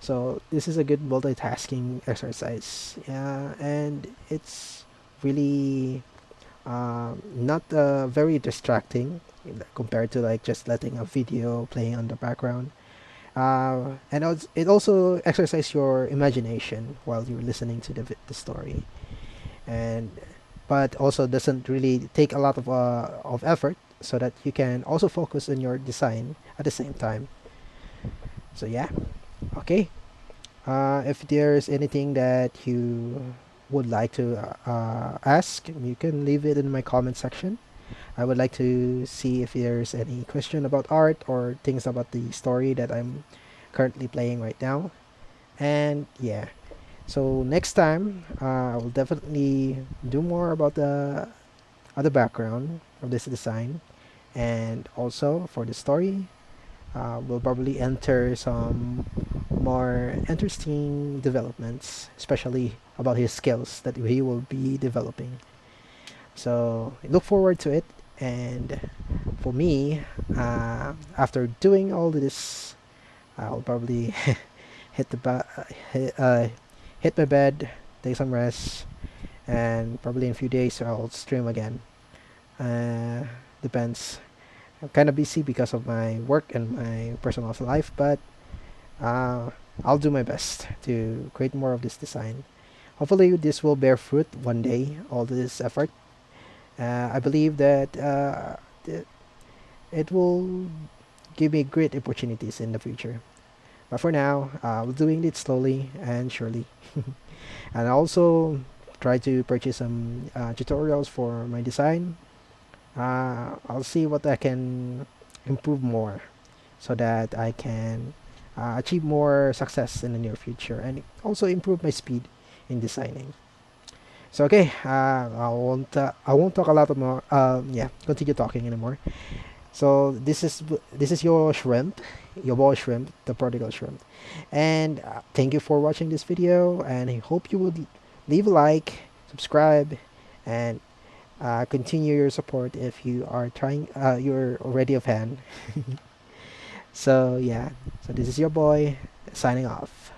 So this is a good multitasking exercise. Yeah, and it's really not very distracting compared to like just letting a video playing on the background. And it also exercises your imagination while you're listening to the story, and but also doesn't really take a lot of effort, so that you can also focus on your design at the same time. So yeah, okay. If there's anything that you would like to ask, you can leave it in my comment section. I would like to see if there's any question about art or things about the story that I'm currently playing right now. And yeah, so next time I will definitely do more about the other background of this design, and also for the story. We'll probably enter some more interesting developments, especially about his skills that he will be developing. So I look forward to it. And for me, after doing all this, I'll probably hit the hit my bed, take some rest, and probably in a few days I'll stream again. Uh, Depends. I'm kind of busy because of my work and my personal life, but uh, I'll do my best to create more of this design. Hopefully, this will bear fruit one day, all this effort. I believe that it will give me great opportunities in the future. But for now, we're doing it slowly and surely. And also try to purchase some tutorials for my design. I'll see what I can improve more so that I can achieve more success in the near future, and also improve my speed in designing. So okay, I won't talk a lot more. Yeah, continue talking anymore. So this is your shrimp, your boy shrimp, the prodigal shrimp, and thank you for watching this video. And I hope you would leave a like, subscribe, and continue your support if you are trying. You're already a fan. So yeah, so this is your boy signing off.